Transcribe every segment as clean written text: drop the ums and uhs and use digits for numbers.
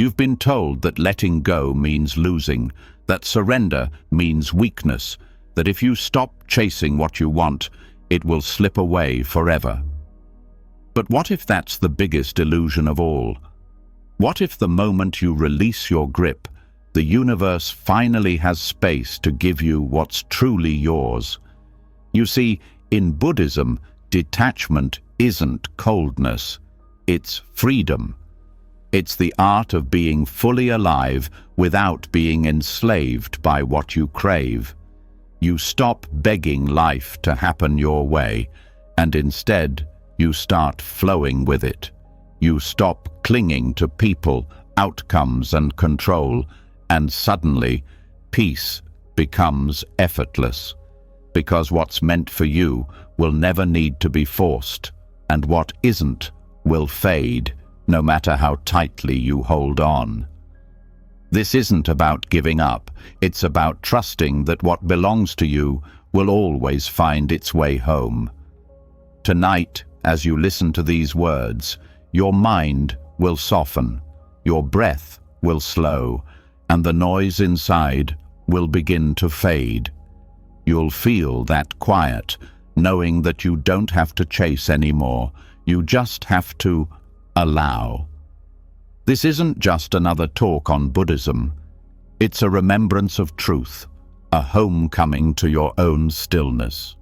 You've been told that letting go means losing, that surrender means weakness, that if you stop chasing what you want, it will slip away forever. But what if that's the biggest illusion of all? What if the moment you release your grip, the universe finally has space to give you what's truly yours? You see, in Buddhism, detachment isn't coldness, it's freedom. It's the art of being fully alive without being enslaved by what you crave. You stop begging life to happen your way, and instead you start flowing with it. You stop clinging to people, outcomes, and control, and suddenly peace becomes effortless. Because what's meant for you will never need to be forced, and what isn't will fade, no matter how tightly you hold on. This isn't about giving up, it's about trusting that what belongs to you will always find its way home. Tonight, as you listen to these words, your mind will soften, your breath will slow, and the noise inside will begin to fade. You'll feel that quiet, knowing that you don't have to chase anymore, you just have to allow. This isn't just another talk on Buddhism. It's a remembrance of truth, a homecoming to your own stillness.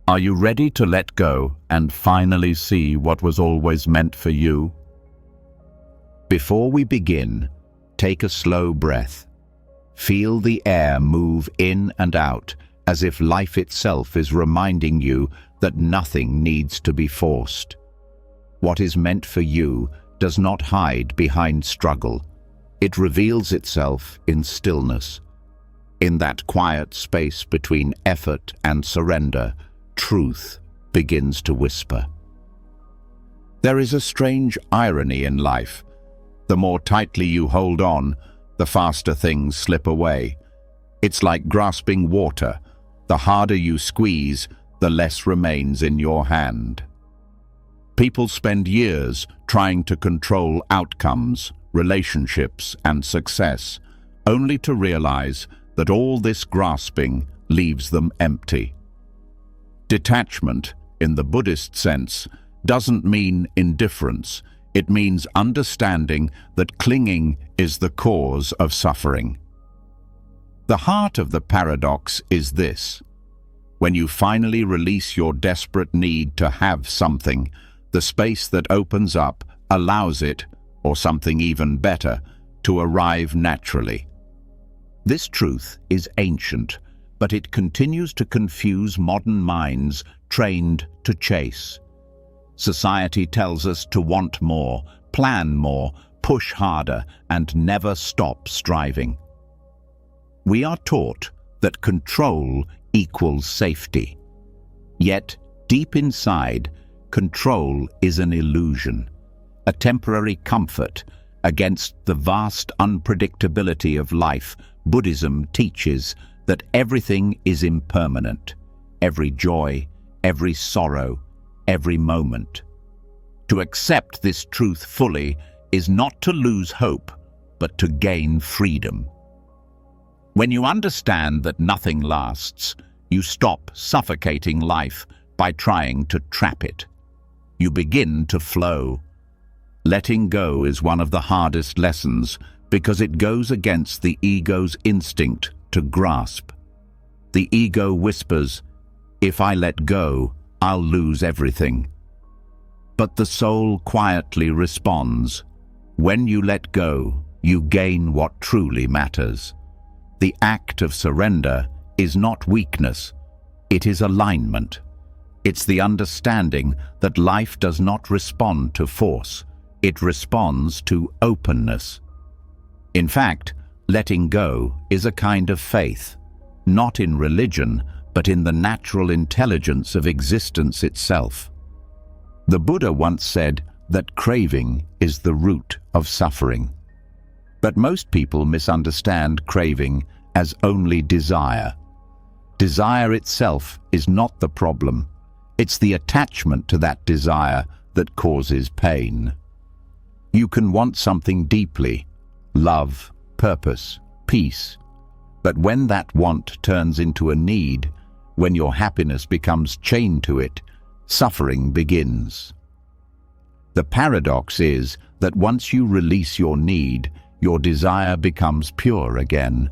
Are you ready to let go and finally see what was always meant for you? Before we begin, take a slow breath. Feel the air move in and out, as if life itself is reminding you that nothing needs to be forced. What is meant for you does not hide behind struggle. It reveals itself in stillness. In that quiet space between effort and surrender, truth begins to whisper. There is a strange irony in life. The more tightly you hold on, the faster things slip away. It's like grasping water. The harder you squeeze, the less remains in your hand. People spend years trying to control outcomes, relationships, and success, only to realize that all this grasping leaves them empty. Detachment, in the Buddhist sense, doesn't mean indifference. It means understanding that clinging is the cause of suffering. The heart of the paradox is this: when you finally release your desperate need to have something, the space that opens up allows it, or something even better, to arrive naturally. This truth is ancient, but it continues to confuse modern minds trained to chase. Society tells us to want more, plan more, push harder, and never stop striving. We are taught that control equals safety. Yet, deep inside, control is an illusion, a temporary comfort against the vast unpredictability of life. Buddhism teaches that everything is impermanent, every joy, every sorrow, every moment. To accept this truth fully is not to lose hope, but to gain freedom. When you understand that nothing lasts, you stop suffocating life by trying to trap it. You begin to flow. Letting go is one of the hardest lessons because it goes against the ego's instinct to grasp. The ego whispers, "If I let go, I'll lose everything." But the soul quietly responds, "When you let go, you gain what truly matters." The act of surrender is not weakness, it is alignment. It's the understanding that life does not respond to force, it responds to openness. In fact, letting go is a kind of faith, not in religion, but in the natural intelligence of existence itself. The Buddha once said that craving is the root of suffering. But most people misunderstand craving as only desire. Desire itself is not the problem. It's the attachment to that desire that causes pain. You can want something deeply, love, purpose, peace. But when that want turns into a need, when your happiness becomes chained to it, suffering begins. The paradox is that once you release your need, your desire becomes pure again.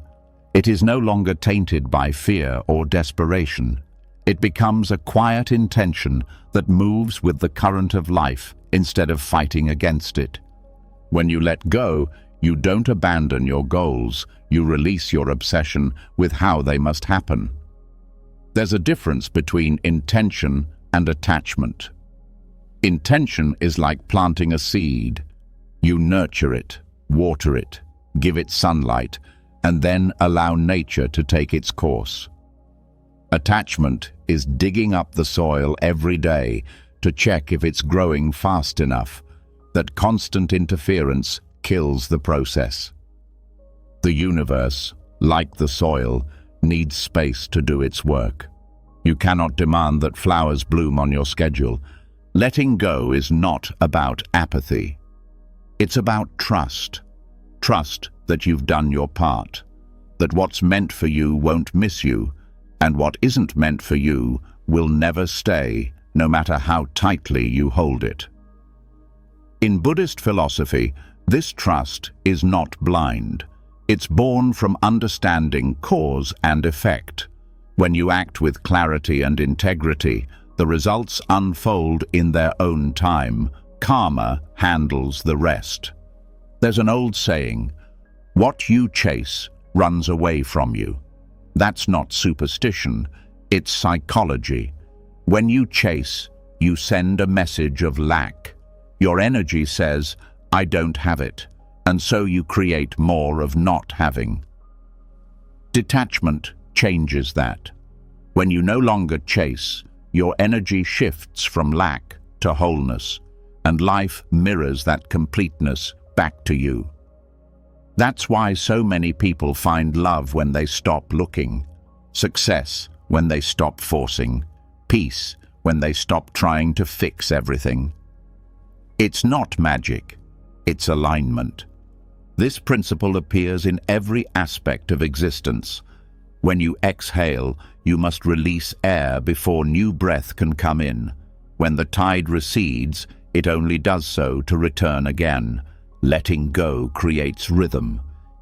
It is no longer tainted by fear or desperation. It becomes a quiet intention that moves with the current of life instead of fighting against it. When you let go, you don't abandon your goals, you release your obsession with how they must happen. There's a difference between intention and attachment. Intention is like planting a seed. You nurture it, water it, give it sunlight, and then allow nature to take its course. Attachment is digging up the soil every day to check if it's growing fast enough. That constant interference kills the process. The universe, like the soil, needs space to do its work. You cannot demand that flowers bloom on your schedule. Letting go is not about apathy. It's about trust. Trust that you've done your part, that what's meant for you won't miss you, and what isn't meant for you will never stay, no matter how tightly you hold it. In Buddhist philosophy, this trust is not blind. It's born from understanding cause and effect. When you act with clarity and integrity, the results unfold in their own time. Karma handles the rest. There's an old saying, "What you chase runs away from you." That's not superstition, it's psychology. When you chase, you send a message of lack. Your energy says, "I don't have it," and so you create more of not having. Detachment changes that. When you no longer chase, your energy shifts from lack to wholeness, and life mirrors that completeness back to you. That's why so many people find love when they stop looking, success when they stop forcing, peace when they stop trying to fix everything. It's not magic, it's alignment. This principle appears in every aspect of existence. When you exhale, you must release air before new breath can come in. When the tide recedes, it only does so to return again. Letting go creates rhythm.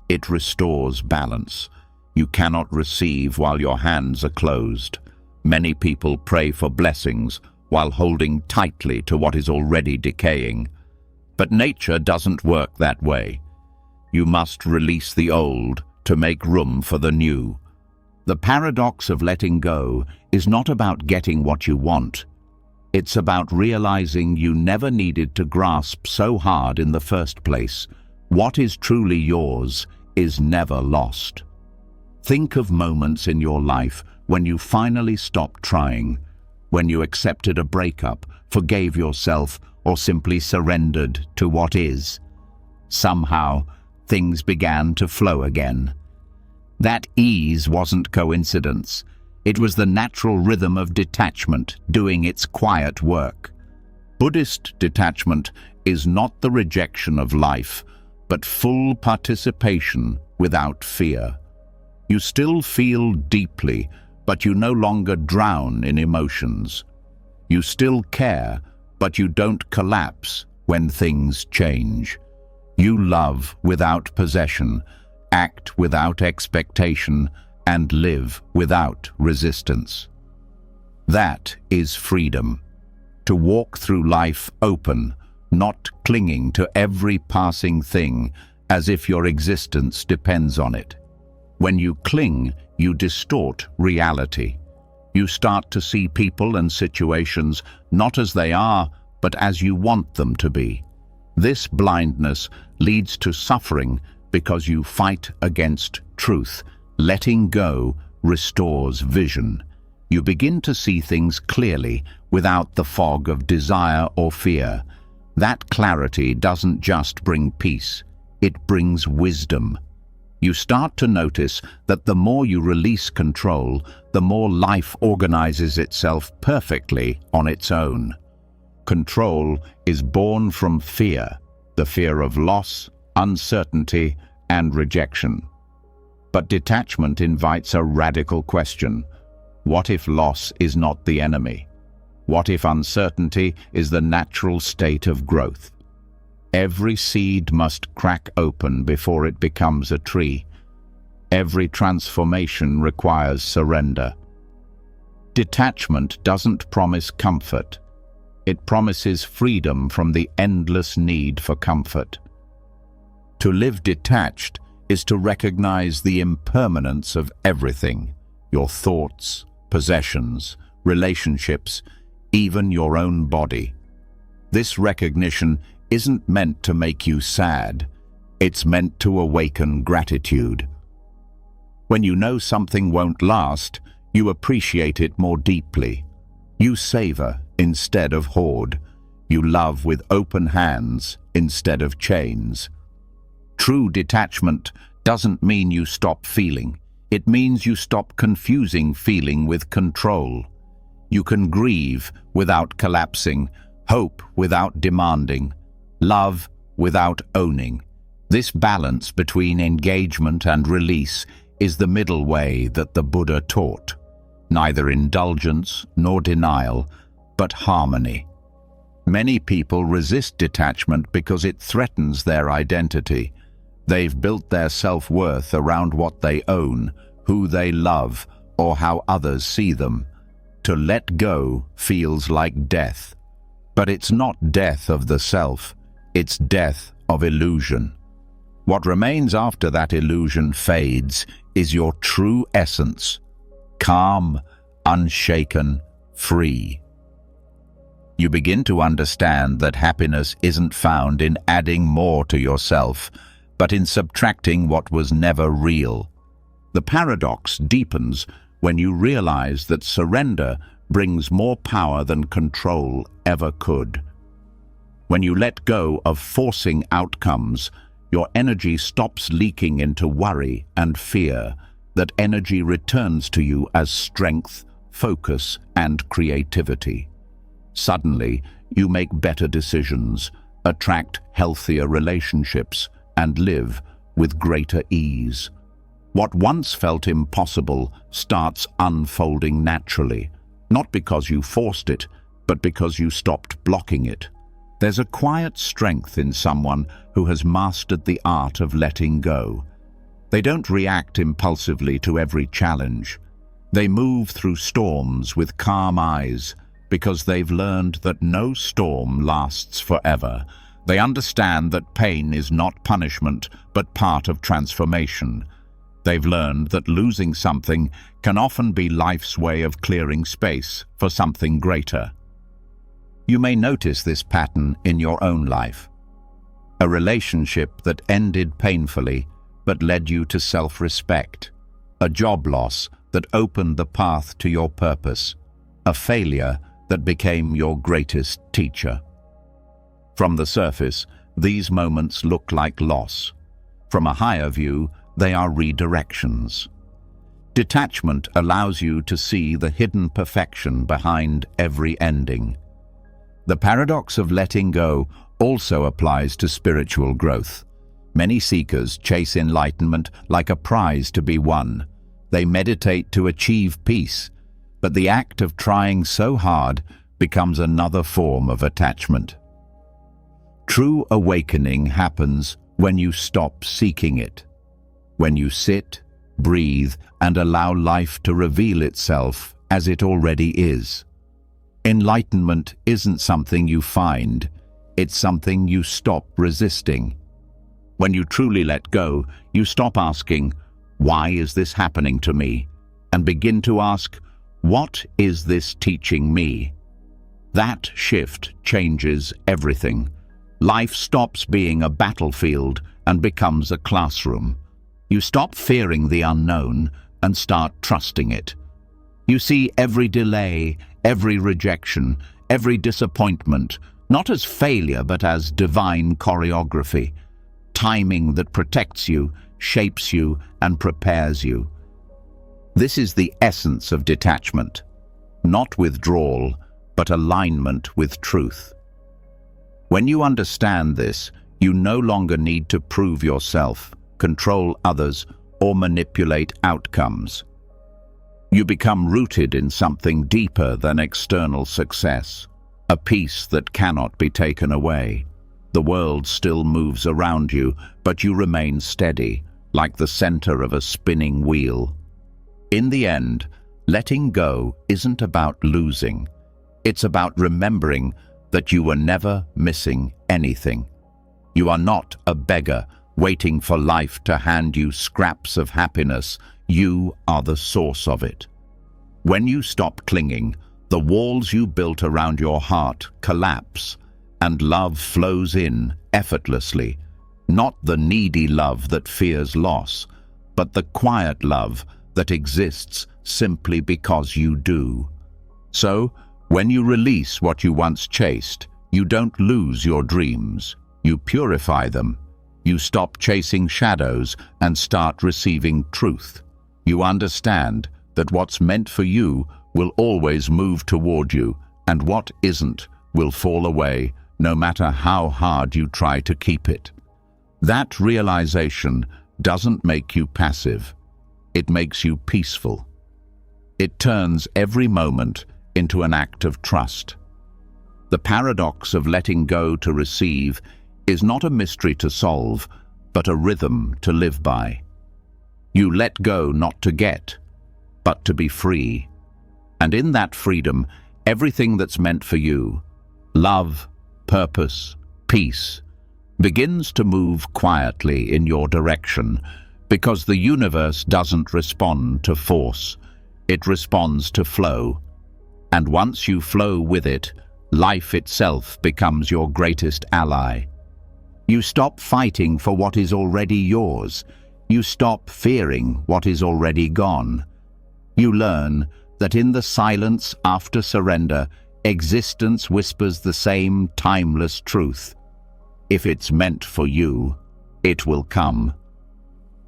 It restores balance. You cannot receive while your hands are closed. Many people pray for blessings while holding tightly to what is already decaying. But nature doesn't work that way. You must release the old to make room for the new. The paradox of letting go is not about getting what you want. It's about realizing you never needed to grasp so hard in the first place. What is truly yours is never lost. Think of moments in your life when you finally stopped trying, when you accepted a breakup, forgave yourself, or simply surrendered to what is. Somehow, things began to flow again. That ease wasn't coincidence. It was the natural rhythm of detachment doing its quiet work. Buddhist detachment is not the rejection of life, but full participation without fear. You still feel deeply, but you no longer drown in emotions. You still care, but you don't collapse when things change. You love without possession, act without expectation, and live without resistance. That is freedom. To walk through life open, not clinging to every passing thing as if your existence depends on it. When you cling, you distort reality. You start to see people and situations not as they are, but as you want them to be. This blindness leads to suffering because you fight against truth. Letting go restores vision. You begin to see things clearly without the fog of desire or fear. That clarity doesn't just bring peace, it brings wisdom. You start to notice that the more you release control, the more life organizes itself perfectly on its own. Control is born from fear. the fear of loss, uncertainty, and rejection. But detachment invites a radical question. What if loss is not the enemy? What if uncertainty is the natural state of growth? Every seed must crack open before it becomes a tree. Every transformation requires surrender. Detachment doesn't promise comfort. It promises freedom from the endless need for comfort. To live detached is to recognize the impermanence of everything: your thoughts, possessions, relationships, even your own body. This recognition isn't meant to make you sad. It's meant to awaken gratitude. When you know something won't last, you appreciate it more deeply. You savor instead of hoard. You love with open hands instead of chains. True detachment doesn't mean you stop feeling. It means you stop confusing feeling with control. You can grieve without collapsing, hope without demanding, love without owning. This balance between engagement and release is the middle way that the Buddha taught. Neither indulgence nor denial, but harmony. Many people resist detachment because it threatens their identity. They've built their self-worth around what they own, who they love, or how others see them. To let go feels like death. But it's not death of the self, it's death of illusion. What remains after that illusion fades is your true essence, calm, unshaken, free. You begin to understand that happiness isn't found in adding more to yourself, but in subtracting what was never real. The paradox deepens when you realize that surrender brings more power than control ever could. When you let go of forcing outcomes, your energy stops leaking into worry and fear. That energy returns to you as strength, focus, and creativity. Suddenly, you make better decisions, attract healthier relationships, and live with greater ease. What once felt impossible starts unfolding naturally, not because you forced it, but because you stopped blocking it. There's a quiet strength in someone who has mastered the art of letting go. They don't react impulsively to every challenge. They move through storms with calm eyes because they've learned that no storm lasts forever. They understand that pain is not punishment, but part of transformation. They've learned that losing something can often be life's way of clearing space for something greater. You may notice this pattern in your own life. A relationship that ended painfully but led you to self-respect. A job loss that opened the path to your purpose. A failure that became your greatest teacher. From the surface, these moments look like loss. From a higher view, they are redirections. Detachment allows you to see the hidden perfection behind every ending. The paradox of letting go also applies to spiritual growth. Many seekers chase enlightenment like a prize to be won. They meditate to achieve peace, but the act of trying so hard becomes another form of attachment. True awakening happens when you stop seeking it, when you sit, breathe, and allow life to reveal itself as it already is. Enlightenment isn't something you find, it's something you stop resisting. When you truly let go, you stop asking, "Why is this happening to me?" and begin to ask, "What is this teaching me?" That shift changes everything. Life stops being a battlefield and becomes a classroom. You stop fearing the unknown and start trusting it. You see every delay, every rejection, every disappointment, not as failure but as divine choreography, timing that protects you, shapes you, and prepares you. This is the essence of detachment, not withdrawal, but alignment with truth. When you understand this, You no longer need to prove yourself, control others, or manipulate outcomes. You become rooted in something deeper than external success, a peace that cannot be taken away. The world still moves around you, but you remain steady, like the center of a spinning wheel. In the end, letting go isn't about losing. It's about remembering that you were never missing anything. You are not a beggar waiting for life to hand you scraps of happiness. You are the source of it. When you stop clinging, the walls you built around your heart collapse, and love flows in effortlessly. Not the needy love that fears loss, but the quiet love that exists simply because you do. So, when you release what you once chased, you don't lose your dreams. You purify them. You stop chasing shadows and start receiving truth. You understand that what's meant for you will always move toward you, and what isn't will fall away, no matter how hard you try to keep it. That realization doesn't make you passive. It makes you peaceful. It turns every moment into an act of trust. The paradox of letting go to receive is not a mystery to solve, but a rhythm to live by. You let go not to get, but to be free. And in that freedom, everything that's meant for you, love, purpose, peace, begins to move quietly in your direction, because the universe doesn't respond to force, it responds to flow. And once you flow with it, life itself becomes your greatest ally. You stop fighting for what is already yours. You stop fearing what is already gone. You learn that in the silence after surrender, existence whispers the same timeless truth. If it's meant for you, it will come.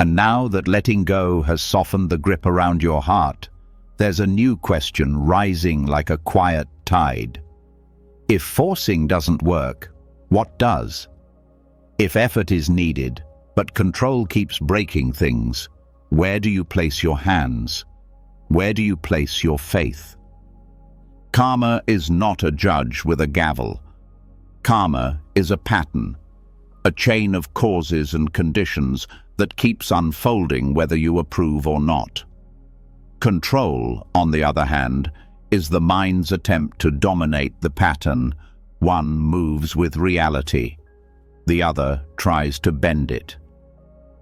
And now that letting go has softened the grip around your heart, there's a new question rising like a quiet tide. If forcing doesn't work, what does? If effort is needed, but control keeps breaking things, where do you place your hands? Where do you place your faith? Karma is not a judge with a gavel. Karma is a pattern, a chain of causes and conditions that keeps unfolding whether you approve or not. Control, on the other hand, is the mind's attempt to dominate the pattern. One moves with reality. The other tries to bend it.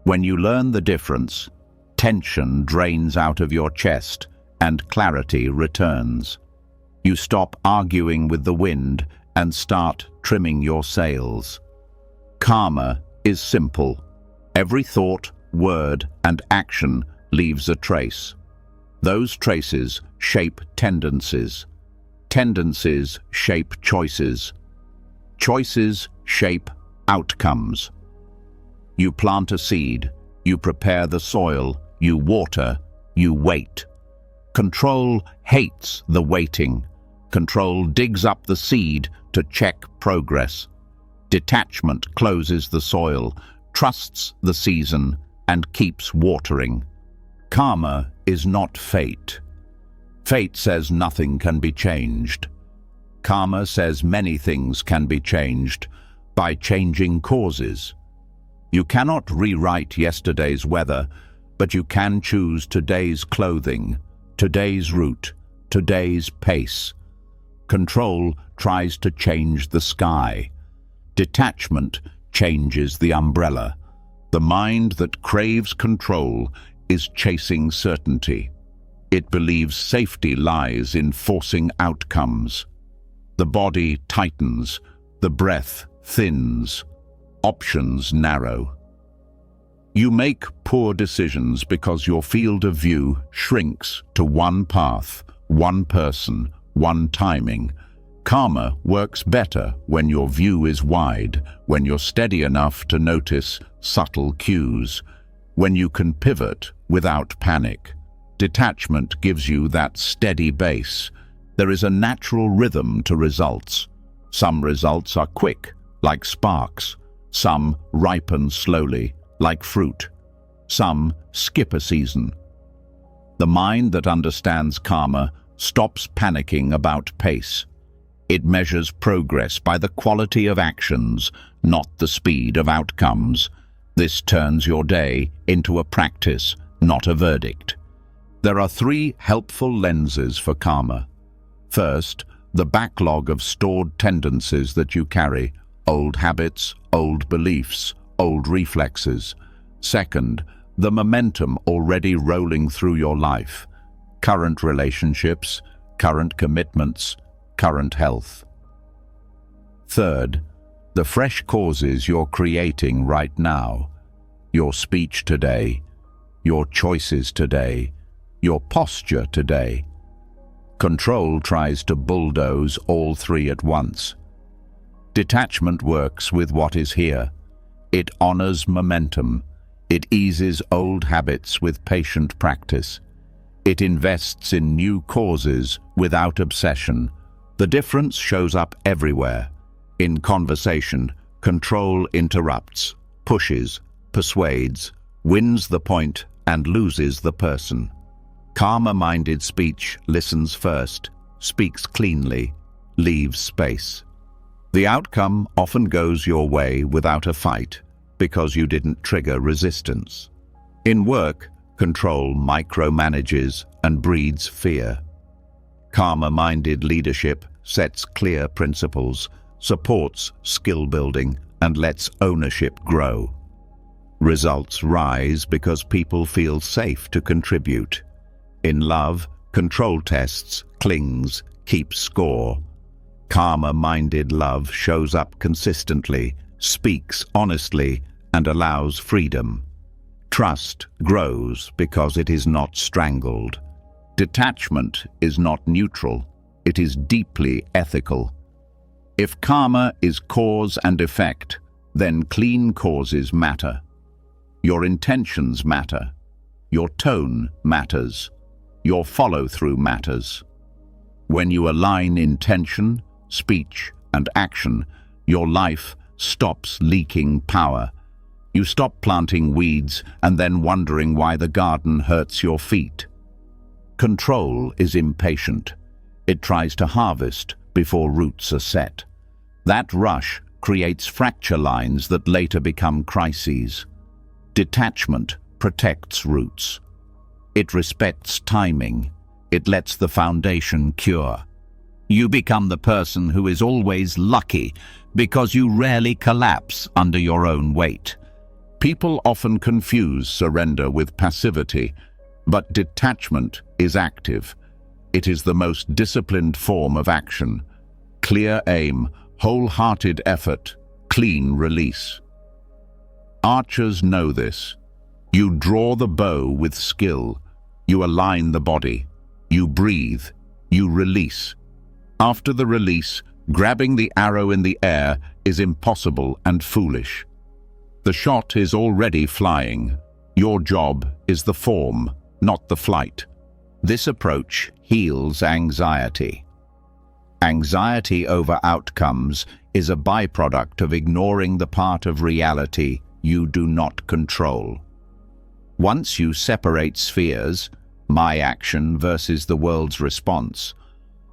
When you learn the difference, tension drains out of your chest and clarity returns. You stop arguing with the wind and start trimming your sails. Karma is simple. Every thought, word, and action leaves a trace. Those traces shape tendencies. Tendencies shape choices. Choices shape outcomes. You plant a seed, you prepare the soil, you water, you wait. Control hates the waiting. Control digs up the seed to check progress. Detachment closes the soil, trusts the season, and keeps watering. Karma is not fate. Fate says nothing can be changed. Karma says many things can be changed by changing causes. You cannot rewrite yesterday's weather, but you can choose today's clothing, today's route, today's pace. Control tries to change the sky. Detachment changes the umbrella. The mind that craves control is chasing certainty. It believes safety lies in forcing outcomes. The body tightens, the breath thins, options narrow. You make poor decisions because your field of view shrinks to one path, one person, one timing. Karma works better when your view is wide, when you're steady enough to notice subtle cues, when you can pivot without panic. Detachment gives you that steady base. There is a natural rhythm to results. Some results are quick, like sparks. Some ripen slowly, like fruit. Some skip a season. The mind that understands karma stops panicking about pace. It measures progress by the quality of actions, not the speed of outcomes. This turns your day into a practice, not a verdict. There are 3 helpful lenses for karma. First, the backlog of stored tendencies that you carry, old habits, old beliefs, old reflexes. Second, the momentum already rolling through your life, current relationships, current commitments, current health. Third, the fresh causes you're creating right now, your speech today, your choices today, your posture today. Control tries to bulldoze all 3 at once. Detachment works with what is here. It honors momentum. It eases old habits with patient practice. It invests in new causes without obsession. The difference shows up everywhere. In conversation, control interrupts, pushes, persuades, wins the point, and loses the person. Karma-minded speech listens first, speaks cleanly, leaves space. The outcome often goes your way without a fight because you didn't trigger resistance. In work, control micromanages and breeds fear. Karma-minded leadership sets clear principles, supports skill building, and lets ownership grow. Results rise because people feel safe to contribute. In love, control tests, clings, keeps score. Karma-minded love shows up consistently, speaks honestly, and allows freedom. Trust grows because it is not strangled. Detachment is not neutral, it is deeply ethical. If karma is cause and effect, then clean causes matter. Your intentions matter. Your tone matters. Your follow-through matters. When you align intention, speech, and action, your life stops leaking power. You stop planting weeds and then wondering why the garden hurts your feet. Control is impatient. It tries to harvest before roots are set. That rush creates fracture lines that later become crises. Detachment protects roots. It respects timing. It lets the foundation cure. You become the person who is always lucky because you rarely collapse under your own weight. People often confuse surrender with passivity, but detachment is active. It is the most disciplined form of action. Clear aim, wholehearted effort, clean release. Archers know this. You draw the bow with skill. You align the body. You breathe. You release. After the release, grabbing the arrow in the air is impossible and foolish. The shot is already flying. Your job is the form, not the flight. This approach heals anxiety. Anxiety over outcomes is a byproduct of ignoring the part of reality you do not control. Once you separate spheres, my action versus the world's response,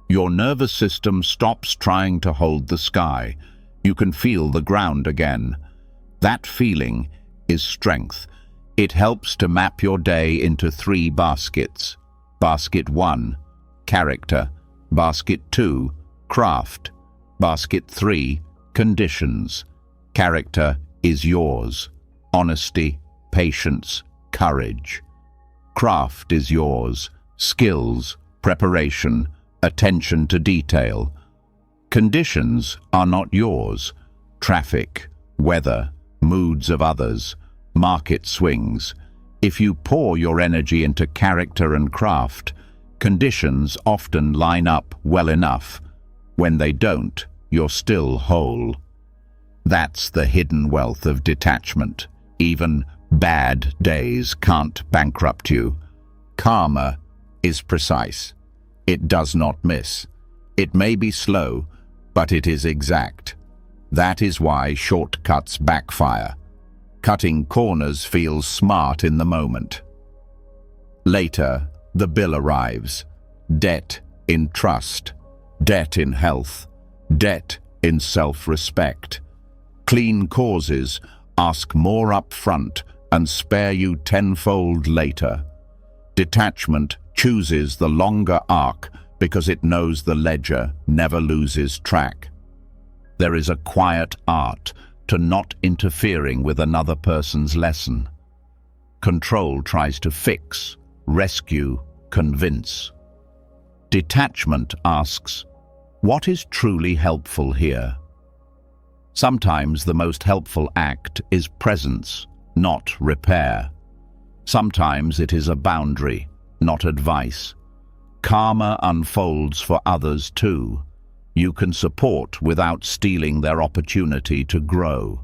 your nervous system stops trying to hold the sky. You can feel the ground again. That feeling is strength. It helps to map your day into 3 baskets. Basket 1, character. Basket 2, craft. Basket 3, conditions. Character is yours. Honesty, patience, courage. Craft is yours. Skills, preparation, attention to detail. Conditions are not yours. Traffic, weather, moods of others, market swings. If you pour your energy into character and craft, conditions often line up well enough. When they don't, you're still whole. That's the hidden wealth of detachment. Even bad days can't bankrupt you. Karma is precise. It does not miss. It may be slow, but it is exact. That is why shortcuts backfire. Cutting corners feels smart in the moment. Later, the bill arrives. Debt in trust, debt in health, debt in self-respect. Clean causes ask more up front and spare you tenfold later. Detachment chooses the longer arc because it knows the ledger never loses track. There is a quiet art to not interfering with another person's lesson. Control tries to fix, rescue, convince. Detachment asks, what is truly helpful here? Sometimes the most helpful act is presence, not repair. Sometimes it is a boundary, not advice. Karma unfolds for others too. You can support without stealing their opportunity to grow.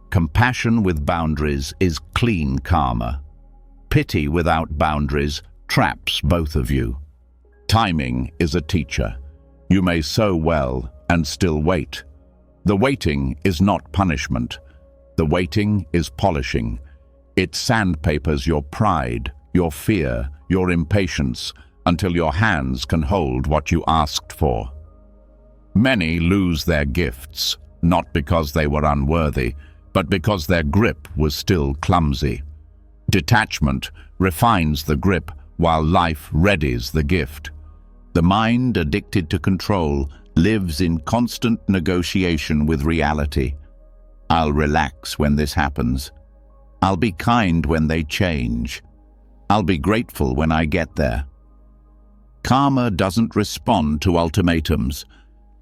Compassion with boundaries is clean karma. Pity without boundaries traps both of you. Timing is a teacher. You may sow well and still wait. The waiting is not punishment. The waiting is polishing. It sandpapers your pride, your fear, your impatience, until your hands can hold what you asked for. Many lose their gifts, not because they were unworthy, but because their grip was still clumsy. Detachment refines the grip while life readies the gift. The mind addicted to control lives in constant negotiation with reality. I'll relax when this happens. I'll be kind when they change. I'll be grateful when I get there. Karma doesn't respond to ultimatums.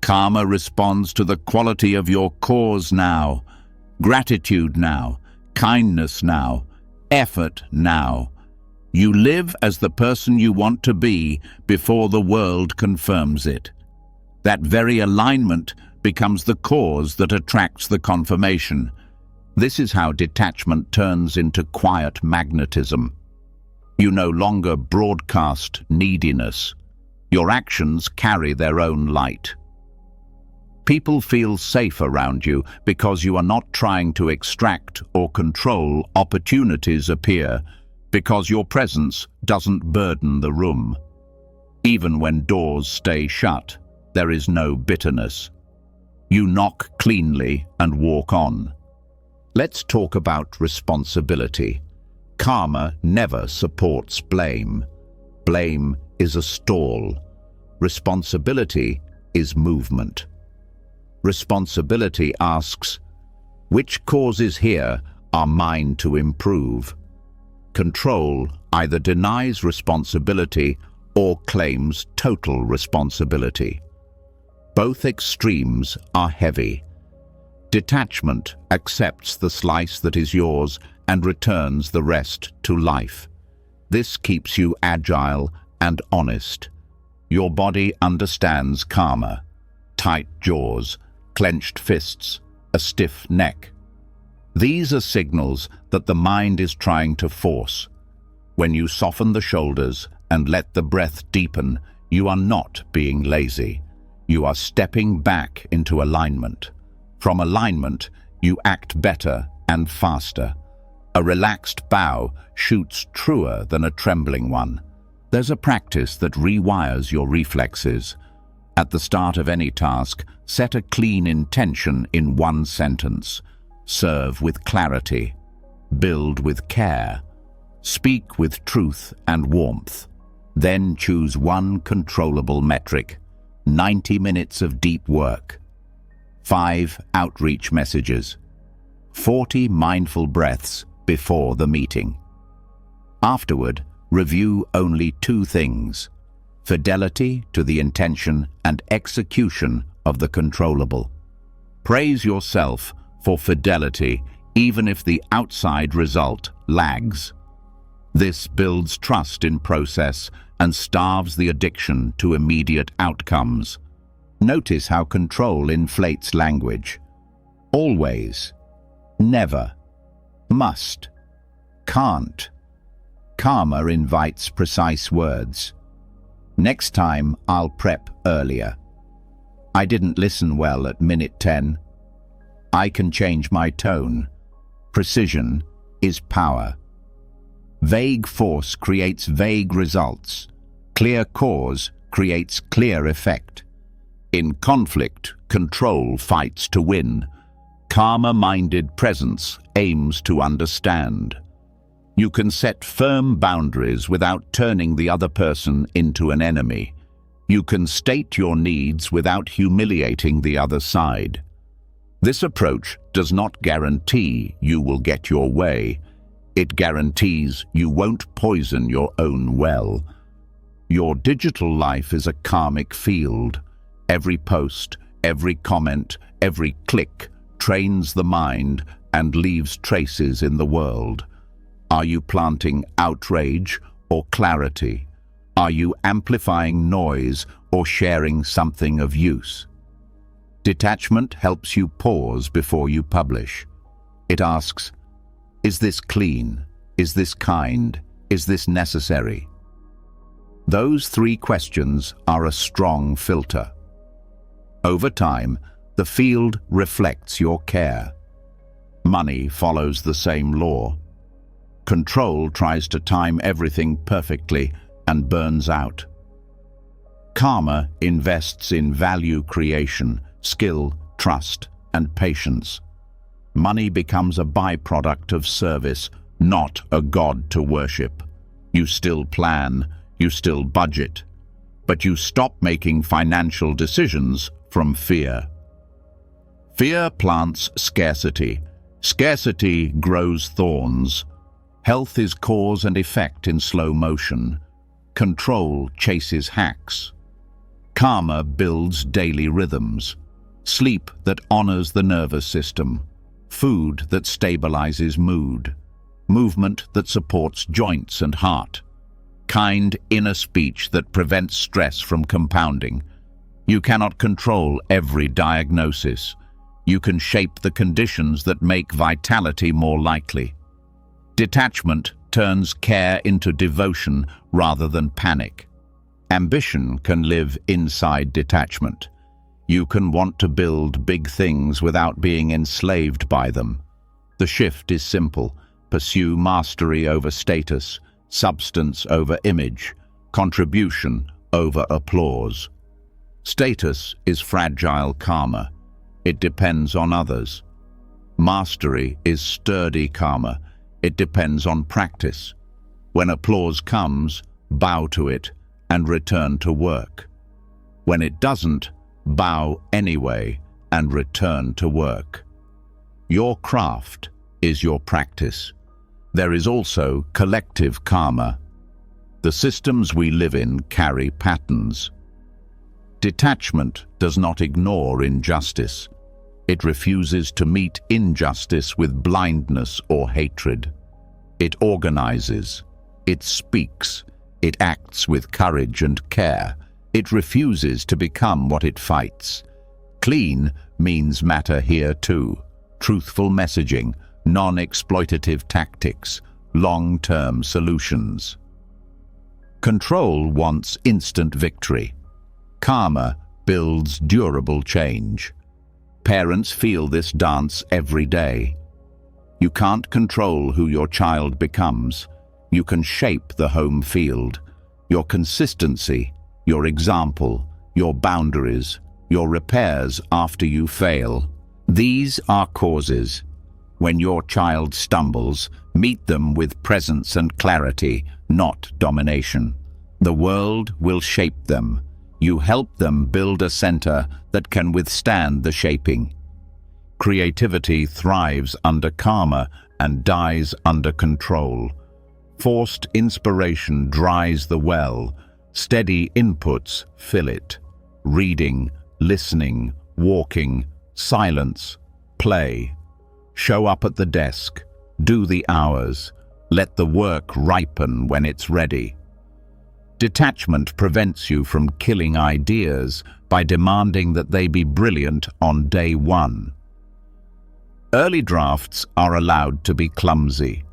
Karma responds to the quality of your cause now, gratitude now, kindness now, effort now. You live as the person you want to be before the world confirms it. That very alignment becomes the cause that attracts the confirmation. This is how detachment turns into quiet magnetism. You no longer broadcast neediness. Your actions carry their own light. People feel safe around you because you are not trying to extract or control. Opportunities appear because your presence doesn't burden the room. Even when doors stay shut, there is no bitterness. You knock cleanly and walk on. Let's talk about responsibility. Karma never supports blame. Blame is a stall. Responsibility is movement. Responsibility asks, which causes here are mine to improve? Control either denies responsibility or claims total responsibility. Both extremes are heavy. Detachment accepts the slice that is yours and returns the rest to life. This keeps you agile and honest. Your body understands karma. Tight jaws, clenched fists, a stiff neck. These are signals that the mind is trying to force. When you soften the shoulders and let the breath deepen, you are not being lazy. You are stepping back into alignment. From alignment, you act better and faster. A relaxed bow shoots truer than a trembling one. There's a practice that rewires your reflexes. At the start of any task, set a clean intention in one sentence. Serve with clarity. Build with care. Speak with truth and warmth. Then choose one controllable metric. 90 minutes of deep work. 5 outreach messages. 40 mindful breaths before the meeting. Afterward, review only 2 things: fidelity to the intention and execution of the controllable. Praise yourself for fidelity even if the outside result lags. This builds trust in process and starves the addiction to immediate outcomes. Notice how control inflates language. Always, never, must, can't. Karma invites precise words. Next time, I'll prep earlier. I didn't listen well at minute 10. I can change my tone. Precision is power. Vague force creates vague results. Clear cause creates clear effect. In conflict, control fights to win. Calmer-minded presence aims to understand. You can set firm boundaries without turning the other person into an enemy. You can state your needs without humiliating the other side. This approach does not guarantee you will get your way. It guarantees you won't poison your own well. Your digital life is a karmic field. Every post, every comment, every click trains the mind and leaves traces in the world. Are you planting outrage or clarity? Are you amplifying noise or sharing something of use? Detachment helps you pause before you publish. It asks, is this clean? Is this kind? Is this necessary? Those three questions are a strong filter. Over time, the field reflects your care. Money follows the same law. Control tries to time everything perfectly and burns out. Karma invests in value creation, skill, trust, and patience. Money becomes a byproduct of service, not a god to worship. You still plan, you still budget, but you stop making financial decisions from fear. Fear plants scarcity. Scarcity grows thorns. Health is cause and effect in slow motion. Control chases hacks. Karma builds daily rhythms. Sleep that honors the nervous system. Food that stabilizes mood. Movement that supports joints and heart. Kind inner speech that prevents stress from compounding. You cannot control every diagnosis. You can shape the conditions that make vitality more likely. Detachment turns care into devotion rather than panic. Ambition can live inside detachment. You can want to build big things without being enslaved by them. The shift is simple. Pursue mastery over status, substance over image, contribution over applause. Status is fragile karma. It depends on others. Mastery is sturdy karma. It depends on practice. When applause comes, bow to it and return to work. When it doesn't, bow anyway and return to work. Your craft is your practice. There is also collective karma. The systems we live in carry patterns. Detachment does not ignore injustice. It refuses to meet injustice with blindness or hatred. It organizes. It speaks. It acts with courage and care. It refuses to become what it fights. Clean means matter here too. Truthful messaging, non-exploitative tactics, long-term solutions. Control wants instant victory. Karma builds durable change. Parents feel this dance every day. You can't control who your child becomes. You can shape the home field. Your consistency, your example, your boundaries, your repairs after you fail. These are causes. When your child stumbles, meet them with presence and clarity, not domination. The world will shape them. You help them build a center that can withstand the shaping. Creativity thrives under karma and dies under control. Forced inspiration dries the well. Steady inputs fill it. Reading, listening, walking, silence, play. Show up at the desk. Do the hours. Let the work ripen when it's ready. Detachment prevents you from killing ideas by demanding that they be brilliant on day one. Early drafts are allowed to be clumsy.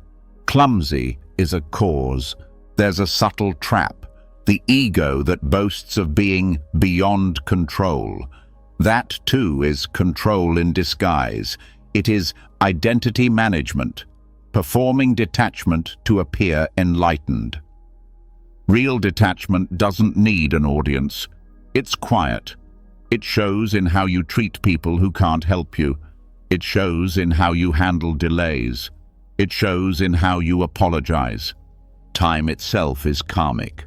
Clumsy is a cause. There's a subtle trap, the ego that boasts of being beyond control. That too is control in disguise. It is identity management, performing detachment to appear enlightened. Real detachment doesn't need an audience. It's quiet. It shows in how you treat people who can't help you. It shows in how you handle delays. It shows in how you apologize. Time itself is karmic.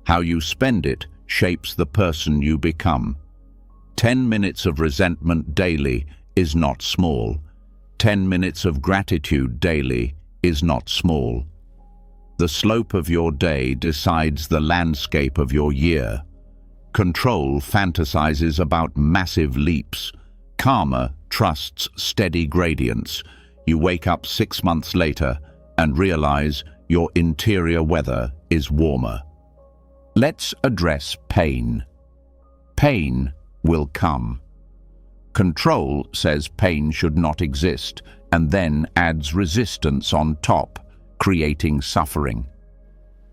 How you spend it shapes the person you become. 10 minutes of resentment daily is not small. 10 minutes of gratitude daily is not small. The slope of your day decides the landscape of your year. Control fantasizes about massive leaps. Karma trusts steady gradients. You wake up 6 months later and realize your interior weather is warmer. Let's address pain. Pain will come. Control says pain should not exist and then adds resistance on top, creating suffering.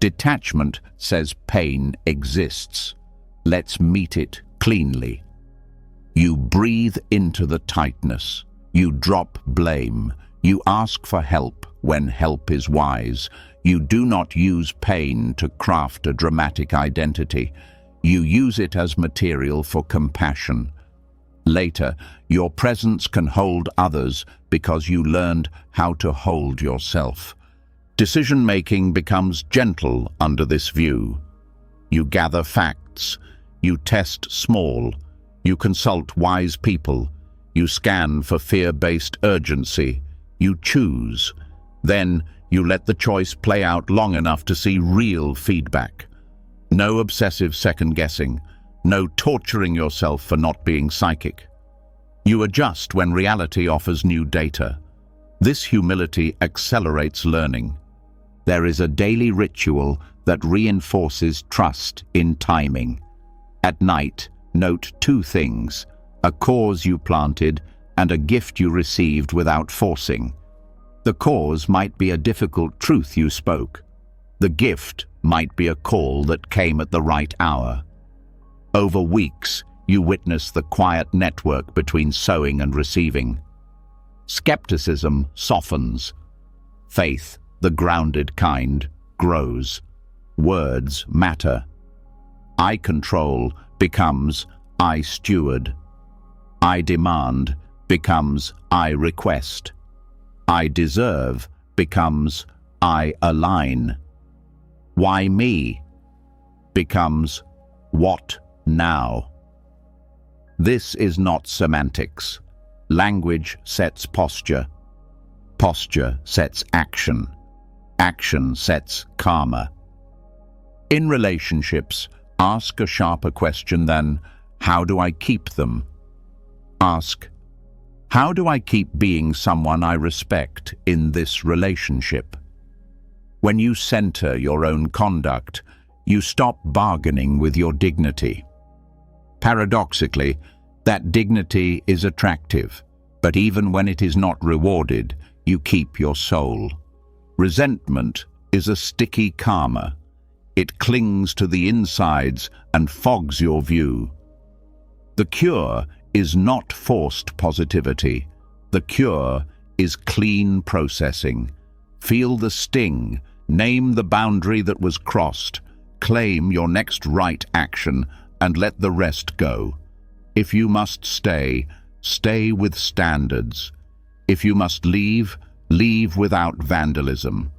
Detachment says pain exists. Let's meet it cleanly. You breathe into the tightness. You drop blame. You ask for help when help is wise. You do not use pain to craft a dramatic identity. You use it as material for compassion. Later, your presence can hold others because you learned how to hold yourself. Decision-making becomes gentle under this view. You gather facts. You test small. You consult wise people. You scan for fear-based urgency. You choose. Then you let the choice play out long enough to see real feedback. No obsessive second-guessing. No torturing yourself for not being psychic. You adjust when reality offers new data. This humility accelerates learning. There is a daily ritual that reinforces trust in timing. At night, note 2 things: a cause you planted and a gift you received without forcing. The cause might be a difficult truth you spoke. The gift might be a call that came at the right hour. Over weeks, you witness the quiet network between sowing and receiving. Skepticism softens. Faith, the grounded kind, grows. Words matter. I control becomes I steward. I demand becomes I request. I deserve becomes I align. Why me becomes what now. This is not semantics. Language sets posture. Posture sets action. Action sets karma. In relationships, ask a sharper question than, how do I keep them? Ask, how do I keep being someone I respect in this relationship? When you center your own conduct, you stop bargaining with your dignity. Paradoxically, that dignity is attractive, but even when it is not rewarded, you keep your soul. Resentment is a sticky karma. It clings to the insides and fogs your view. The cure is not forced positivity. The cure is clean processing. Feel the sting, name the boundary that was crossed, claim your next right action, and let the rest go. If you must stay, stay with standards. If you must leave, leave without vandalism.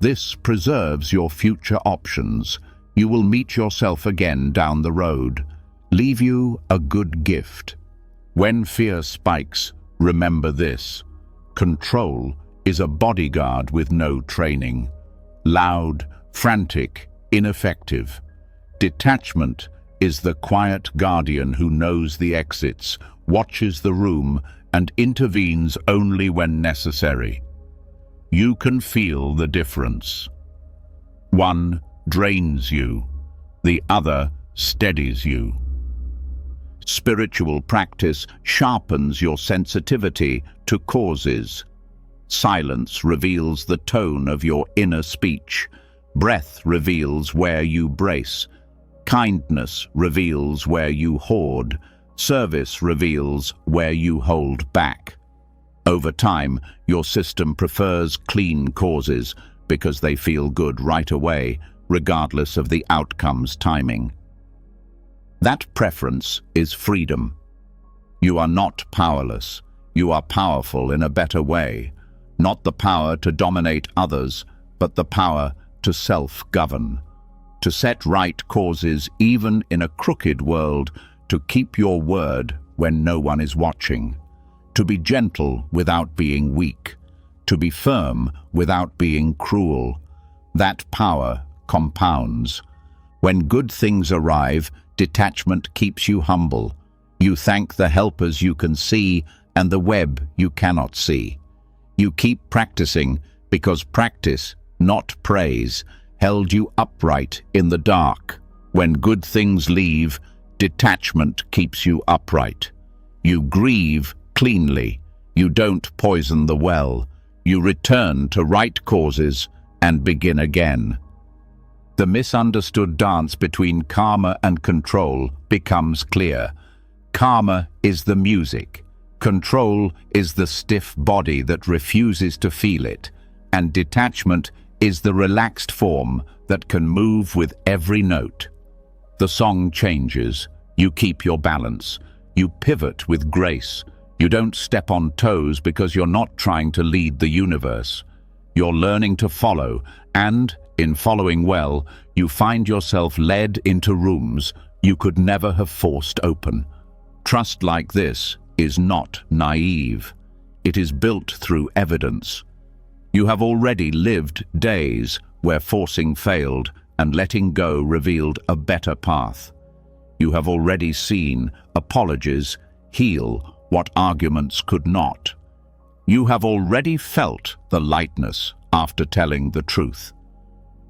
This preserves your future options. You will meet yourself again down the road. Leave you a good gift. When fear spikes, remember this. Control is a bodyguard with no training. Loud, frantic, ineffective. Detachment is the quiet guardian who knows the exits, watches the room, and intervenes only when necessary. You can feel the difference. One drains you, the other steadies you. Spiritual practice sharpens your sensitivity to causes. Silence reveals the tone of your inner speech. Breath reveals where you brace. Kindness reveals where you hoard. Service reveals where you hold back. Over time, your system prefers clean causes because they feel good right away, regardless of the outcome's timing. That preference is freedom. You are not powerless. You are powerful in a better way. Not the power to dominate others, but the power to self-govern. To set right causes even in a crooked world, to keep your word when no one is watching. To be gentle without being weak. To be firm without being cruel. That power compounds. When good things arrive, detachment keeps you humble. You thank the helpers you can see and the web you cannot see. You keep practicing because practice, not praise, held you upright in the dark. When good things leave, detachment keeps you upright. You grieve cleanly. You don't poison the well. You return to right causes and begin again. The misunderstood dance between karma and control becomes clear. Karma is the music. Control is the stiff body that refuses to feel it. And detachment is the relaxed form that can move with every note. The song changes. You keep your balance. You pivot with grace. You don't step on toes because you're not trying to lead the universe. You're learning to follow, and, in following well, you find yourself led into rooms you could never have forced open. Trust like this is not naive. It is built through evidence. You have already lived days where forcing failed and letting go revealed a better path. You have already seen apologies heal what arguments could not. You have already felt the lightness after telling the truth.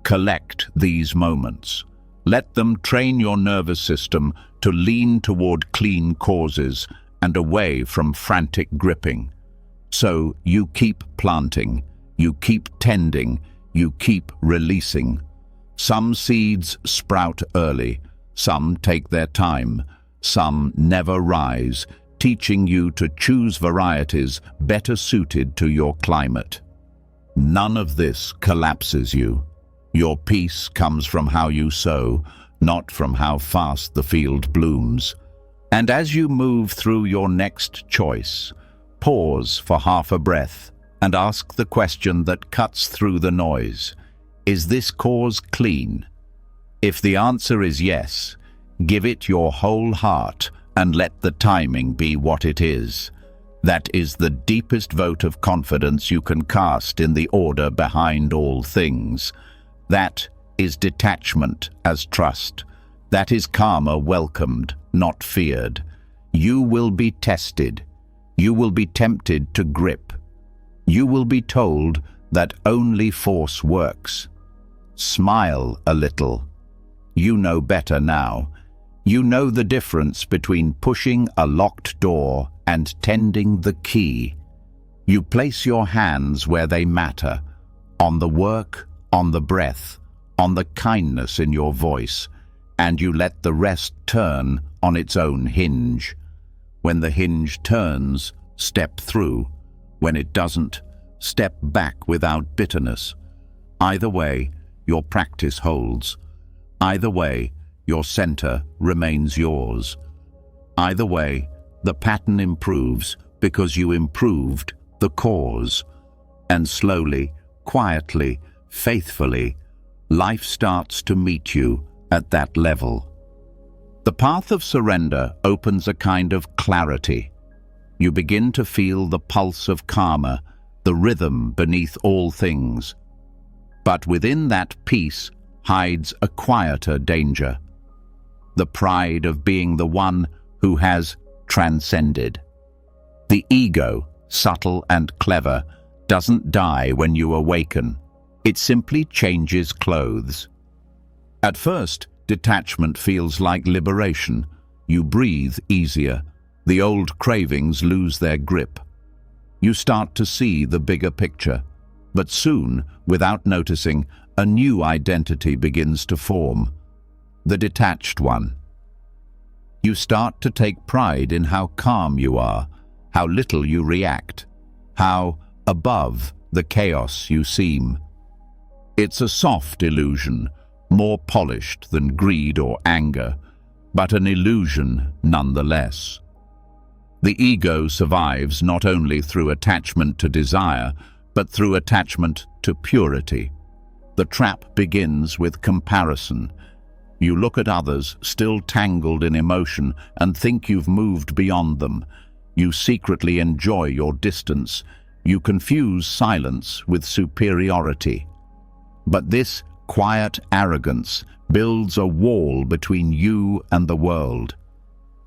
Collect these moments. Let them train your nervous system to lean toward clean causes and away from frantic gripping. So you keep planting, you keep tending, you keep releasing. Some seeds sprout early, some take their time, some never rise, teaching you to choose varieties better suited to your climate. None of this collapses you. Your peace comes from how you sow, not from how fast the field blooms. And as you move through your next choice, pause for half a breath and ask the question that cuts through the noise. Is this cause clean? If the answer is yes, give it your whole heart and let the timing be what it is. That is the deepest vote of confidence you can cast in the order behind all things. That is detachment as trust. That is karma welcomed, not feared. You will be tested. You will be tempted to grip. You will be told that only force works. Smile a little. You know better now. You know the difference between pushing a locked door and tending the key. You place your hands where they matter, on the work, on the breath, on the kindness in your voice, and you let the rest turn on its own hinge. When the hinge turns, step through. When it doesn't, step back without bitterness. Either way, your practice holds. Either way, your center remains yours. Either way, the pattern improves because you improved the cause. And slowly, quietly, faithfully, life starts to meet you at that level. The path of surrender opens a kind of clarity. You begin to feel the pulse of karma, the rhythm beneath all things. But within that peace hides a quieter danger. The pride of being the one who has transcended. The ego, subtle and clever, doesn't die when you awaken. It simply changes clothes. At first, detachment feels like liberation. You breathe easier. The old cravings lose their grip. You start to see the bigger picture. But soon, without noticing, a new identity begins to form. The detached one. You start to take pride in how calm you are, how little you react, how above the chaos you seem. It's a soft illusion, more polished than greed or anger, but an illusion nonetheless. The ego survives not only through attachment to desire, but through attachment to purity. The trap begins with comparison. You look at others, still tangled in emotion, and think you've moved beyond them. You secretly enjoy your distance. You confuse silence with superiority. But this quiet arrogance builds a wall between you and the world.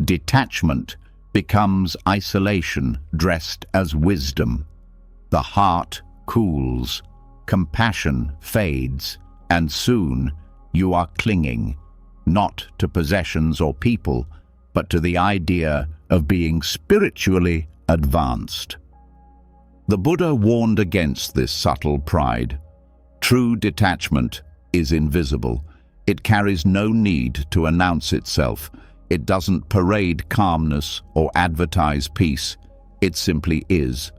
Detachment becomes isolation dressed as wisdom. The heart cools, compassion fades, and soon you are clinging, not to possessions or people, but to the idea of being spiritually advanced. The Buddha warned against this subtle pride. True detachment is invisible. It carries no need to announce itself. It doesn't parade calmness or advertise peace. It simply is.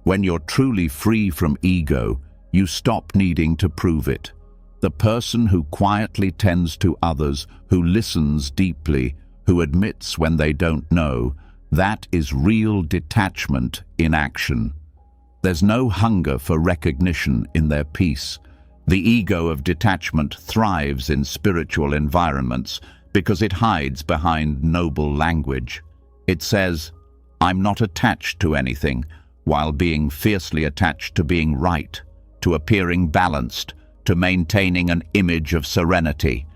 When you're truly free from ego, you stop needing to prove it. The person who quietly tends to others, who listens deeply, who admits when they don't know, that is real detachment in action. There's no hunger for recognition in their peace. The ego of detachment thrives in spiritual environments because it hides behind noble language. It says, "I'm not attached to anything," while being fiercely attached to being right, to appearing balanced, to maintaining an image of serenity.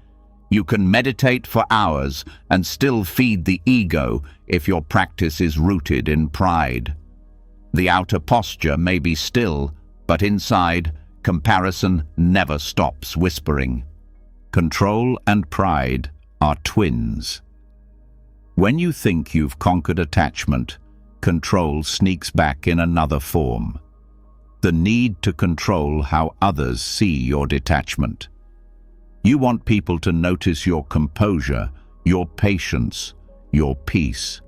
You can meditate for hours and still feed the ego if your practice is rooted in pride. The outer posture may be still, but inside, comparison never stops whispering. Control and pride are twins. When you think you've conquered attachment, control sneaks back in another form. The need to control how others see your detachment. You want people to notice your composure, your patience, your peace.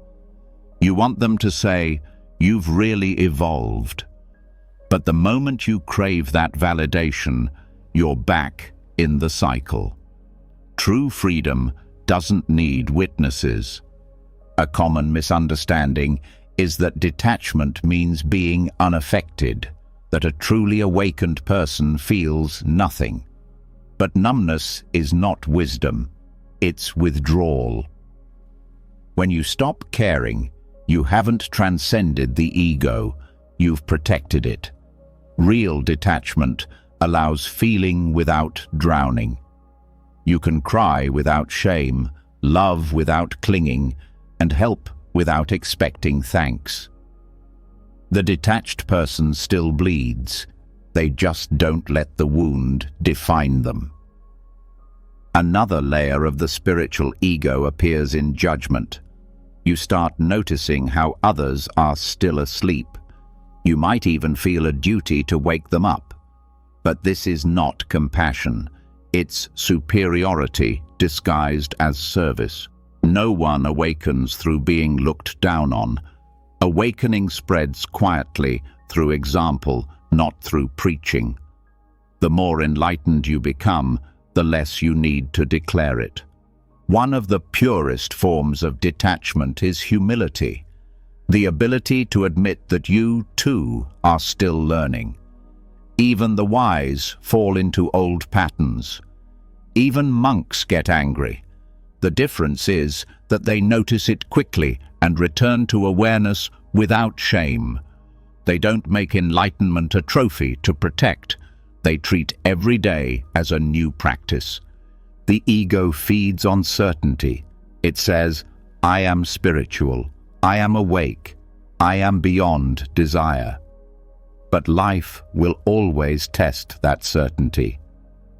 You want them to say, "You've really evolved." But the moment you crave that validation, you're back in the cycle. True freedom doesn't need witnesses. A common misunderstanding is that detachment means being unaffected, that a truly awakened person feels nothing. But numbness is not wisdom, it's withdrawal. When you stop caring, you haven't transcended the ego, you've protected it. Real detachment allows feeling without drowning. You can cry without shame, love without clinging, and help without expecting thanks. The detached person still bleeds. They just don't let the wound define them. Another layer of the spiritual ego appears in judgment. You start noticing how others are still asleep. You might even feel a duty to wake them up. But this is not compassion. It's superiority disguised as service. No one awakens through being looked down on. Awakening spreads quietly through example, not through preaching. The more enlightened you become, the less you need to declare it. One of the purest forms of detachment is humility, the ability to admit that you, too, are still learning. Even the wise fall into old patterns. Even monks get angry. The difference is that they notice it quickly and return to awareness without shame. They don't make enlightenment a trophy to protect. They treat every day as a new practice. The ego feeds on certainty. It says, "I am spiritual, I am awake, I am beyond desire." But life will always test that certainty.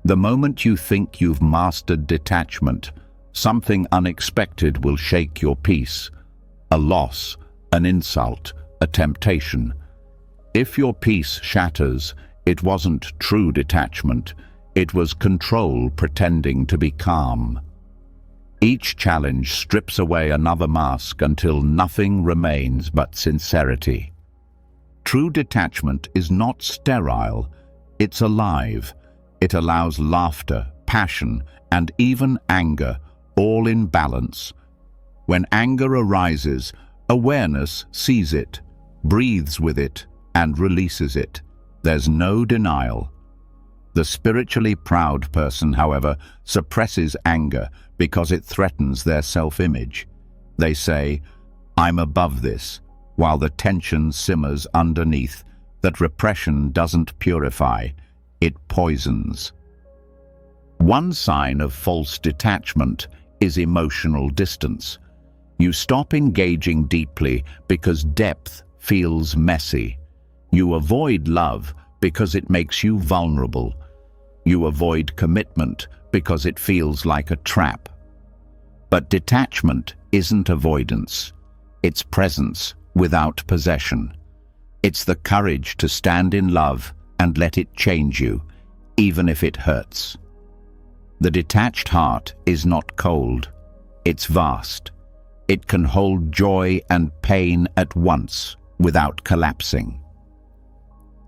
The moment you think you've mastered detachment, something unexpected will shake your peace. A loss, an insult, a temptation. If your peace shatters, it wasn't true detachment. It was control pretending to be calm. Each challenge strips away another mask until nothing remains but sincerity. True detachment is not sterile, it's alive. It allows laughter, passion, and even anger, all in balance. When anger arises, awareness sees it, breathes with it, and releases it. There's no denial. The spiritually proud person, however, suppresses anger because it threatens their self-image. They say, "I'm above this," while the tension simmers underneath. That repression doesn't purify, it poisons. One sign of false detachment is emotional distance. You stop engaging deeply because depth feels messy. You avoid love because it makes you vulnerable. You avoid commitment because it feels like a trap. But detachment isn't avoidance. It's presence without possession. It's the courage to stand in love and let it change you, even if it hurts. The detached heart is not cold. It's vast. It can hold joy and pain at once without collapsing.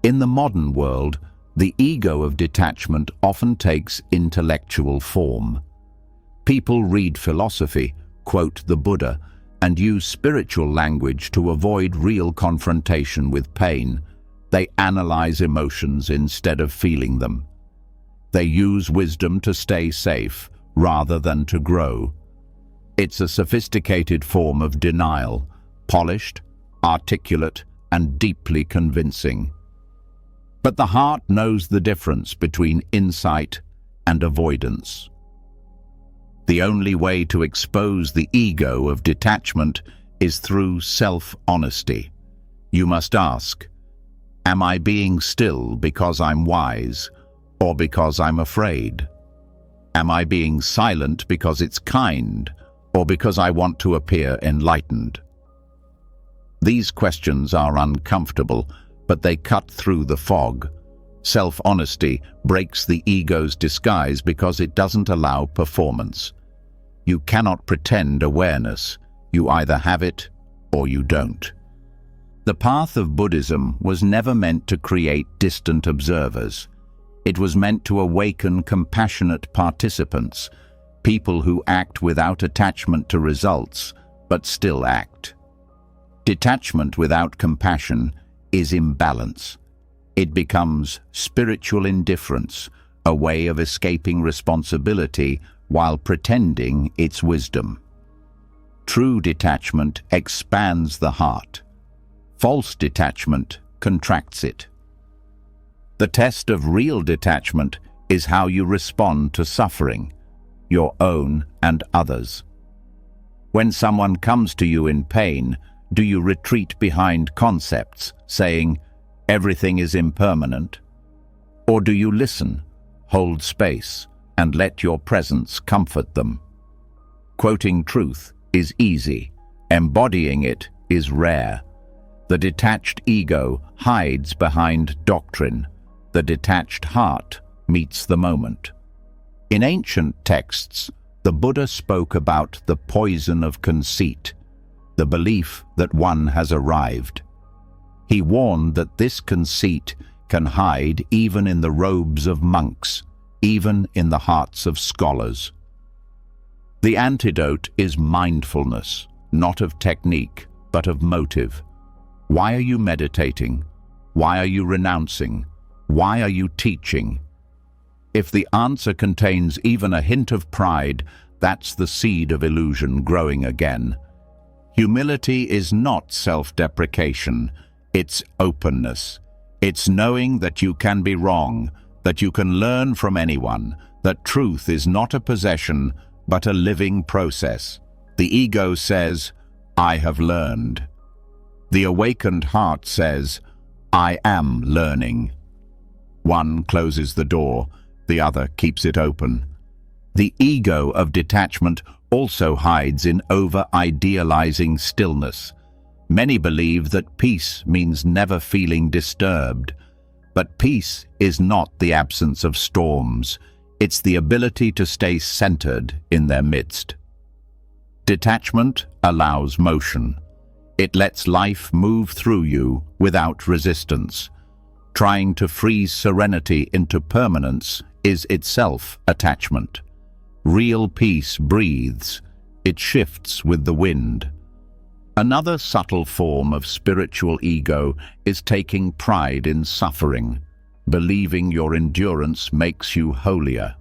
In the modern world, the ego of detachment often takes intellectual form. People read philosophy, quote the Buddha, and use spiritual language to avoid real confrontation with pain. They analyze emotions instead of feeling them. They use wisdom to stay safe rather than to grow. It's a sophisticated form of denial, polished, articulate, and deeply convincing. But the heart knows the difference between insight and avoidance. The only way to expose the ego of detachment is through self-honesty. You must ask, am I being still because I'm wise, or because I'm afraid? Am I being silent because it's kind, or because I want to appear enlightened? These questions are uncomfortable, but they cut through the fog. Self-honesty breaks the ego's disguise because it doesn't allow performance. You cannot pretend awareness. You either have it or you don't. The path of Buddhism was never meant to create distant observers. It was meant to awaken compassionate participants, people who act without attachment to results, but still act. Detachment without compassion is imbalance. It becomes spiritual indifference, a way of escaping responsibility while pretending it's wisdom. True detachment expands the heart. False detachment contracts it. The test of real detachment is how you respond to suffering, your own and others. When someone comes to you in pain, do you retreat behind concepts, saying, "Everything is impermanent"? Or do you listen, hold space, and let your presence comfort them? Quoting truth is easy. Embodying it is rare. The detached ego hides behind doctrine. The detached heart meets the moment. In ancient texts, the Buddha spoke about the poison of conceit, the belief that one has arrived. He warned that this conceit can hide even in the robes of monks, even in the hearts of scholars. The antidote is mindfulness, not of technique, but of motive. Why are you meditating? Why are you renouncing? Why are you teaching? If the answer contains even a hint of pride, that's the seed of illusion growing again. Humility is not self-deprecation, it's openness. It's knowing that you can be wrong, that you can learn from anyone, that truth is not a possession, but a living process. The ego says, "I have learned." The awakened heart says, "I am learning." One closes the door, the other keeps it open. The ego of detachment also hides in over-idealizing stillness. Many believe that peace means never feeling disturbed. But peace is not the absence of storms. It's the ability to stay centered in their midst. Detachment allows motion. It lets life move through you without resistance. Trying to freeze serenity into permanence is itself attachment. Real peace breathes. It shifts with the wind. Another subtle form of spiritual ego is taking pride in suffering, believing your endurance makes you holier.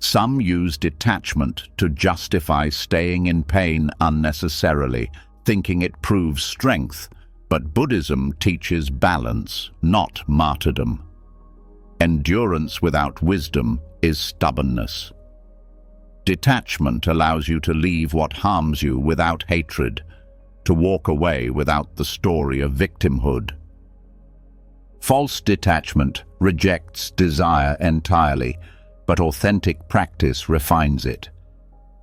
Some use detachment to justify staying in pain unnecessarily, thinking it proves strength, but Buddhism teaches balance, not martyrdom. Endurance without wisdom is stubbornness. Detachment allows you to leave what harms you without hatred, to walk away without the story of victimhood. False detachment rejects desire entirely, but authentic practice refines it.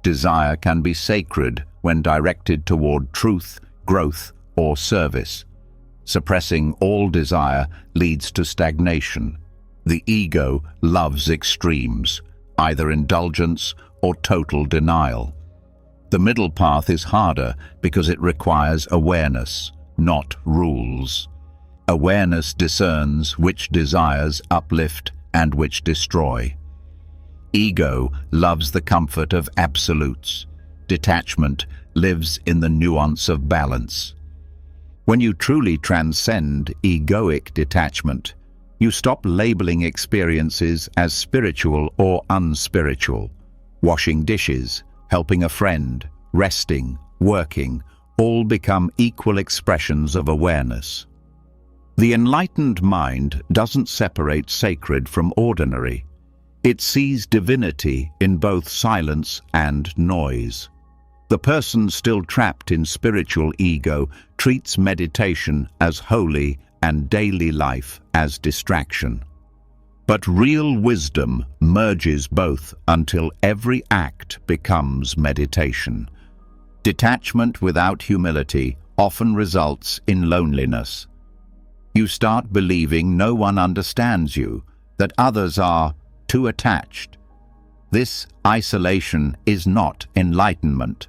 Desire can be sacred when directed toward truth, growth, or service. Suppressing all desire leads to stagnation. The ego loves extremes, either indulgence or total denial. The middle path is harder because it requires awareness, not rules. Awareness discerns which desires uplift and which destroy. Ego loves the comfort of absolutes. Detachment lives in the nuance of balance. When you truly transcend egoic detachment, you stop labeling experiences as spiritual or unspiritual. Washing dishes, helping a friend, resting, working, all become equal expressions of awareness. The enlightened mind doesn't separate sacred from ordinary. It sees divinity in both silence and noise. The person still trapped in spiritual ego treats meditation as holy and daily life as distraction. But real wisdom merges both until every act becomes meditation. Detachment without humility often results in loneliness. You start believing no one understands you, that others are too attached. This isolation is not enlightenment.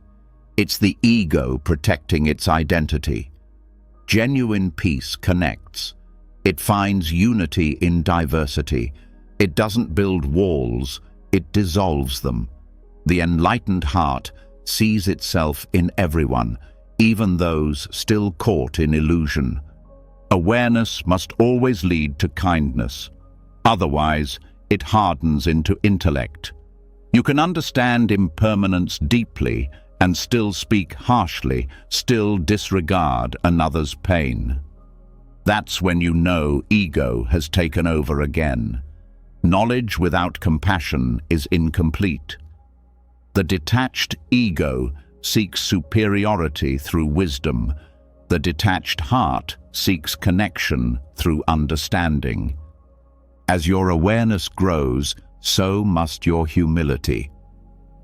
It's the ego protecting its identity. Genuine peace connects. It finds unity in diversity. It doesn't build walls, it dissolves them. The enlightened heart sees itself in everyone, even those still caught in illusion. Awareness must always lead to kindness. Otherwise, it hardens into intellect. You can understand impermanence deeply and still speak harshly, still disregard another's pain. That's when you know ego has taken over again. Knowledge without compassion is incomplete. The detached ego seeks superiority through wisdom. The detached heart seeks connection through understanding. As your awareness grows, so must your humility.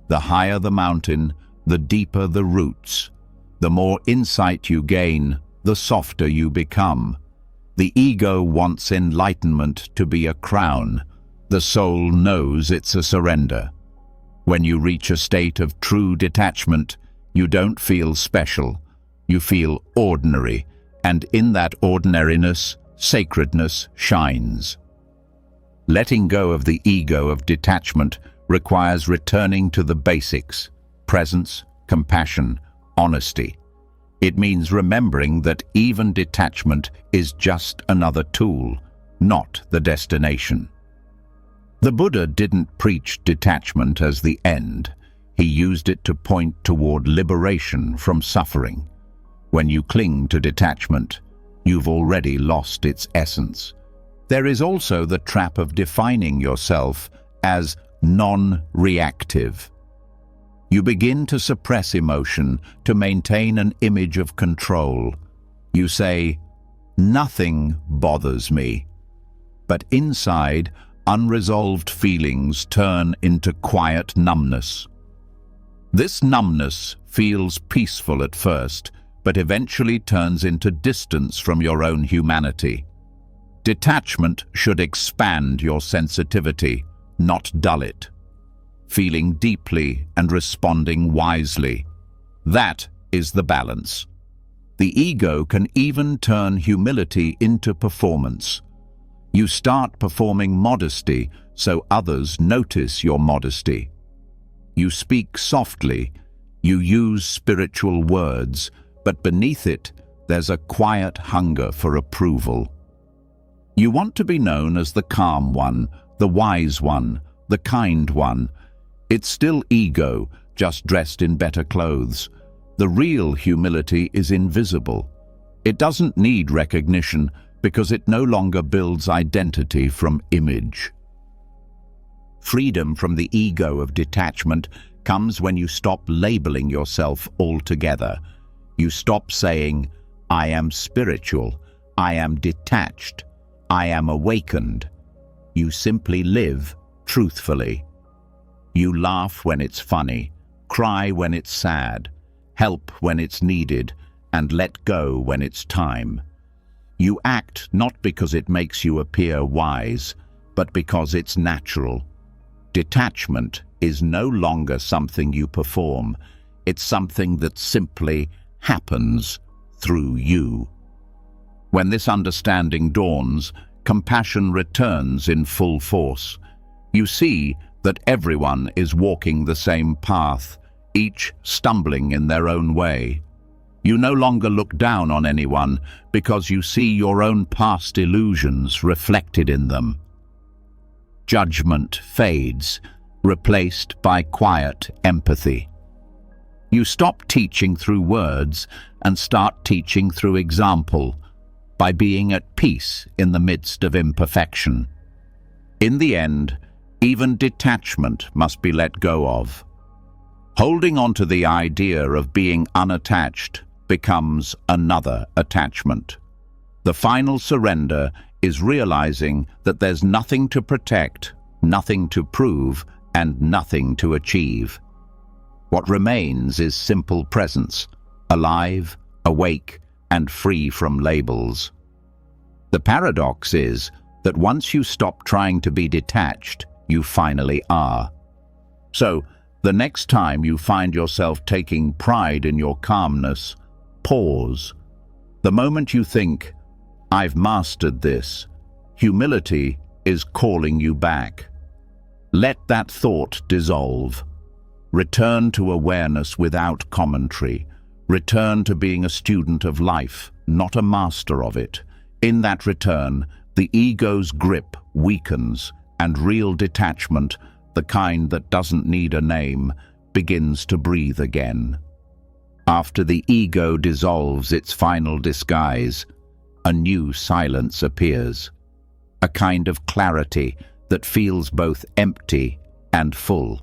The higher the mountain, the deeper the roots. The more insight you gain, the softer you become. The ego wants enlightenment to be a crown. The soul knows it's a surrender. When you reach a state of true detachment, you don't feel special. You feel ordinary, and in that ordinariness, sacredness shines. Letting go of the ego of detachment requires returning to the basics: presence, compassion, honesty. It means remembering that even detachment is just another tool, not the destination. The Buddha didn't preach detachment as the end. He used it to point toward liberation from suffering. When you cling to detachment, you've already lost its essence. There is also the trap of defining yourself as non-reactive. You begin to suppress emotion to maintain an image of control. You say, "Nothing bothers me." But inside, unresolved feelings turn into quiet numbness. This numbness feels peaceful at first, but eventually turns into distance from your own humanity. Detachment should expand your sensitivity, not dull it. Feeling deeply and responding wisely. That is the balance. The ego can even turn humility into performance. You start performing modesty so others notice your modesty. You speak softly, you use spiritual words, but beneath it, there's a quiet hunger for approval. You want to be known as the calm one, the wise one, the kind one. It's still ego, just dressed in better clothes. The real humility is invisible. It doesn't need recognition because it no longer builds identity from image. Freedom from the ego of detachment comes when you stop labeling yourself altogether. You stop saying, "I am spiritual, I am detached, I am awakened." You simply live truthfully. You laugh when it's funny, cry when it's sad, help when it's needed, and let go when it's time. You act not because it makes you appear wise, but because it's natural. Detachment is no longer something you perform. It's something that simply happens through you. When this understanding dawns, compassion returns in full force. You see that everyone is walking the same path, each stumbling in their own way. You no longer look down on anyone because you see your own past illusions reflected in them. Judgment fades, replaced by quiet empathy. You stop teaching through words and start teaching through example, by being at peace in the midst of imperfection. In the end, even detachment must be let go of. Holding on to the idea of being unattached becomes another attachment. The final surrender is realizing that there's nothing to protect, nothing to prove, and nothing to achieve. What remains is simple presence, alive, awake, and free from labels. The paradox is that once you stop trying to be detached, you finally are. So, the next time you find yourself taking pride in your calmness, pause. The moment you think, "I've mastered this," humility is calling you back. Let that thought dissolve. Return to awareness without commentary. Return to being a student of life, not a master of it. In that return, the ego's grip weakens, and real detachment, the kind that doesn't need a name, begins to breathe again. After the ego dissolves its final disguise, a new silence appears, a kind of clarity that feels both empty and full.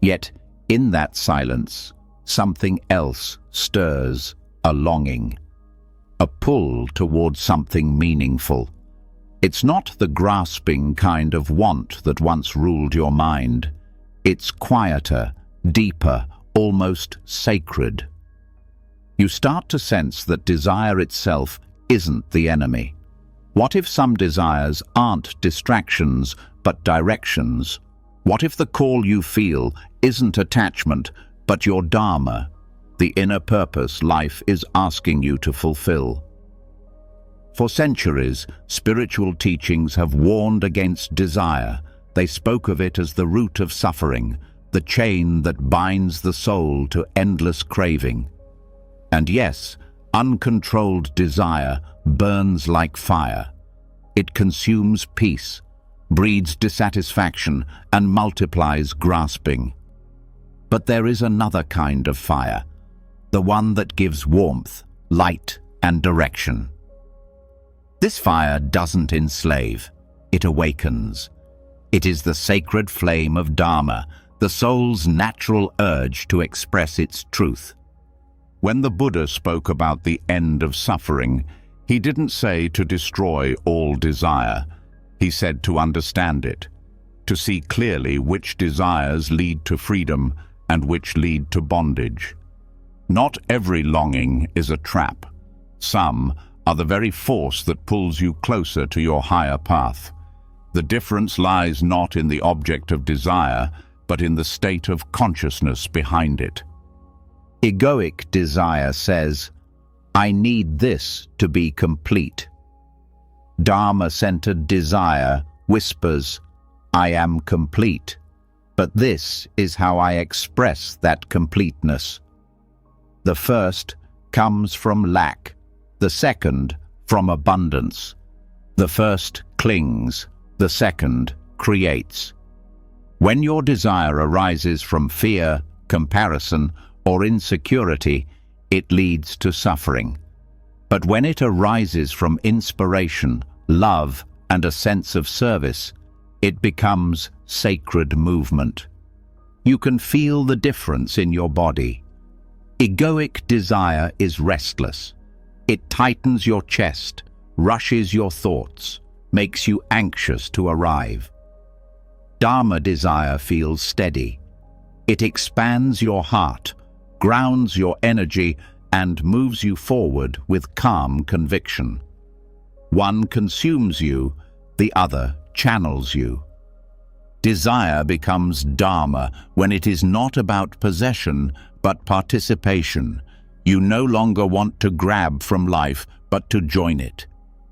Yet, in that silence, something else stirs, a longing, a pull towards something meaningful. It's not the grasping kind of want that once ruled your mind. It's quieter, deeper, almost sacred. You start to sense that desire itself isn't the enemy. What if some desires aren't distractions, but directions? What if the call you feel isn't attachment, but your dharma, the inner purpose life is asking you to fulfill? For centuries, spiritual teachings have warned against desire. They spoke of it as the root of suffering, the chain that binds the soul to endless craving. And yes, uncontrolled desire burns like fire. It consumes peace, breeds dissatisfaction, and multiplies grasping. But there is another kind of fire, the one that gives warmth, light, and direction. This fire doesn't enslave, it awakens. It is the sacred flame of Dharma, the soul's natural urge to express its truth. When the Buddha spoke about the end of suffering, he didn't say to destroy all desire. He said to understand it, to see clearly which desires lead to freedom and which lead to bondage. Not every longing is a trap. Some are the very force that pulls you closer to your higher path. The difference lies not in the object of desire, but in the state of consciousness behind it. Egoic desire says, I need this to be complete. Dharma-centered desire whispers, I am complete, but this is how I express that completeness. The first comes from lack, the second from abundance. The first clings, the second creates. When your desire arises from fear, comparison, or insecurity, it leads to suffering. But when it arises from inspiration, love, and a sense of service, it becomes sacred movement. You can feel the difference in your body. Egoic desire is restless. It tightens your chest, rushes your thoughts, makes you anxious to arrive. Dharma desire feels steady. It expands your heart, grounds your energy, and moves you forward with calm conviction. One consumes you, the other channels you. Desire becomes Dharma when it is not about possession, but participation. You no longer want to grab from life, but to join it,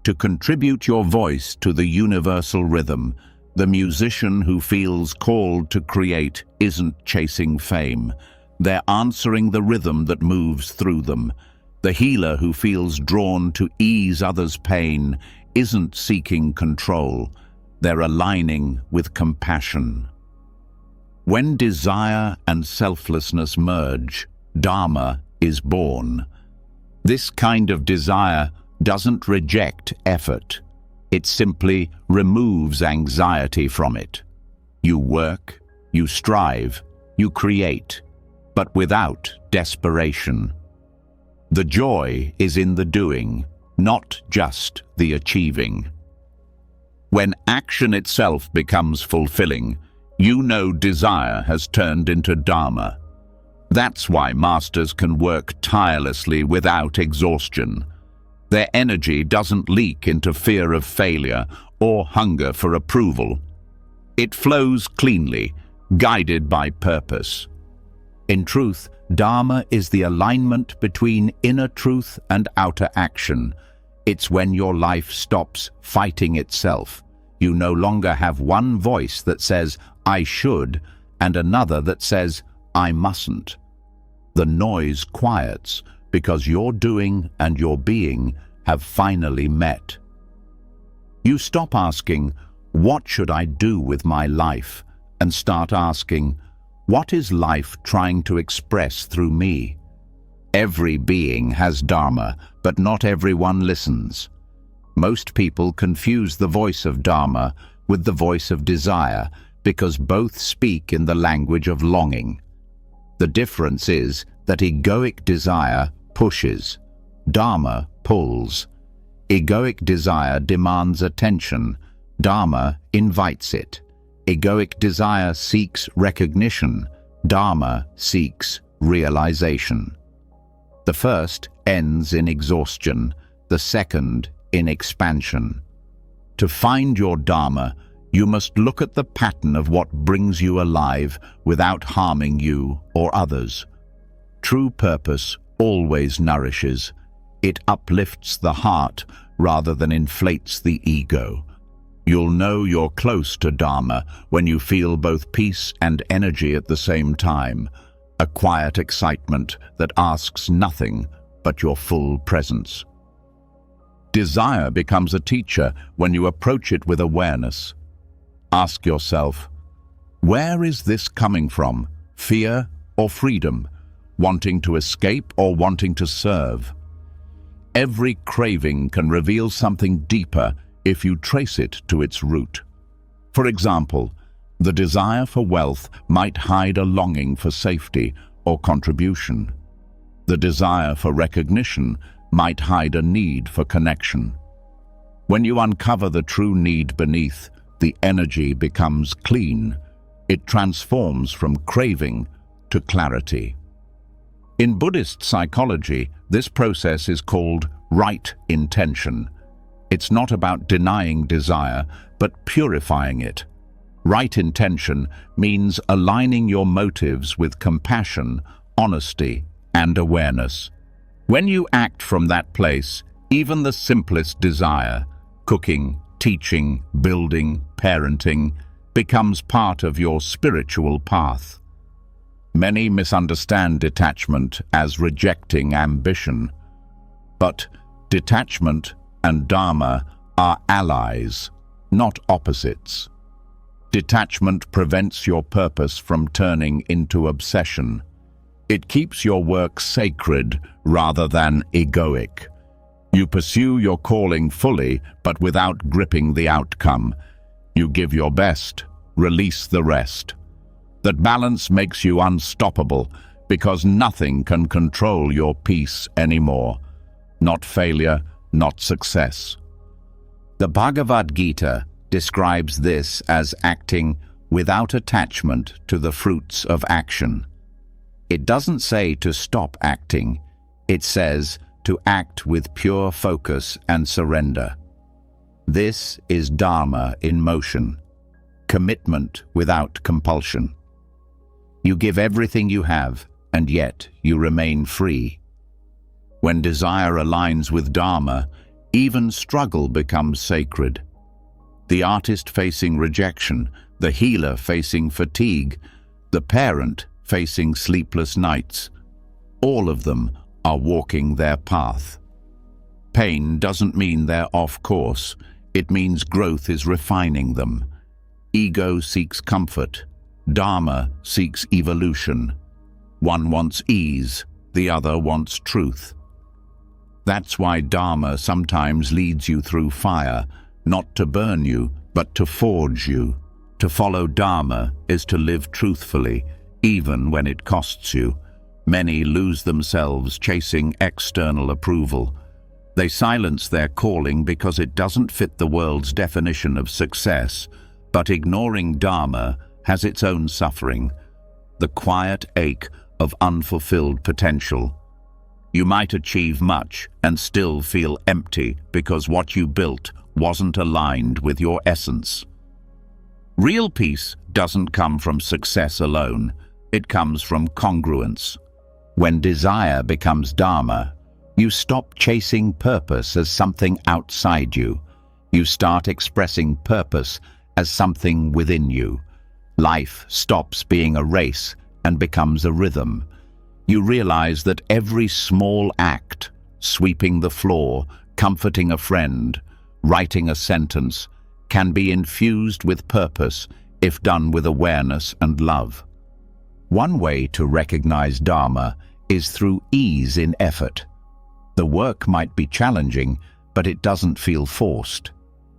to contribute your voice to the universal rhythm. The musician who feels called to create isn't chasing fame. They're answering the rhythm that moves through them. The healer who feels drawn to ease others' pain isn't seeking control. They're aligning with compassion. When desire and selflessness merge, Dharma is born. This kind of desire doesn't reject effort. It simply removes anxiety from it. You work, you strive, you create, but without desperation. The joy is in the doing, not just the achieving. When action itself becomes fulfilling, you know desire has turned into Dharma. That's why masters can work tirelessly without exhaustion. Their energy doesn't leak into fear of failure or hunger for approval. It flows cleanly, guided by purpose. In truth, Dharma is the alignment between inner truth and outer action. It's when your life stops fighting itself. You no longer have one voice that says, I should, and another that says, I mustn't. The noise quiets because your doing and your being have finally met. You stop asking, what should I do with my life? And start asking, what is life trying to express through me? Every being has Dharma, but not everyone listens. Most people confuse the voice of Dharma with the voice of desire because both speak in the language of longing. The difference is that egoic desire pushes, Dharma pulls. Egoic desire demands attention, Dharma invites it. Egoic desire seeks recognition, Dharma seeks realization. The first ends in exhaustion, the second in expansion. To find your Dharma, you must look at the pattern of what brings you alive without harming you or others. True purpose always nourishes. It uplifts the heart rather than inflates the ego. You'll know you're close to Dharma when you feel both peace and energy at the same time, a quiet excitement that asks nothing but your full presence. Desire becomes a teacher when you approach it with awareness. Ask yourself, where is this coming from? Fear or freedom? Wanting to escape or wanting to serve? Every craving can reveal something deeper if you trace it to its root. For example, the desire for wealth might hide a longing for safety or contribution. The desire for recognition might hide a need for connection. When you uncover the true need beneath, the energy becomes clean. It transforms from craving to clarity. In Buddhist psychology, this process is called right intention. It's not about denying desire, but purifying it. Right intention means aligning your motives with compassion, honesty, and awareness. When you act from that place, even the simplest desire, cooking, teaching, building, parenting, becomes part of your spiritual path. Many misunderstand detachment as rejecting ambition, but detachment and Dharma are allies, not opposites. Detachment prevents your purpose from turning into obsession. It keeps your work sacred rather than egoic. You pursue your calling fully, but without gripping the outcome. You give your best, release the rest. That balance makes you unstoppable because nothing can control your peace anymore. Not failure, not success. The Bhagavad Gita describes this as acting without attachment to the fruits of action. It doesn't say to stop acting, it says to act with pure focus and surrender. This is Dharma in motion, commitment without compulsion. You give everything you have, and yet you remain free. When desire aligns with Dharma, even struggle becomes sacred. The artist facing rejection, the healer facing fatigue, the parent facing sleepless nights, all of them are walking their path. Pain doesn't mean they're off course, it means growth is refining them. Ego seeks comfort, Dharma seeks evolution. One wants ease, the other wants truth. That's why Dharma sometimes leads you through fire, not to burn you, but to forge you. To follow Dharma is to live truthfully, even when it costs you. Many lose themselves chasing external approval. They silence their calling because it doesn't fit the world's definition of success, but ignoring Dharma has its own suffering, the quiet ache of unfulfilled potential. You might achieve much and still feel empty because what you built wasn't aligned with your essence. Real peace doesn't come from success alone, it comes from congruence. When desire becomes Dharma, you stop chasing purpose as something outside you. You start expressing purpose as something within you. Life stops being a race and becomes a rhythm. You realize that every small act, sweeping the floor, comforting a friend, writing a sentence, can be infused with purpose if done with awareness and love. One way to recognize Dharma is through ease in effort. The work might be challenging, but it doesn't feel forced.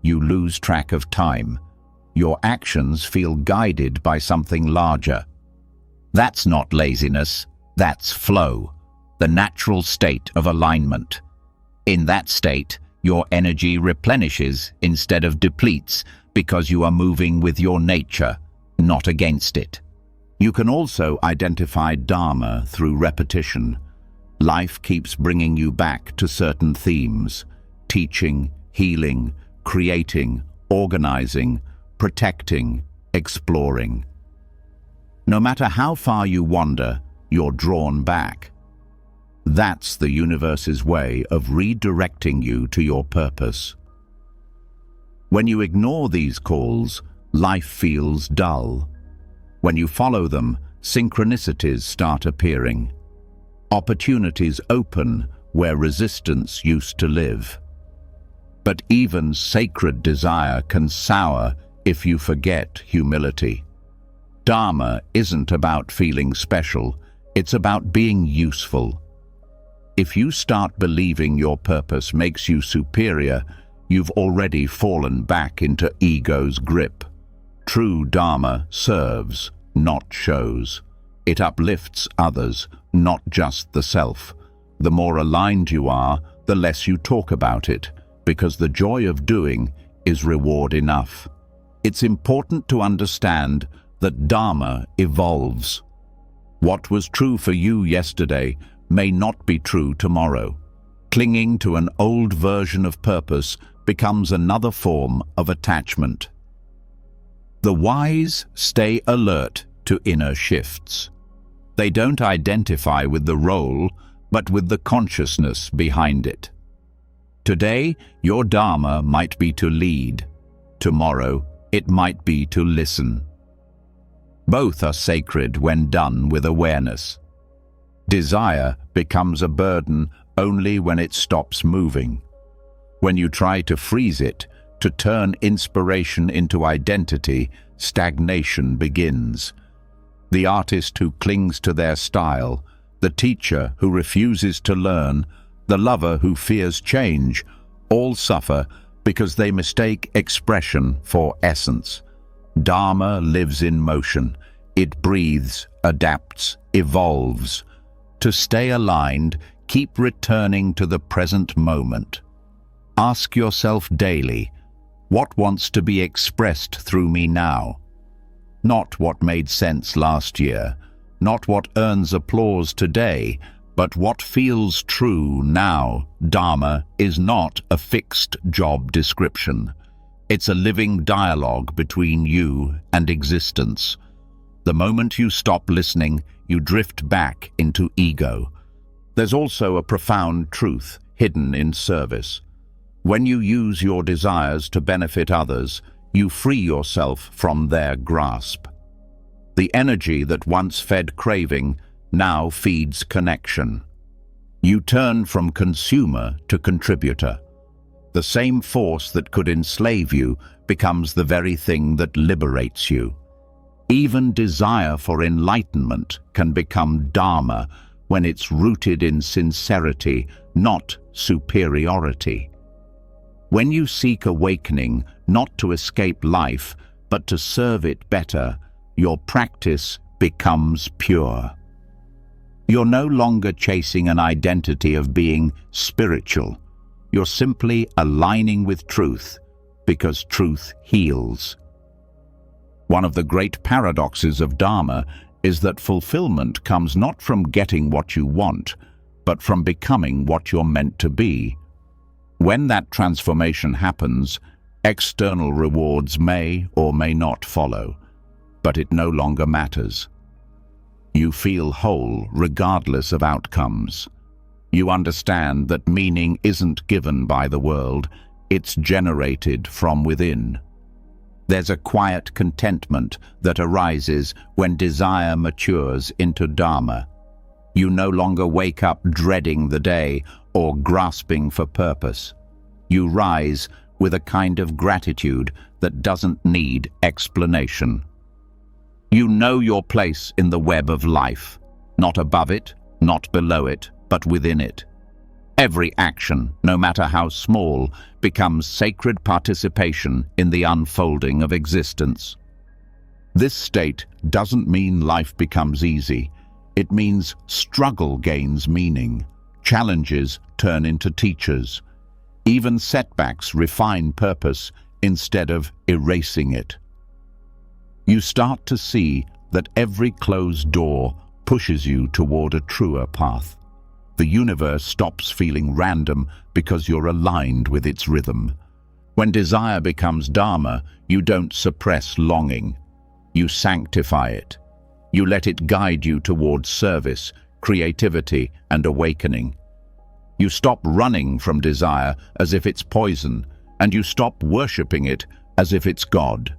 You lose track of time. Your actions feel guided by something larger. That's not laziness, that's flow, the natural state of alignment. In that state, your energy replenishes instead of depletes because you are moving with your nature, not against it. You can also identify Dharma through repetition. Life keeps bringing you back to certain themes: teaching, healing, creating, organizing, protecting, exploring. No matter how far you wander, you're drawn back. That's the universe's way of redirecting you to your purpose. When you ignore these calls, life feels dull. When you follow them, synchronicities start appearing. Opportunities open where resistance used to live. But even sacred desire can sour if you forget humility. Dharma isn't about feeling special, it's about being useful. If you start believing your purpose makes you superior, you've already fallen back into ego's grip. True Dharma serves, not shows. It uplifts others, not just the self. The more aligned you are, the less you talk about it, because the joy of doing is reward enough. It's important to understand that Dharma evolves. What was true for you yesterday may not be true tomorrow. Clinging to an old version of purpose becomes another form of attachment. The wise stay alert to inner shifts. They don't identify with the role, but with the consciousness behind it. Today, your Dharma might be to lead. Tomorrow, it might be to listen. Both are sacred when done with awareness. Desire becomes a burden only when it stops moving. When you try to freeze it, to turn inspiration into identity, stagnation begins. The artist who clings to their style, the teacher who refuses to learn, the lover who fears change, all suffer because they mistake expression for essence. Dharma lives in motion. It breathes, adapts, evolves. To stay aligned, keep returning to the present moment. Ask yourself daily, what wants to be expressed through me now? Not what made sense last year, not what earns applause today, but what feels true now. Dharma is not a fixed job description. It's a living dialogue between you and existence. The moment you stop listening, you drift back into ego. There's also a profound truth hidden in service. When you use your desires to benefit others, you free yourself from their grasp. The energy that once fed craving now feeds connection. You turn from consumer to contributor. The same force that could enslave you becomes the very thing that liberates you. Even desire for enlightenment can become Dharma when it's rooted in sincerity, not superiority. When you seek awakening, not to escape life, but to serve it better, your practice becomes pure. You're no longer chasing an identity of being spiritual. You're simply aligning with truth, because truth heals. One of the great paradoxes of Dharma is that fulfillment comes not from getting what you want, but from becoming what you're meant to be. When that transformation happens, external rewards may or may not follow, but it no longer matters. You feel whole regardless of outcomes. You understand that meaning isn't given by the world, it's generated from within. There's a quiet contentment that arises when desire matures into Dharma. You no longer wake up dreading the day or grasping for purpose. You rise with a kind of gratitude that doesn't need explanation. You know your place in the web of life, not above it, not below it, but within it. Every action, no matter how small, becomes sacred participation in the unfolding of existence. This state doesn't mean life becomes easy. It means struggle gains meaning. Challenges turn into teachers. Even setbacks refine purpose instead of erasing it. You start to see that every closed door pushes you toward a truer path. The universe stops feeling random because you're aligned with its rhythm. When desire becomes Dharma, you don't suppress longing. You sanctify it. You let it guide you towards service, creativity, and awakening. You stop running from desire as if it's poison, and you stop worshipping it as if it's God.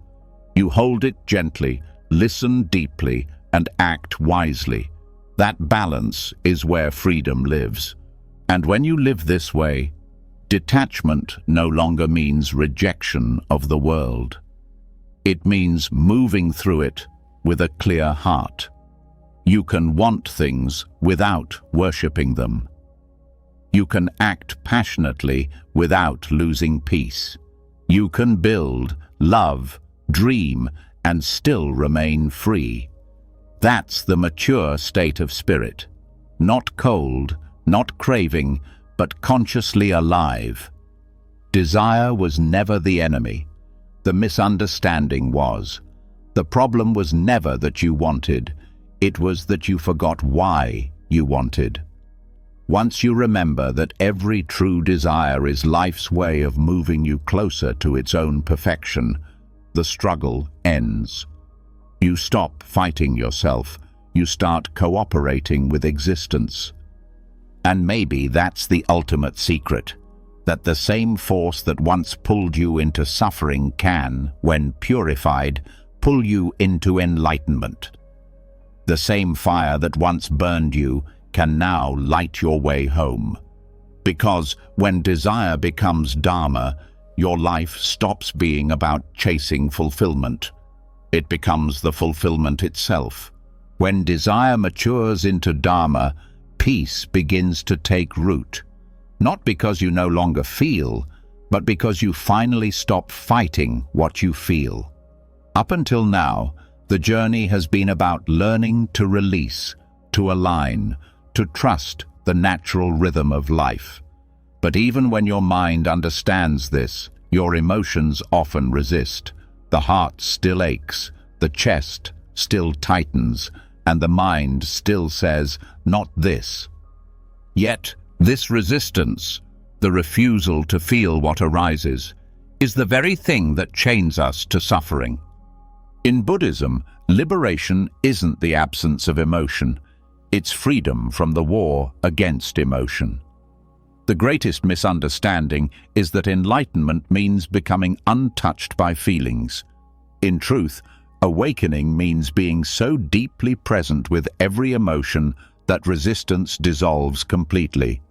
You hold it gently, listen deeply, and act wisely. That balance is where freedom lives. And when you live this way, detachment no longer means rejection of the world. It means moving through it with a clear heart. You can want things without worshipping them. You can act passionately without losing peace. You can build, love, dream, and still remain free. That's the mature state of spirit. Not cold, not craving, but consciously alive. Desire was never the enemy. The misunderstanding was. The problem was never that you wanted. It was that you forgot why you wanted. Once you remember that every true desire is life's way of moving you closer to its own perfection, the struggle ends. You stop fighting yourself. you start cooperating with existence. And maybe that's the ultimate secret, that the same force that once pulled you into suffering can, when purified, pull you into enlightenment. The same fire that once burned you can now light your way home. Because when desire becomes Dharma, your life stops being about chasing fulfillment. It becomes the fulfillment itself. When desire matures into Dharma, peace begins to take root. Not because you no longer feel, but because you finally stop fighting what you feel. Up until now, the journey has been about learning to release, to align, to trust the natural rhythm of life. But even when your mind understands this, your emotions often resist. The heart still aches, the chest still tightens, and the mind still says, "Not this." Yet, this resistance, the refusal to feel what arises, is the very thing that chains us to suffering. In Buddhism, liberation isn't the absence of emotion, it's freedom from the war against emotion. The greatest misunderstanding is that enlightenment means becoming untouched by feelings. In truth, awakening means being so deeply present with every emotion that resistance dissolves completely.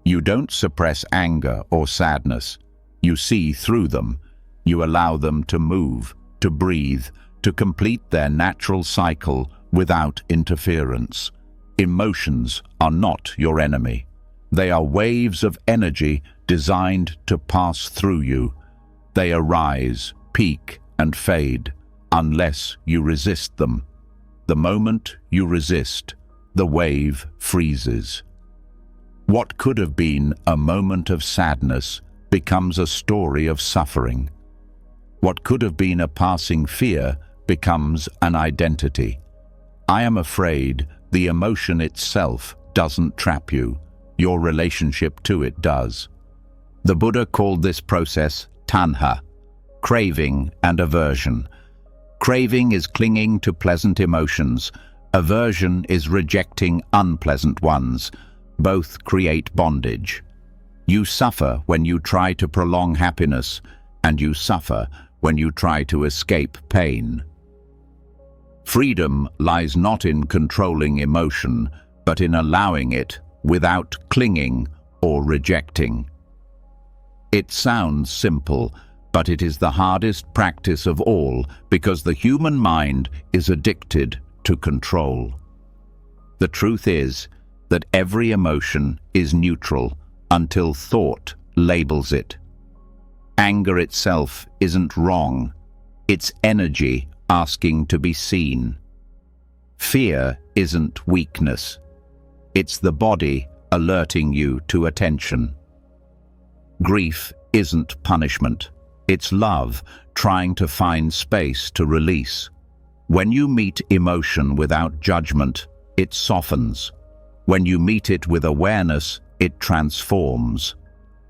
You don't suppress anger or sadness. You see through them. You allow them to move, to breathe, to complete their natural cycle without interference. Emotions are not your enemy. They are waves of energy designed to pass through you. They arise, peak, and fade, unless you resist them. The moment you resist, the wave freezes. What could have been a moment of sadness becomes a story of suffering. What could have been a passing fear becomes an identity. I am afraid the emotion itself doesn't trap you. Your relationship to it does. The Buddha called this process tanha, craving and aversion. Craving is clinging to pleasant emotions. Aversion is rejecting unpleasant ones. Both create bondage. You suffer when you try to prolong happiness, and you suffer when you try to escape pain. Freedom lies not in controlling emotion, but in allowing it without clinging or rejecting. It sounds simple, but it is the hardest practice of all because the human mind is addicted to control. The truth is that every emotion is neutral until thought labels it. Anger itself isn't wrong. It's energy asking to be seen. Fear isn't weakness. It's the body alerting you to attention. Grief isn't punishment. It's love trying to find space to release. When you meet emotion without judgment, it softens. When you meet it with awareness, it transforms.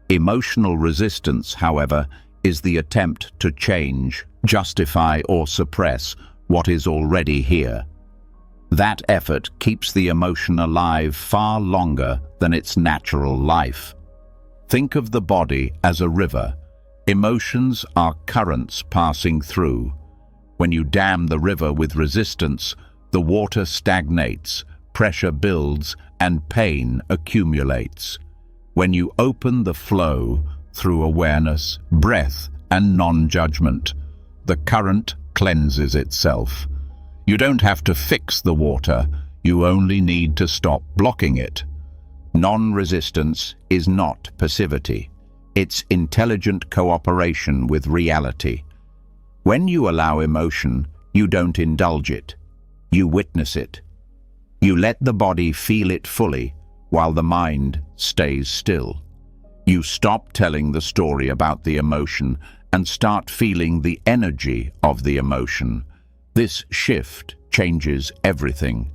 Emotional resistance, however, is the attempt to change, justify, or suppress what is already here. That effort keeps the emotion alive far longer than its natural life. Think of the body as a river. Emotions are currents passing through. When you dam the river with resistance, the water stagnates, pressure builds, and pain accumulates. When you open the flow through awareness, breath, and non-judgment, the current cleanses itself. You don't have to fix the water, you only need to stop blocking it. Non-resistance is not passivity. It's intelligent cooperation with reality. When you allow emotion, you don't indulge it. You witness it. You let the body feel it fully, while the mind stays still. You stop telling the story about the emotion and start feeling the energy of the emotion. This shift changes everything.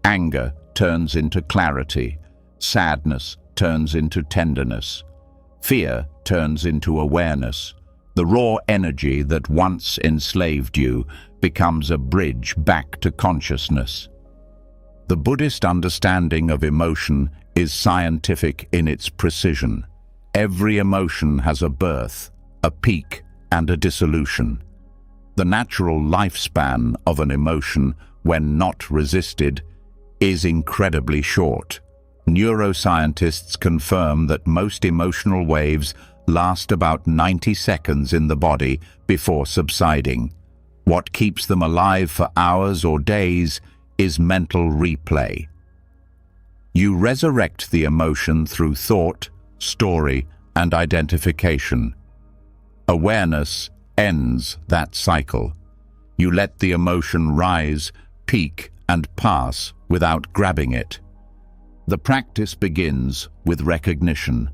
Anger turns into clarity. Sadness turns into tenderness. Fear turns into awareness. The raw energy that once enslaved you becomes a bridge back to consciousness. The Buddhist understanding of emotion is scientific in its precision. Every emotion has a birth, a peak, and a dissolution. The natural lifespan of an emotion, when not resisted, is incredibly short. Neuroscientists confirm that most emotional waves last about 90 seconds in the body before subsiding. What keeps them alive for hours or days is mental replay. You resurrect the emotion through thought, story, and identification. Awareness ends that cycle. You let the emotion rise, peak, and pass without grabbing it. The practice begins with recognition.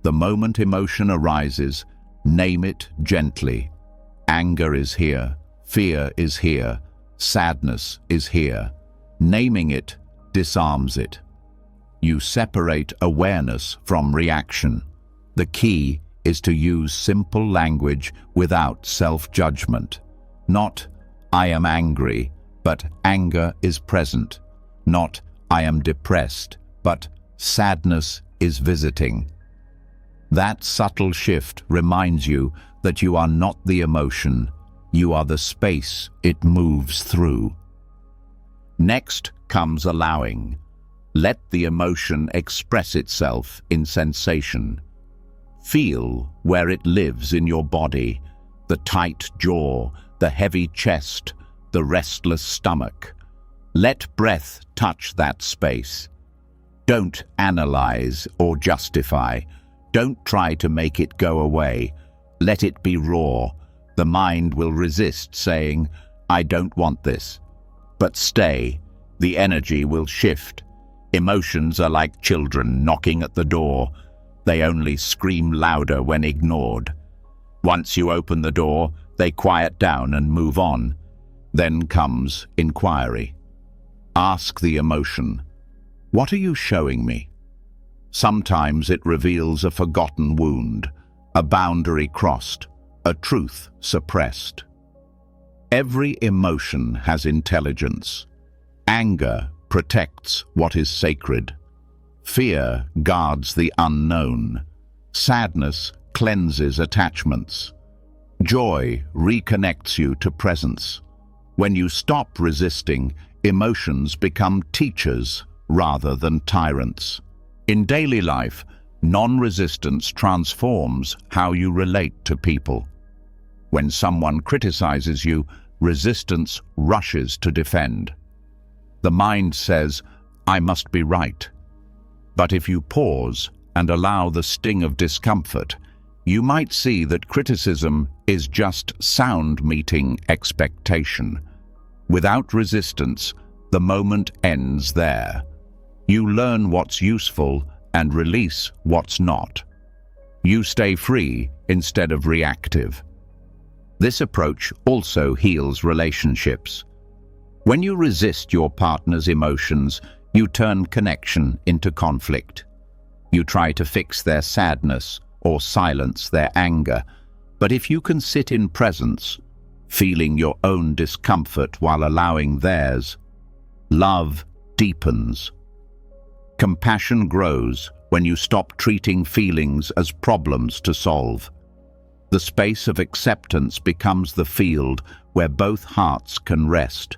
The moment emotion arises, name it gently. Anger is here, fear is here, sadness is here. Naming it disarms it. You separate awareness from reaction. The key is to use simple language without self-judgment. Not, "I am angry," but "anger is present." Not, "I am depressed," but "sadness is visiting." That subtle shift reminds you that you are not the emotion, you are the space it moves through. Next comes allowing. Let the emotion express itself in sensation. Feel where it lives in your body, the tight jaw, the heavy chest, the restless stomach. Let breath touch that space. Don't analyze or justify. Don't try to make it go away. Let it be raw. The mind will resist, saying, "I don't want this." But stay. The energy will shift. Emotions are like children knocking at the door. They only scream louder when ignored. Once you open the door, they quiet down and move on. Then comes inquiry. Ask the emotion, "What are you showing me?" Sometimes it reveals a forgotten wound, a boundary crossed, a truth suppressed. Every emotion has intelligence. Anger protects what is sacred. Fear guards the unknown. Sadness cleanses attachments. Joy reconnects you to presence. When you stop resisting, emotions become teachers rather than tyrants. In daily life, non-resistance transforms how you relate to people. When someone criticizes you, resistance rushes to defend. The mind says, "I must be right." But if you pause and allow the sting of discomfort, you might see that criticism is just sound meeting expectation. Without resistance, the moment ends there. You learn what's useful and release what's not. You stay free instead of reactive. This approach also heals relationships. When you resist your partner's emotions, you turn connection into conflict. You try to fix their sadness or silence their anger. But if you can sit in presence, feeling your own discomfort while allowing theirs, love deepens. Compassion grows when you stop treating feelings as problems to solve. The space of acceptance becomes the field where both hearts can rest.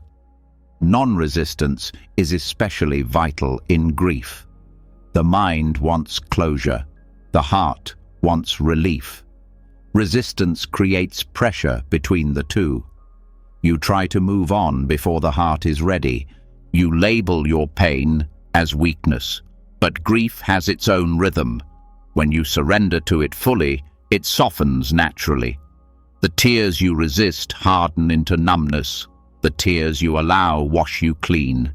Non-resistance is especially vital in grief. The mind wants closure. The heart wants relief. Resistance creates pressure between the two. You try to move on before the heart is ready. You label your pain as weakness. But grief has its own rhythm. When you surrender to it fully, it softens naturally. The tears you resist harden into numbness. The tears you allow wash you clean.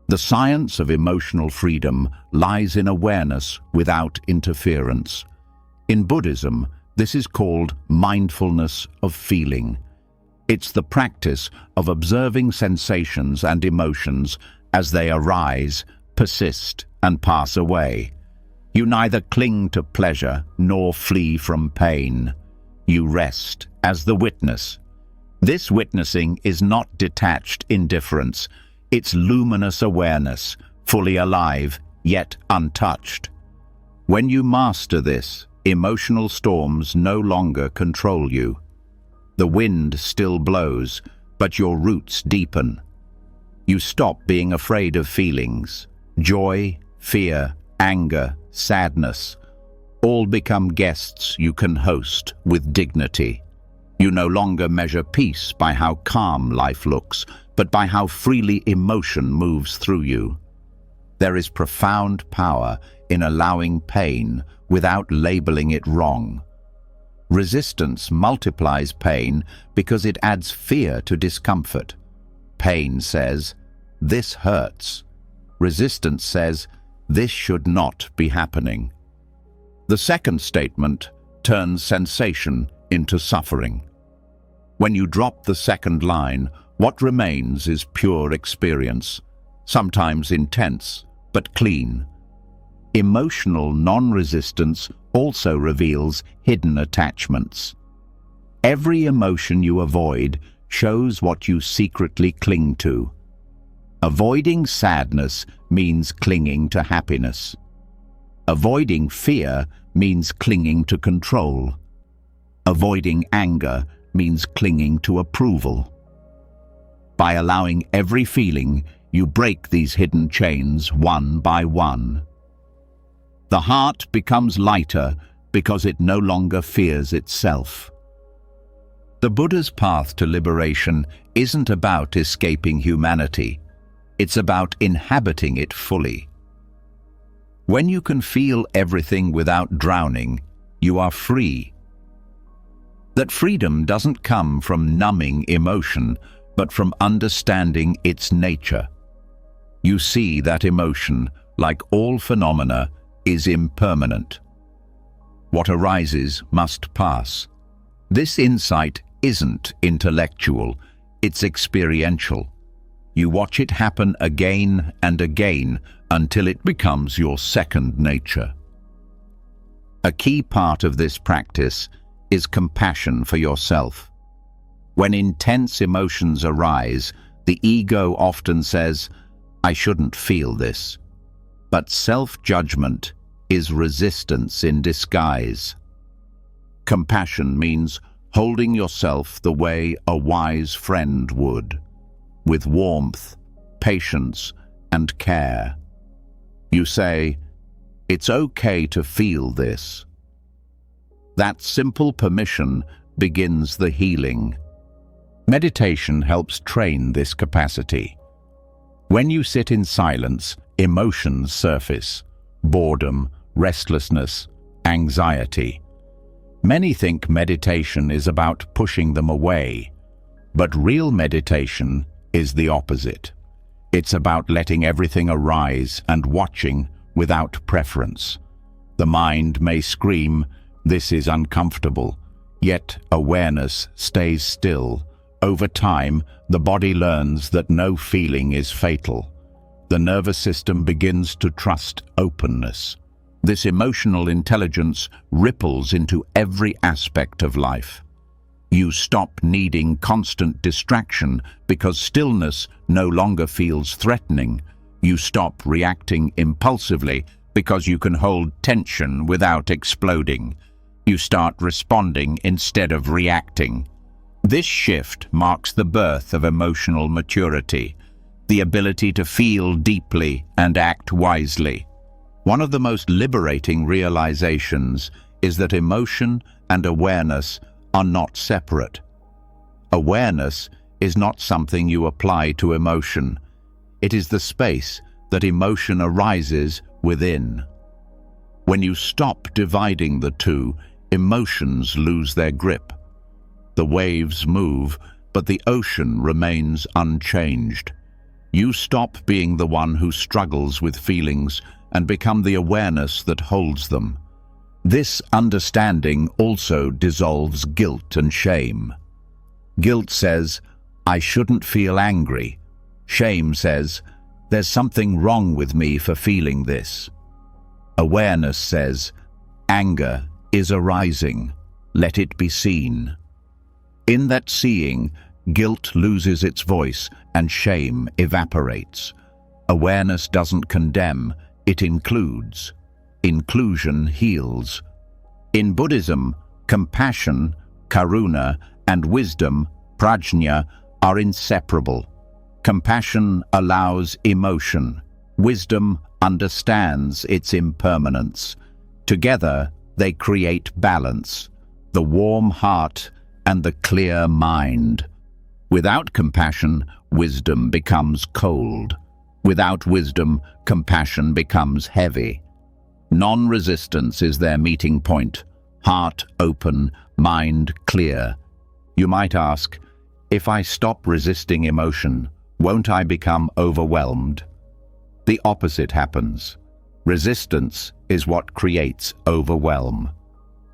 The science of emotional freedom lies in awareness without interference. In Buddhism, this is called mindfulness of feeling. It's the practice of observing sensations and emotions as they arise, persist, and pass away. You neither cling to pleasure nor flee from pain. You rest as the witness. This witnessing is not detached indifference. It's luminous awareness, fully alive, yet untouched. When you master this, emotional storms no longer control you. The wind still blows, but your roots deepen. You stop being afraid of feelings. Joy, fear, anger, sadness, all become guests you can host with dignity. You no longer measure peace by how calm life looks, but by how freely emotion moves through you. There is profound power in allowing pain without labeling it wrong. Resistance multiplies pain because it adds fear to discomfort. Pain says, "This hurts." Resistance says, "This should not be happening." The second statement turns sensation into suffering. When you drop the second line, what remains is pure experience, sometimes intense, but clean. Emotional non-resistance also reveals hidden attachments. Every emotion you avoid shows what you secretly cling to. Avoiding sadness means clinging to happiness. Avoiding fear means clinging to control. Avoiding anger means clinging to approval. By allowing every feeling, you break these hidden chains one by one. The heart becomes lighter because it no longer fears itself. The Buddha's path to liberation isn't about escaping humanity. It's about inhabiting it fully. When you can feel everything without drowning, you are free. That freedom doesn't come from numbing emotion, but from understanding its nature. You see that emotion, like all phenomena, is impermanent. What arises must pass. This insight isn't intellectual, it's experiential. You watch it happen again and again until it becomes your second nature. A key part of this practice is compassion for yourself. When intense emotions arise, the ego often says, "I shouldn't feel this." But self-judgment is resistance in disguise. Compassion means holding yourself the way a wise friend would, with warmth, patience, and care. You say, "It's okay to feel this." That simple permission begins the healing. Meditation helps train this capacity. When you sit in silence, emotions surface: boredom, restlessness, anxiety. Many think meditation is about pushing them away, but real meditation is the opposite. It's about letting everything arise and watching without preference. The mind may scream, "This is uncomfortable," yet awareness stays still. Over time, the body learns that no feeling is fatal. The nervous system begins to trust openness. This emotional intelligence ripples into every aspect of life. You stop needing constant distraction because stillness no longer feels threatening. You stop reacting impulsively because you can hold tension without exploding. You start responding instead of reacting. This shift marks the birth of emotional maturity, the ability to feel deeply and act wisely. One of the most liberating realizations is that emotion and awareness are not separate. Awareness is not something you apply to emotion. It is the space that emotion arises within. When you stop dividing the two, emotions lose their grip. The waves move, but the ocean remains unchanged. You stop being the one who struggles with feelings and become the awareness that holds them. This understanding also dissolves guilt and shame. Guilt says, "I shouldn't feel angry." Shame says, "There's something wrong with me for feeling this." Awareness says, "Anger is arising. Let it be seen." In that seeing, guilt loses its voice and shame evaporates. Awareness doesn't condemn, it includes. Inclusion heals. In Buddhism, compassion, karuna, and wisdom, prajna, are inseparable. Compassion allows emotion. Wisdom understands its impermanence. Together, they create balance, the warm heart and the clear mind. Without compassion, wisdom becomes cold. Without wisdom, compassion becomes heavy. Non-resistance is their meeting point, heart open, mind clear. You might ask, if I stop resisting emotion, won't I become overwhelmed? The opposite happens. Resistance is what creates overwhelm.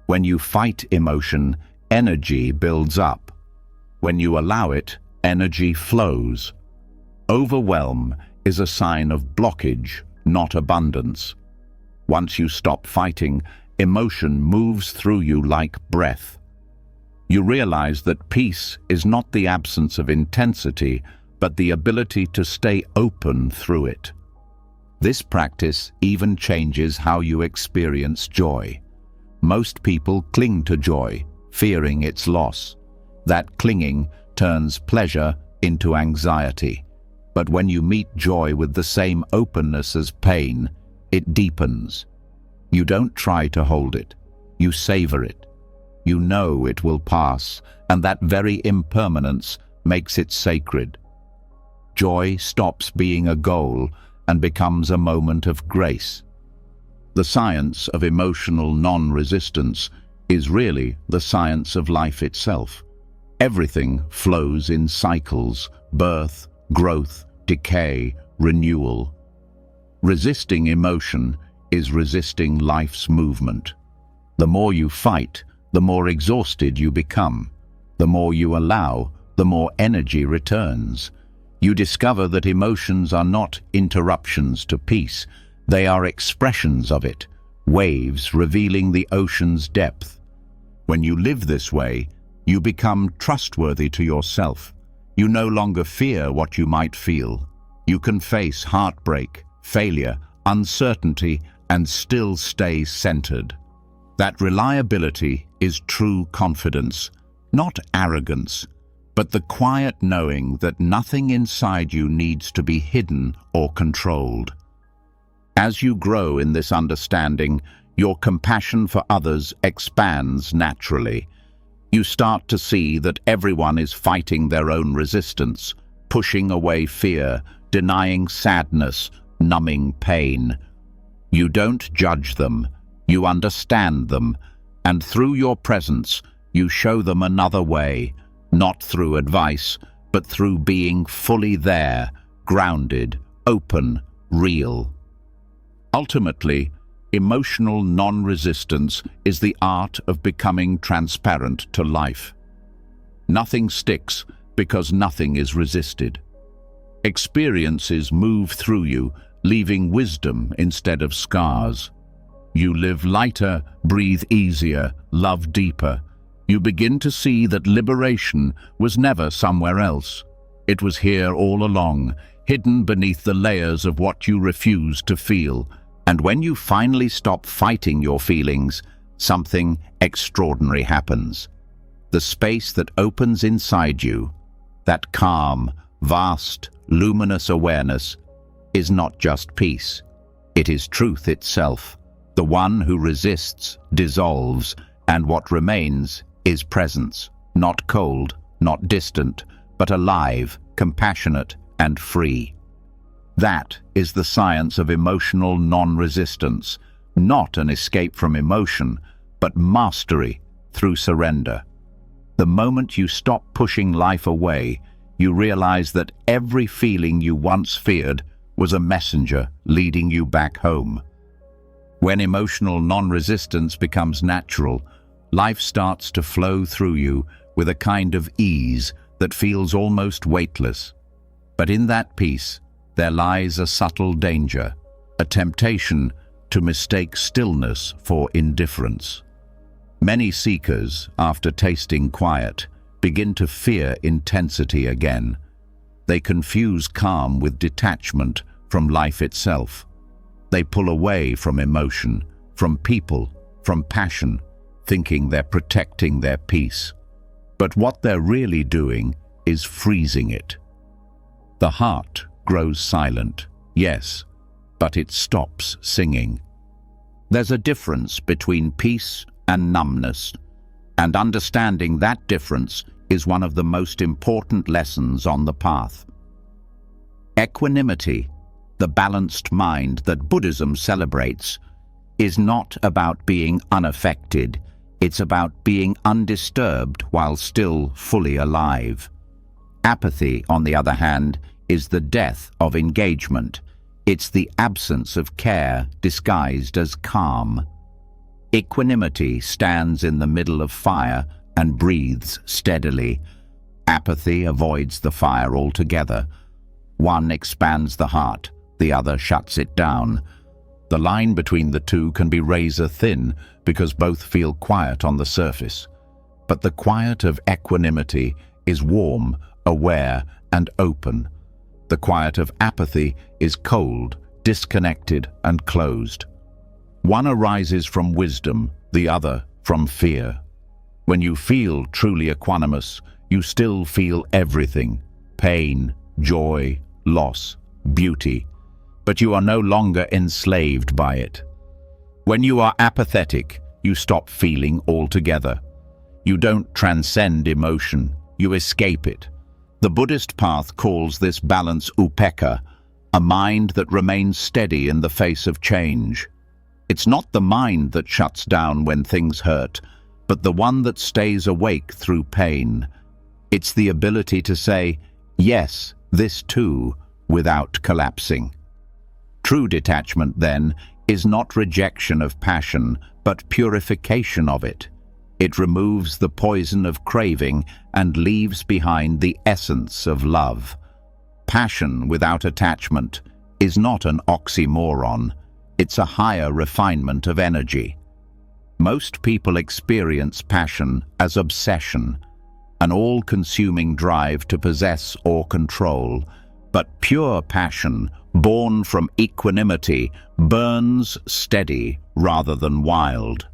When you fight emotion, energy builds up. When you allow it, energy flows. Overwhelm is a sign of blockage, not abundance. Once you stop fighting, emotion moves through you like breath. You realize that peace is not the absence of intensity, but the ability to stay open through it. This practice even changes how you experience joy. Most people cling to joy, fearing its loss. That clinging turns pleasure into anxiety. But when you meet joy with the same openness as pain, it deepens. You don't try to hold it. You savor it. You know it will pass, and that very impermanence makes it sacred. Joy stops being a goal and becomes a moment of grace. The science of emotional non-resistance is really the science of life itself. Everything flows in cycles: birth, growth, decay, renewal. Resisting emotion is resisting life's movement. The more you fight, the more exhausted you become. The more you allow, the more energy returns. You discover that emotions are not interruptions to peace. They are expressions of it, waves revealing the ocean's depth. When you live this way, you become trustworthy to yourself. You no longer fear what you might feel. You can face heartbreak, failure, uncertainty, and still stay centered. That reliability is true confidence, not arrogance, but the quiet knowing that nothing inside you needs to be hidden or controlled. As you grow in this understanding, your compassion for others expands naturally. You start to see that everyone is fighting their own resistance, pushing away fear, denying sadness, numbing pain. You don't judge them, you understand them, and through your presence, you show them another way, not through advice, but through being fully there, grounded, open, real. Ultimately, emotional non-resistance is the art of becoming transparent to life. Nothing sticks because nothing is resisted. Experiences move through you, leaving wisdom instead of scars. You live lighter, breathe easier, love deeper. You begin to see that liberation was never somewhere else. It was here all along, hidden beneath the layers of what you refused to feel. And when you finally stop fighting your feelings, something extraordinary happens. The space that opens inside you, that calm, vast, luminous awareness, is not just peace. It is truth itself. The one who resists dissolves, and what remains is presence, not cold, not distant, but alive, compassionate, and free. That is the science of emotional non-resistance, not an escape from emotion, but mastery through surrender. The moment you stop pushing life away, you realize that every feeling you once feared was a messenger leading you back home. When emotional non-resistance becomes natural, life starts to flow through you with a kind of ease that feels almost weightless. But in that peace, there lies a subtle danger, a temptation to mistake stillness for indifference. Many seekers, after tasting quiet, begin to fear intensity again. They confuse calm with detachment from life itself. They pull away from emotion, from people, from passion, thinking they're protecting their peace. But what they're really doing is freezing it. The heart grows silent, yes, but it stops singing. There's a difference between peace and numbness, and understanding that difference is one of the most important lessons on the path. Equanimity, the balanced mind that Buddhism celebrates, is not about being unaffected. It's about being undisturbed while still fully alive. Apathy, on the other hand, is the death of engagement. It's the absence of care disguised as calm. Equanimity stands in the middle of fire and breathes steadily. Apathy avoids the fire altogether. One expands the heart, the other shuts it down. The line between the two can be razor thin because both feel quiet on the surface. But the quiet of equanimity is warm, aware, and open. The quiet of apathy is cold, disconnected, and closed. One arises from wisdom, the other from fear. When you feel truly equanimous, you still feel everything: pain, joy, loss, beauty. But you are no longer enslaved by it. When you are apathetic, you stop feeling altogether. You don't transcend emotion, you escape it. The Buddhist path calls this balance upekkha, a mind that remains steady in the face of change. It's not the mind that shuts down when things hurt, but the one that stays awake through pain. It's the ability to say, yes, this too, without collapsing. True detachment, then, is not rejection of passion, but purification of it. It removes the poison of craving and leaves behind the essence of love. Passion without attachment is not an oxymoron. It's a higher refinement of energy. Most people experience passion as obsession, an all-consuming drive to possess or control. But pure passion, born from equanimity, burns steady rather than wild.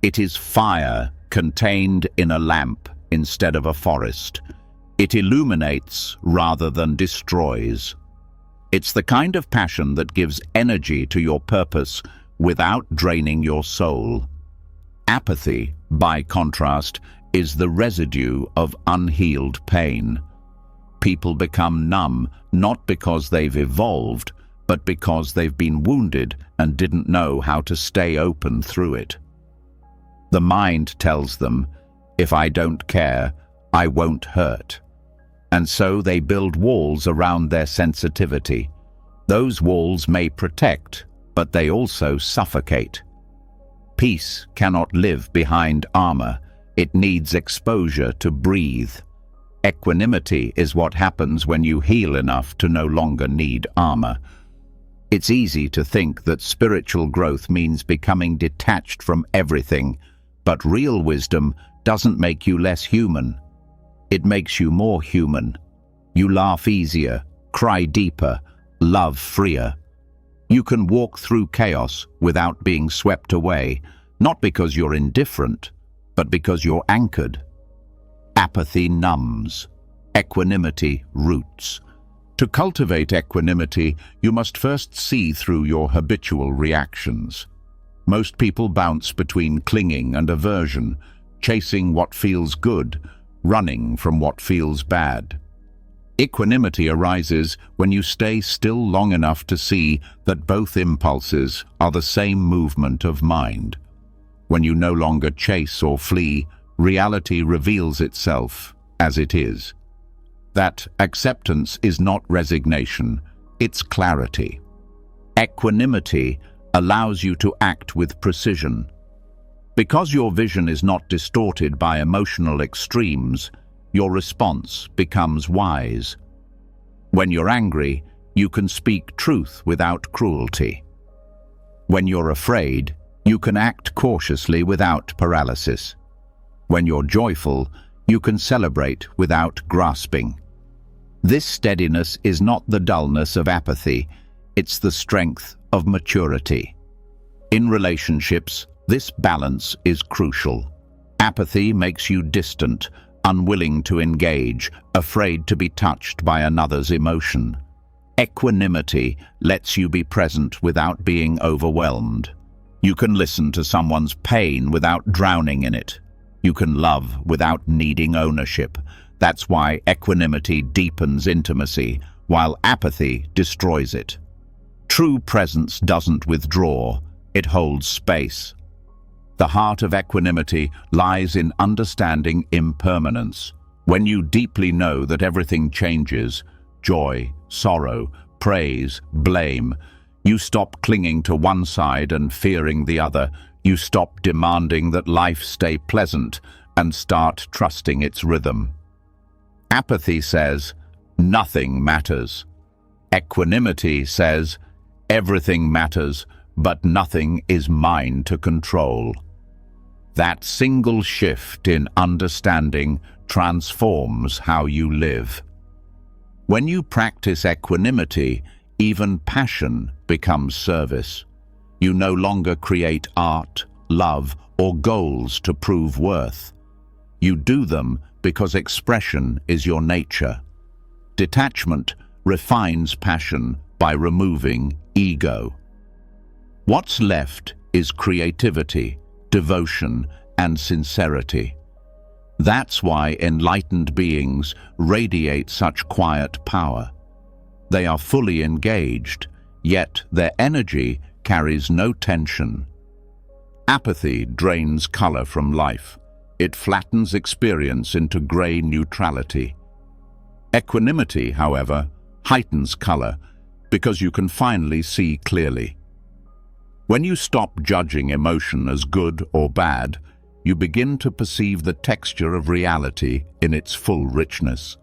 It is fire contained in a lamp instead of a forest. It illuminates rather than destroys. It's the kind of passion that gives energy to your purpose without draining your soul. Apathy, by contrast, is the residue of unhealed pain. People become numb not because they've evolved, but because they've been wounded and didn't know how to stay open through it. The mind tells them, if I don't care, I won't hurt. And so they build walls around their sensitivity. Those walls may protect, but they also suffocate. Peace cannot live behind armor. It needs exposure to breathe. Equanimity is what happens when you heal enough to no longer need armor. It's easy to think that spiritual growth means becoming detached from everything, but real wisdom doesn't make you less human. It makes you more human. You laugh easier, cry deeper, love freer. You can walk through chaos without being swept away, not because you're indifferent, but because you're anchored. Apathy numbs. Equanimity roots. To cultivate equanimity, you must first see through your habitual reactions. Most people bounce between clinging and aversion, chasing what feels good, running from what feels bad. Equanimity arises when you stay still long enough to see that both impulses are the same movement of mind. When you no longer chase or flee, reality reveals itself as it is. That acceptance is not resignation, it's clarity. Equanimity allows you to act with precision. Because your vision is not distorted by emotional extremes, your response becomes wise. When you're angry, you can speak truth without cruelty. When you're afraid, you can act cautiously without paralysis. When you're joyful, you can celebrate without grasping. This steadiness is not the dullness of apathy, it's the strength of maturity. In relationships, this balance is crucial. Apathy makes you distant, unwilling to engage, afraid to be touched by another's emotion. Equanimity lets you be present without being overwhelmed. You can listen to someone's pain without drowning in it. You can love without needing ownership. That's why equanimity deepens intimacy, while apathy destroys it. True presence doesn't withdraw, it holds space. The heart of equanimity lies in understanding impermanence. When you deeply know that everything changes, joy, sorrow, praise, blame, you stop clinging to one side and fearing the other. You stop demanding that life stay pleasant and start trusting its rhythm. Apathy says, nothing matters. Equanimity says, everything matters, but nothing is mine to control. That single shift in understanding transforms how you live. When you practice equanimity, even passion becomes service. You no longer create art, love, or goals to prove worth. You do them because expression is your nature. Detachment refines passion by removing ego. What's left is creativity, devotion, and sincerity. That's why enlightened beings radiate such quiet power. They are fully engaged, yet their energy carries no tension. Apathy drains color from life. It flattens experience into gray neutrality. Equanimity, however, heightens color because you can finally see clearly. When you stop judging emotion as good or bad, you begin to perceive the texture of reality in its full richness.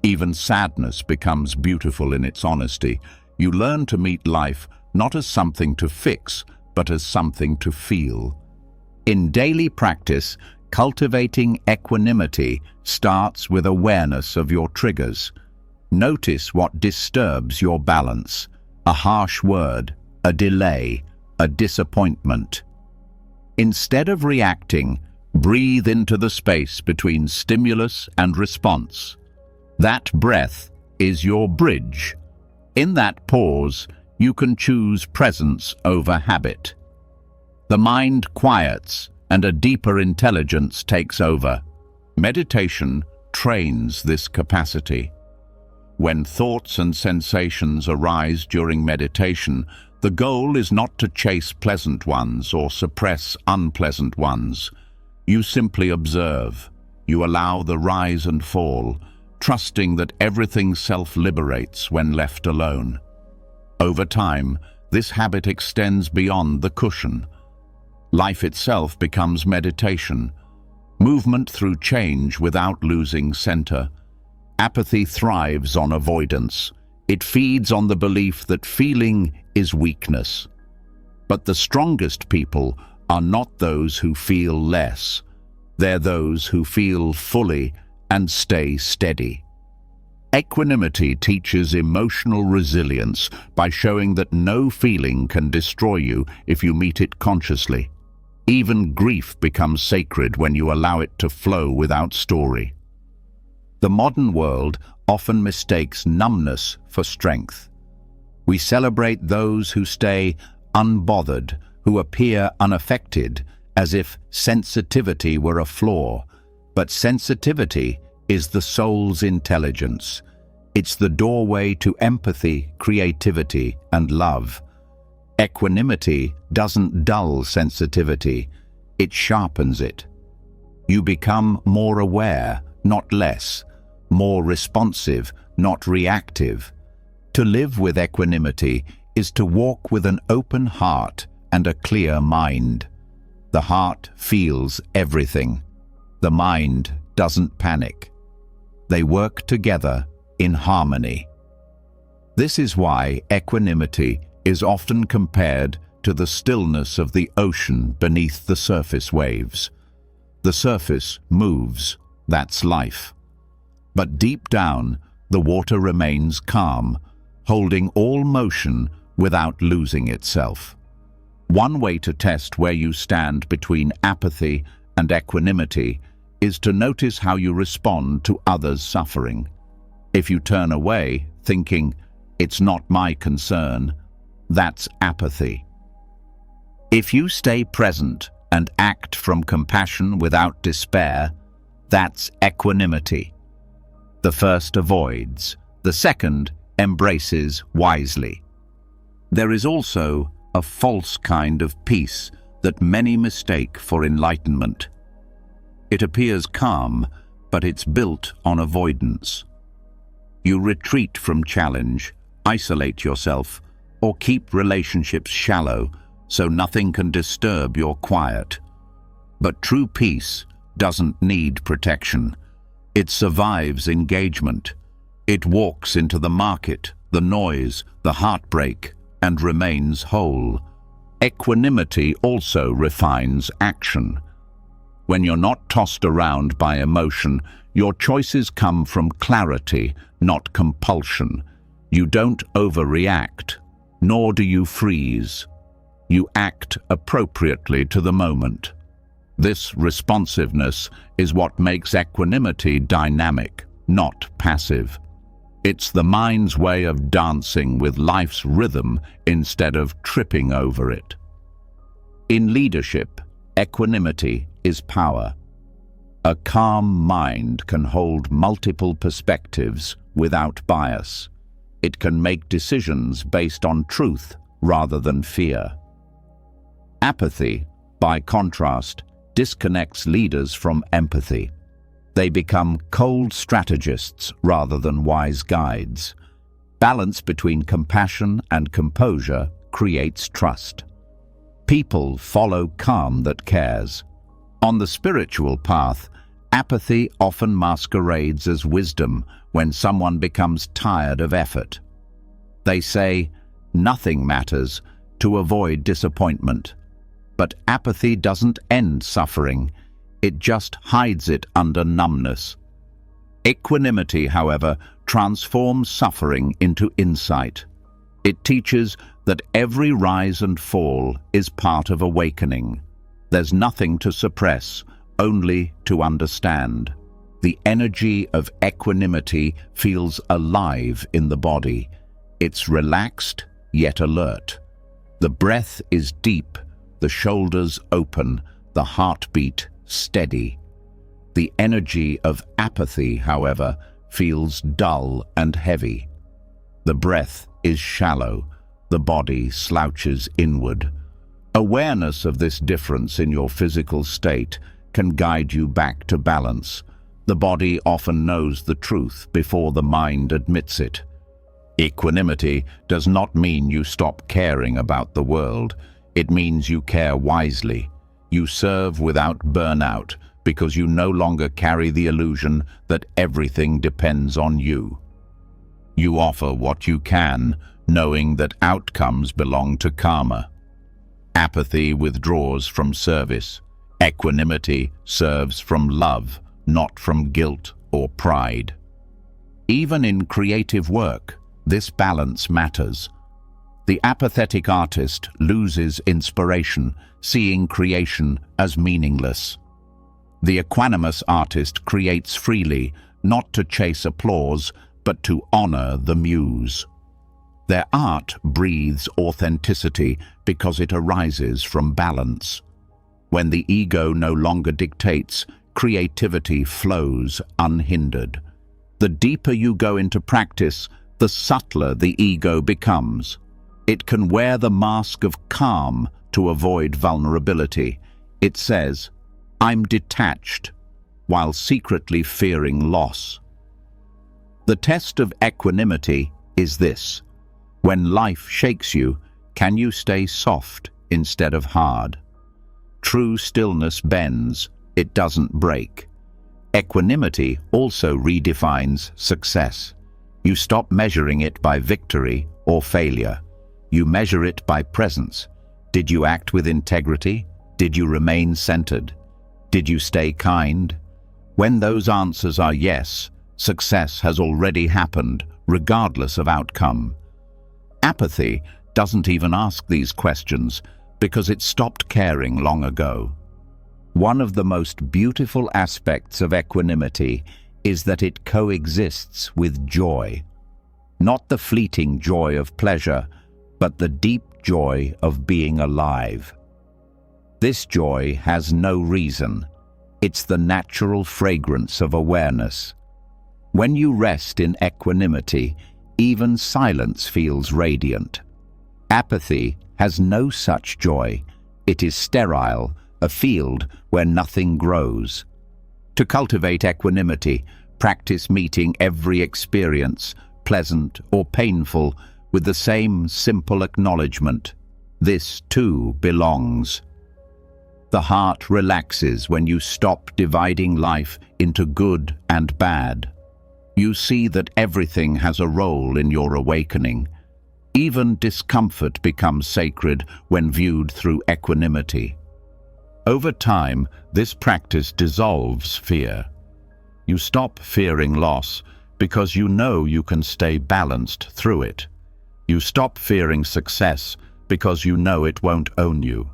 Even sadness becomes beautiful in its honesty. You learn to meet life not as something to fix, but as something to feel. In daily practice, cultivating equanimity starts with awareness of your triggers. Notice what disturbs your balance: a harsh word, a delay, a disappointment. Instead of reacting, breathe into the space between stimulus and response. That breath is your bridge. In that pause, you can choose presence over habit. The mind quiets and a deeper intelligence takes over. Meditation trains this capacity. When thoughts and sensations arise during meditation, the goal is not to chase pleasant ones or suppress unpleasant ones. You simply observe. You allow the rise and fall, trusting that everything self-liberates when left alone. Over time, this habit extends beyond the cushion. Life itself becomes meditation, movement through change without losing center. Apathy thrives on avoidance. It feeds on the belief that feeling is weakness. But the strongest people are not those who feel less. They're those who feel fully and stay steady. Equanimity teaches emotional resilience by showing that no feeling can destroy you if you meet it consciously. Even grief becomes sacred when you allow it to flow without story. The modern world often mistakes numbness for strength. We celebrate those who stay unbothered, who appear unaffected, as if sensitivity were a flaw. But sensitivity is the soul's intelligence. It's the doorway to empathy, creativity, and love. Equanimity doesn't dull sensitivity, it sharpens it. You become more aware, not less, more responsive, not reactive. To live with equanimity is to walk with an open heart and a clear mind. The heart feels everything. The mind doesn't panic. They work together in harmony. This is why equanimity is often compared to the stillness of the ocean beneath the surface waves. The surface moves, that's life. But deep down, The water remains calm, holding all motion without losing itself. One way to test where you stand between apathy and equanimity is to notice how you respond to others' suffering. If you turn away, thinking, "It's not my concern," that's apathy. If you stay present and act from compassion without despair, that's equanimity. The first avoids, the second embraces wisely. There is also a false kind of peace that many mistake for enlightenment. It appears calm, but it's built on avoidance. You retreat from challenge, isolate yourself, or keep relationships shallow so nothing can disturb your quiet. But true peace doesn't need protection. It survives engagement. It walks into the market, the noise, the heartbreak, and remains whole. Equanimity also refines action. When you're not tossed around by emotion, your choices come from clarity, not compulsion. You don't overreact, nor do you freeze. You act appropriately to the moment. This responsiveness is what makes equanimity dynamic, not passive. It's the mind's way of dancing with life's rhythm instead of tripping over it. In leadership, equanimity is power. A calm mind can hold multiple perspectives without bias. It can make decisions based on truth rather than fear. Apathy, by contrast, disconnects leaders from empathy. They become cold strategists rather than wise guides. Balance between compassion and composure creates trust. People follow calm that cares. On the spiritual path, apathy often masquerades as wisdom when someone becomes tired of effort. They say, "Nothing matters," to avoid disappointment. But apathy doesn't end suffering. It just hides it under numbness. Equanimity, however, transforms suffering into insight. It teaches that every rise and fall is part of awakening. There's nothing to suppress, only to understand. The energy of equanimity feels alive in the body. It's relaxed, yet alert. The breath is deep, the shoulders open, the heartbeat steady. The energy of apathy, however, feels dull and heavy. The breath is shallow, the body slouches inward. Awareness of this difference in your physical state can guide you back to balance. The body often knows the truth before the mind admits it. Equanimity does not mean you stop caring about the world. It means you care wisely. You serve without burnout because you no longer carry the illusion that everything depends on you. You offer what you can, knowing that outcomes belong to karma. Apathy withdraws from service. Equanimity serves from love, not from guilt or pride. Even in creative work, this balance matters. The apathetic artist loses inspiration, seeing creation as meaningless. The equanimous artist creates freely, not to chase applause, but to honor the muse. Their art breathes authenticity because it arises from balance. When the ego no longer dictates, creativity flows unhindered. The deeper you go into practice, the subtler the ego becomes. It can wear the mask of calm to avoid vulnerability. It says, "I'm detached," while secretly fearing loss. The test of equanimity is this: when life shakes you, can you stay soft instead of hard? True stillness bends, it doesn't break. Equanimity also redefines success. You stop measuring it by victory or failure. You measure it by presence. Did you act with integrity? Did you remain centered? Did you stay kind? When those answers are yes, Success has already happened, regardless of outcome. Apathy doesn't even ask these questions because it stopped caring long ago. One of the most beautiful aspects of equanimity is that it coexists with joy. Not the fleeting joy of pleasure, but the deep joy of being alive. This joy has no reason. It's the natural fragrance of awareness. When you rest in equanimity, even silence feels radiant. Apathy has no such joy. It is sterile, a field where nothing grows. To cultivate equanimity, practice meeting every experience, pleasant or painful, with the same simple acknowledgement. This too belongs. The heart relaxes when you stop dividing life into good and bad. You see that everything has a role in your awakening. Even discomfort becomes sacred when viewed through equanimity. Over time, this practice dissolves fear. You stop fearing loss because you know you can stay balanced through it. You stop fearing success because you know it won't own you.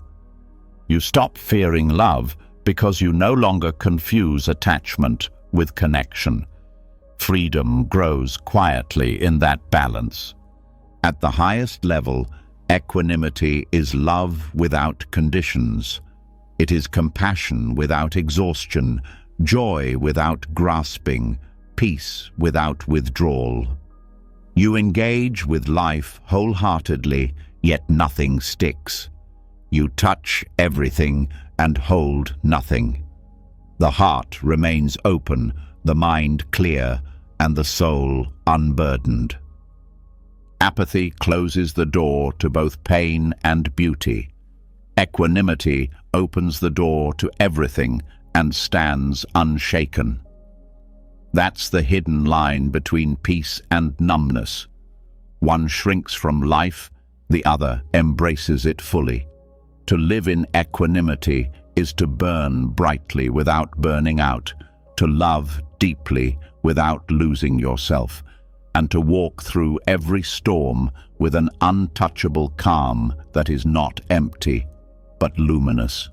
You stop fearing love because you no longer confuse attachment with connection. Freedom grows quietly in that balance. At the highest level, equanimity is love without conditions. It is compassion without exhaustion, joy without grasping, peace without withdrawal. You engage with life wholeheartedly, yet nothing sticks. You touch everything and hold nothing. The heart remains open, the mind clear, and the soul unburdened. Apathy closes the door to both pain and beauty. Equanimity opens the door to everything and stands unshaken. That's the hidden line between peace and numbness. One shrinks from life, the other embraces it fully. To live in equanimity is to burn brightly without burning out, to love deeply without losing yourself, and to walk through every storm with an untouchable calm that is not empty, but luminous.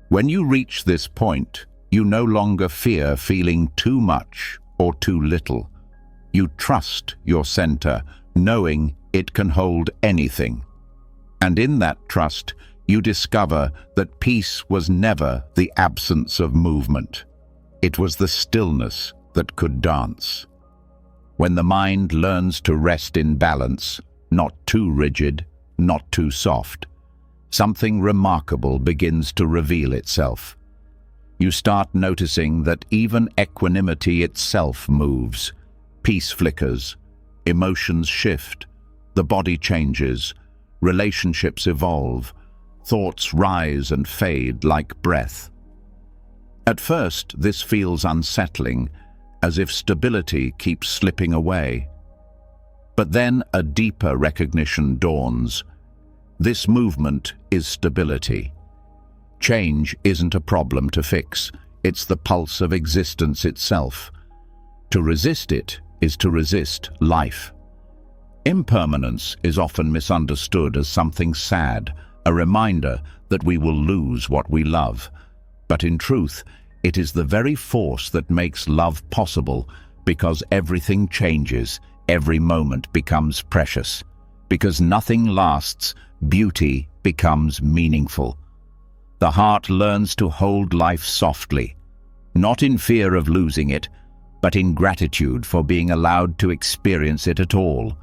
When you reach this point, you no longer fear feeling too much or too little. You trust your center, knowing it can hold anything. And in that trust, you discover that peace was never the absence of movement. It was the stillness that could dance. When the mind learns to rest in balance, not too rigid, not too soft, something remarkable begins to reveal itself. You start noticing that even equanimity itself moves. Peace flickers, emotions shift, the body changes, relationships evolve, thoughts rise and fade like breath. At first, this feels unsettling, as if stability keeps slipping away. But then a deeper recognition dawns. This movement is stability. Change isn't a problem to fix, it's the pulse of existence itself. To resist it is to resist life. Impermanence is often misunderstood as something sad, a reminder that we will lose what we love. But in truth, it is the very force that makes love possible, because everything changes, every moment becomes precious. Because nothing lasts, beauty becomes meaningful. The heart learns to hold life softly, not in fear of losing it, but in gratitude for being allowed to experience it at all.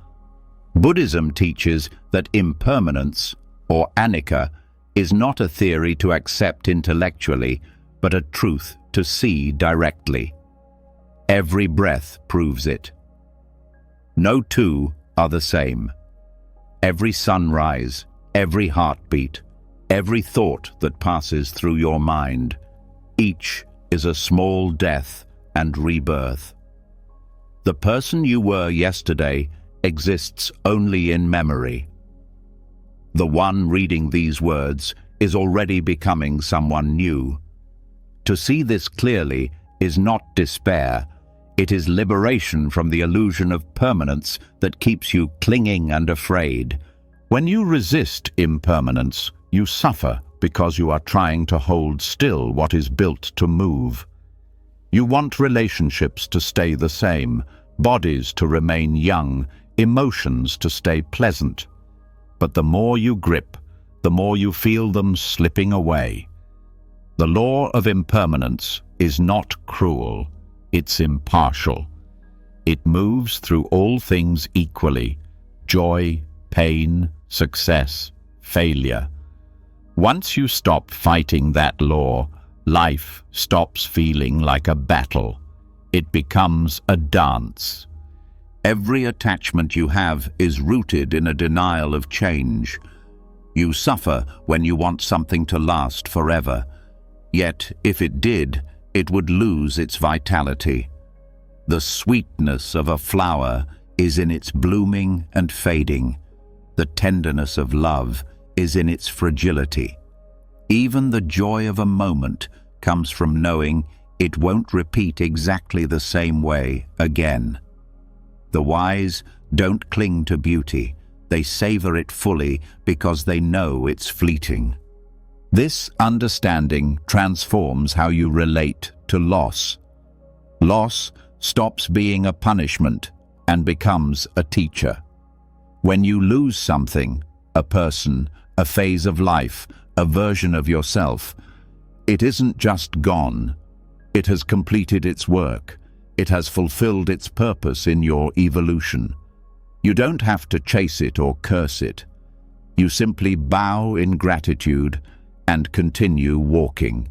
Buddhism teaches that impermanence, or anicca, is not a theory to accept intellectually, but a truth to see directly. Every breath proves it. No two are the same. Every sunrise, every heartbeat, every thought that passes through your mind, each is a small death and rebirth. The person you were yesterday exists only in memory. The one reading these words is already becoming someone new. To see this clearly is not despair, It is liberation from the illusion of permanence that keeps you clinging and afraid. When you resist impermanence, you suffer because you are trying to hold still what is built to move. You want relationships to stay the same, bodies to remain young, emotions to stay pleasant. But the more you grip, the more you feel them slipping away. The law of impermanence is not cruel, it's impartial. It moves through all things equally: joy, pain, success, failure. Once you stop fighting that law, life stops feeling like a battle. It becomes a dance. Every attachment you have is rooted in a denial of change. You suffer when you want something to last forever. Yet, if it did, it would lose its vitality. The sweetness of a flower is in its blooming and fading. The tenderness of love is in its fragility. Even the joy of a moment comes from knowing it won't repeat exactly the same way again. The wise don't cling to beauty. They savor it fully because they know it's fleeting. This understanding transforms how you relate to loss. Loss stops being a punishment and becomes a teacher. When you lose something, a person, a phase of life, a version of yourself, it isn't just gone. It has completed its work. It has fulfilled its purpose in your evolution. You don't have to chase it or curse it. You simply bow in gratitude and continue walking.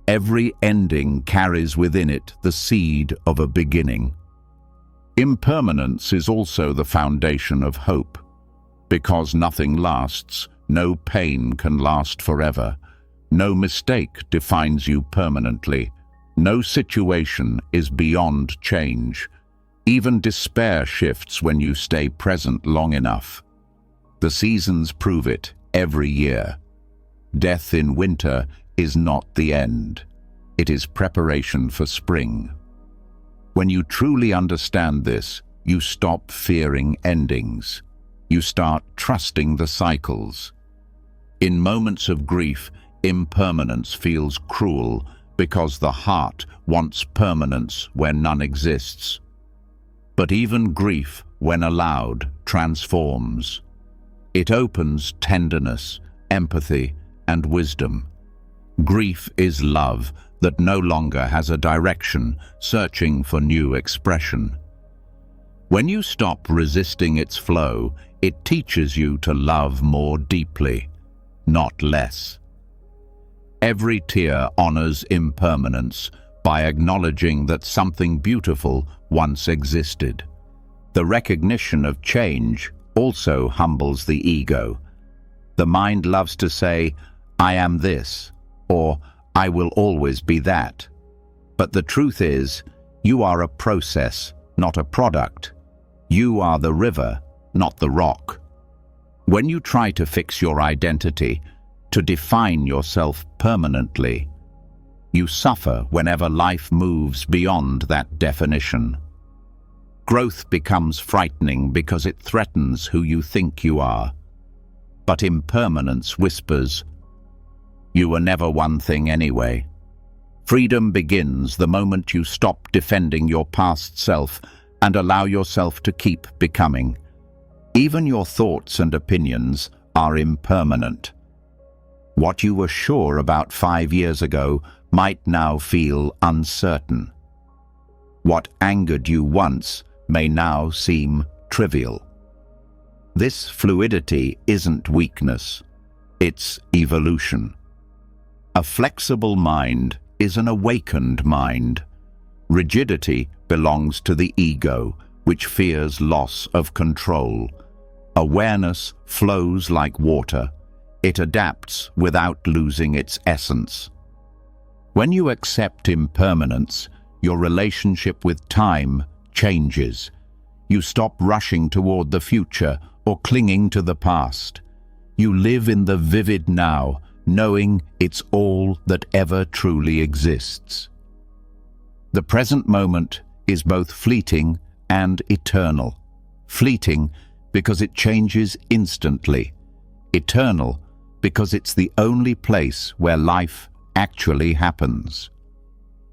Every ending carries within it the seed of a beginning. Impermanence is also the foundation of hope. Because nothing lasts, no pain can last forever. No mistake defines you permanently. No situation is beyond change. Even despair shifts when you stay present long enough. The seasons prove it every year. Death in winter is not the end. It is preparation for spring. When you truly understand this, you stop fearing endings. You start trusting the cycles. In moments of grief, impermanence feels cruel because the heart wants permanence where none exists. But even grief, when allowed, transforms. It opens tenderness, empathy, and wisdom. Grief is love that no longer has a direction, searching for new expression. When you stop resisting its flow, it teaches you to love more deeply, not less. Every tear honors impermanence by acknowledging that something beautiful once existed. The recognition of change also humbles the ego. The mind loves to say, "I am this," or "I will always be that." But the truth is, you are a process, not a product. You are the river, not the rock. When you try to fix your identity, to define yourself permanently, you suffer whenever life moves beyond that definition. Growth becomes frightening because it threatens who you think you are. But impermanence whispers, "You were never one thing anyway." Freedom begins the moment you stop defending your past self and allow yourself to keep becoming. Even your thoughts and opinions are impermanent. What you were sure about 5 years ago might now feel uncertain. What angered you once may now seem trivial. This fluidity isn't weakness, it's evolution. A flexible mind is an awakened mind. Rigidity belongs to the ego, which fears loss of control. Awareness flows like water. It adapts without losing its essence. When you accept impermanence, your relationship with time changes. You stop rushing toward the future or clinging to the past. You live in the vivid now, knowing it's all that ever truly exists. The present moment is both fleeting and eternal. Fleeting because it changes instantly. Eternal because it's the only place where life actually happens.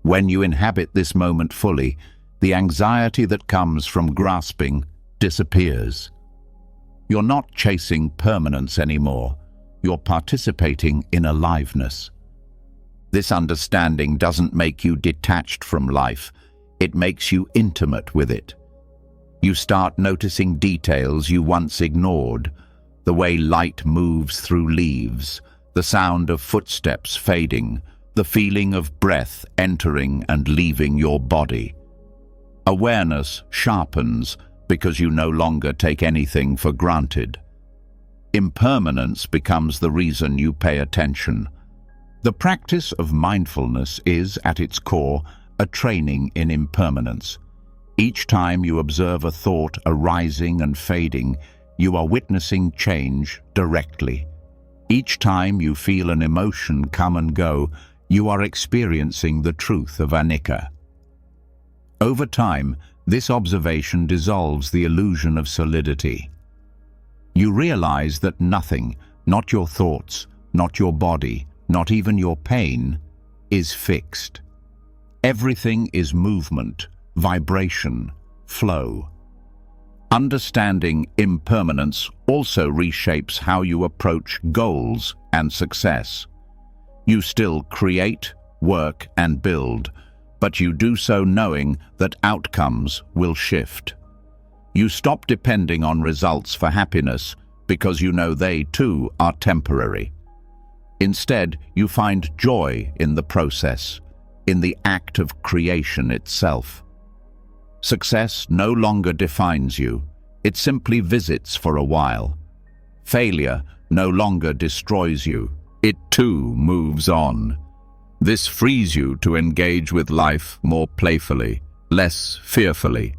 When you inhabit this moment fully, the anxiety that comes from grasping disappears. You're not chasing permanence anymore. You're participating in aliveness. This understanding doesn't make you detached from life. It makes you intimate with it. You start noticing details you once ignored, the way light moves through leaves, the sound of footsteps fading, the feeling of breath entering and leaving your body. Awareness sharpens because you no longer take anything for granted. Impermanence becomes the reason you pay attention. The practice of mindfulness is, at its core, a training in impermanence. Each time you observe a thought arising and fading, you are witnessing change directly. Each time you feel an emotion come and go, you are experiencing the truth of anicca. Over time, this observation dissolves the illusion of solidity. You realize that nothing, not your thoughts, not your body, not even your pain, is fixed. Everything is movement, vibration, flow. Understanding impermanence also reshapes how you approach goals and success. You still create, work, and build, but you do so knowing that outcomes will shift. You stop depending on results for happiness because you know they too are temporary. Instead, you find joy in the process, in the act of creation itself. Success no longer defines you. It simply visits for a while. Failure no longer destroys you. It too moves on. This frees you to engage with life more playfully, less fearfully.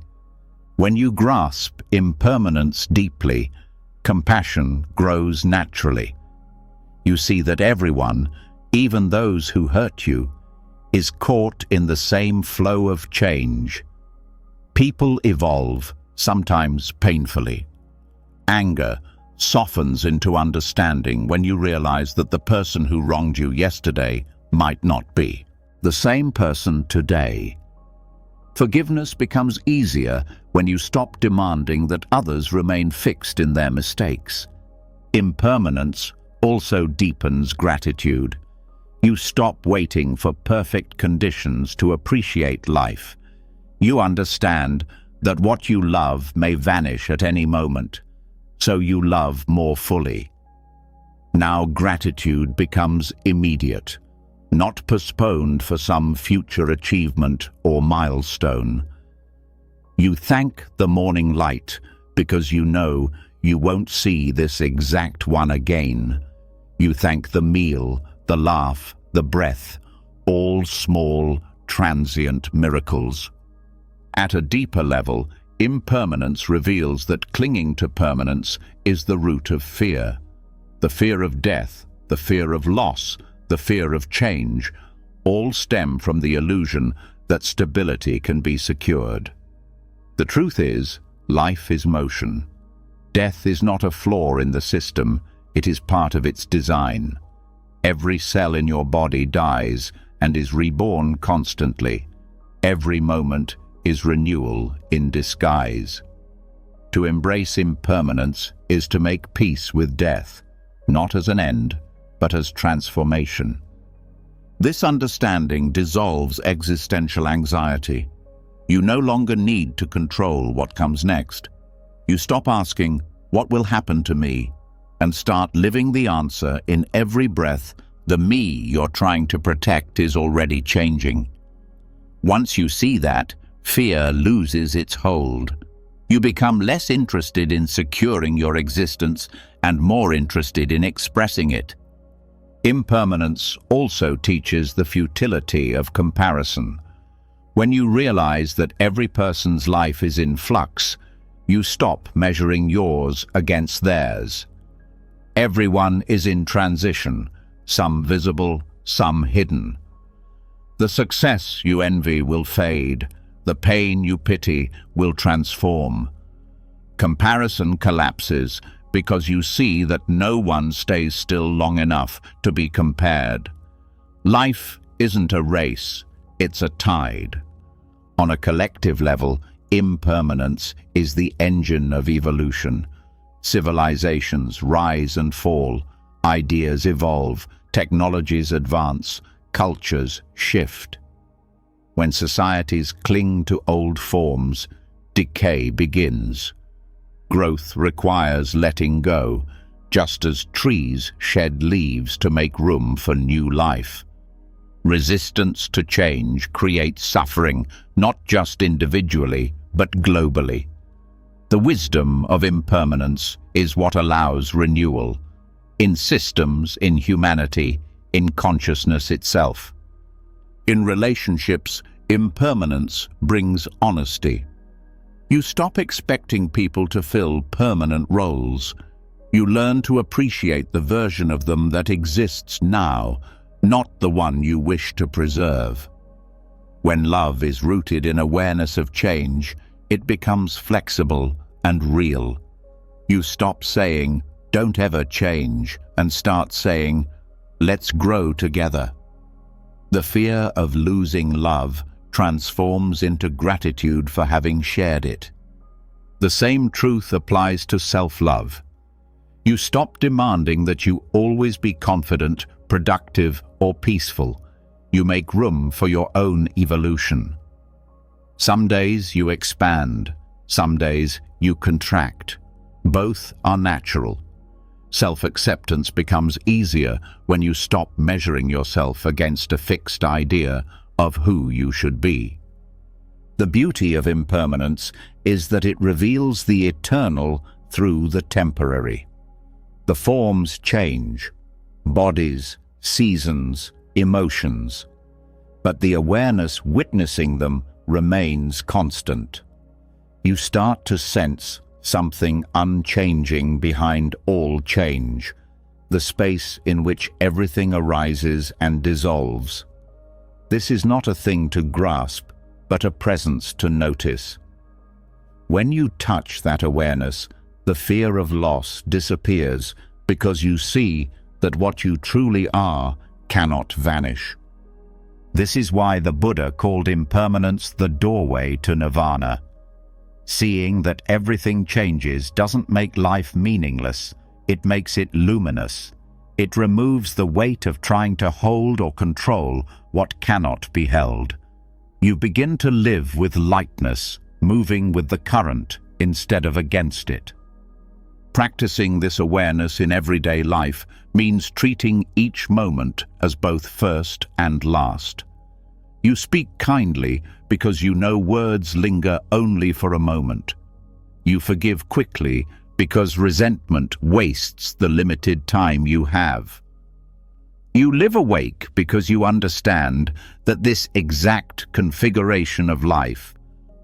When you grasp impermanence deeply, compassion grows naturally. You see that everyone, even those who hurt you, is caught in the same flow of change. People evolve, sometimes painfully. Anger softens into understanding when you realize that the person who wronged you yesterday might not be the same person today. Forgiveness becomes easier when you stop demanding that others remain fixed in their mistakes. Impermanence also deepens gratitude. You stop waiting for perfect conditions to appreciate life. You understand that what you love may vanish at any moment, so you love more fully. Now gratitude becomes immediate, not postponed for some future achievement or milestone. You thank the morning light because you know you won't see this exact one again. You thank the meal, the laugh, the breath, all small, transient miracles. At a deeper level, impermanence reveals that clinging to permanence is the root of fear. The fear of death, the fear of loss, the fear of change, all stem from the illusion that stability can be secured. The truth is, life is motion. Death is not a flaw in the system, it is part of its design. Every cell in your body dies and is reborn constantly. Every moment is renewal in disguise. To embrace impermanence is to make peace with death, not as an end, but as transformation. This understanding dissolves existential anxiety. You no longer need to control what comes next. You stop asking, "What will happen to me?" and start living the answer in every breath. The me you're trying to protect is already changing. Once you see that, fear loses its hold. You become less interested in securing your existence and more interested in expressing it. Impermanence also teaches the futility of comparison. When you realize that every person's life is in flux, you stop measuring yours against theirs. Everyone is in transition, some visible, some hidden. The success you envy will fade, the pain you pity will transform. Comparison collapses because you see that no one stays still long enough to be compared. Life isn't a race, it's a tide. On a collective level, impermanence is the engine of evolution. Civilizations rise and fall, ideas evolve, technologies advance, cultures shift. When societies cling to old forms, decay begins. Growth requires letting go, just as trees shed leaves to make room for new life. Resistance to change creates suffering, not just individually, but globally. The wisdom of impermanence is what allows renewal, in systems, in humanity, in consciousness itself. In relationships, impermanence brings honesty. You stop expecting people to fill permanent roles. You learn to appreciate the version of them that exists now, not the one you wish to preserve. When love is rooted in awareness of change, it becomes flexible and real. You stop saying, "Don't ever change," and start saying, "Let's grow together." The fear of losing love transforms into gratitude for having shared it. The same truth applies to self-love. You stop demanding that you always be confident, productive, or peaceful. You make room for your own evolution. Some days you expand, some days you contract. Both are natural. Self-acceptance becomes easier when you stop measuring yourself against a fixed idea of who you should be. The beauty of impermanence is that it reveals the eternal through the temporary. The forms change, bodies, seasons, emotions, but the awareness witnessing them remains constant. You start to sense something unchanging behind all change, the space in which everything arises and dissolves. This is not a thing to grasp, but a presence to notice. When you touch that awareness, the fear of loss disappears because you see that what you truly are cannot vanish. This is why the Buddha called impermanence the doorway to nirvana. Seeing that everything changes doesn't make life meaningless, it makes it luminous. It removes the weight of trying to hold or control what cannot be held. You begin to live with lightness, moving with the current instead of against it. Practicing this awareness in everyday life means treating each moment as both first and last. You speak kindly because you know words linger only for a moment. You forgive quickly because resentment wastes the limited time you have. You live awake because you understand that this exact configuration of life,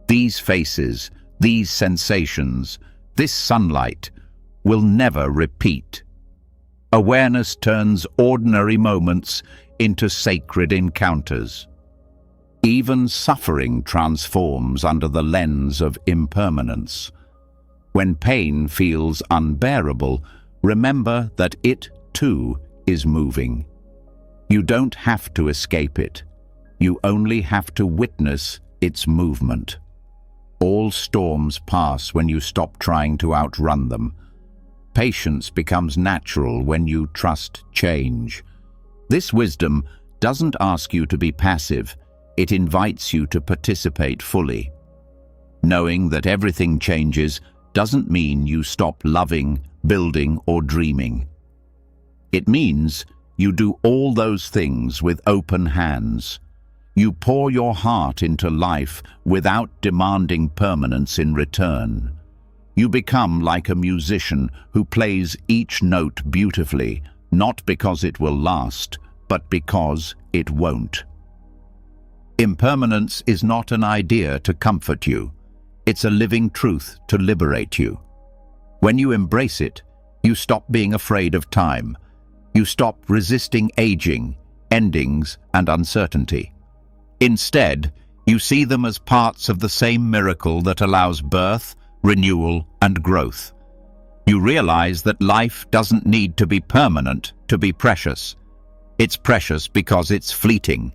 these faces, these sensations, this sunlight, will never repeat. Awareness turns ordinary moments into sacred encounters. Even suffering transforms under the lens of impermanence. When pain feels unbearable, remember that it, too, is moving. You don't have to escape it. You only have to witness its movement. All storms pass when you stop trying to outrun them. Patience becomes natural when you trust change. This wisdom doesn't ask you to be passive. It invites you to participate fully. Knowing that everything changes doesn't mean you stop loving, building, or dreaming. It means you do all those things with open hands. You pour your heart into life without demanding permanence in return. You become like a musician who plays each note beautifully, not because it will last, but because it won't. Impermanence is not an idea to comfort you. It's a living truth to liberate you. When you embrace it, you stop being afraid of time. You stop resisting aging, endings, and uncertainty. Instead, You see them as parts of the same miracle that allows birth, renewal, and growth. You realize that life doesn't need to be permanent to be precious. It's precious because it's fleeting.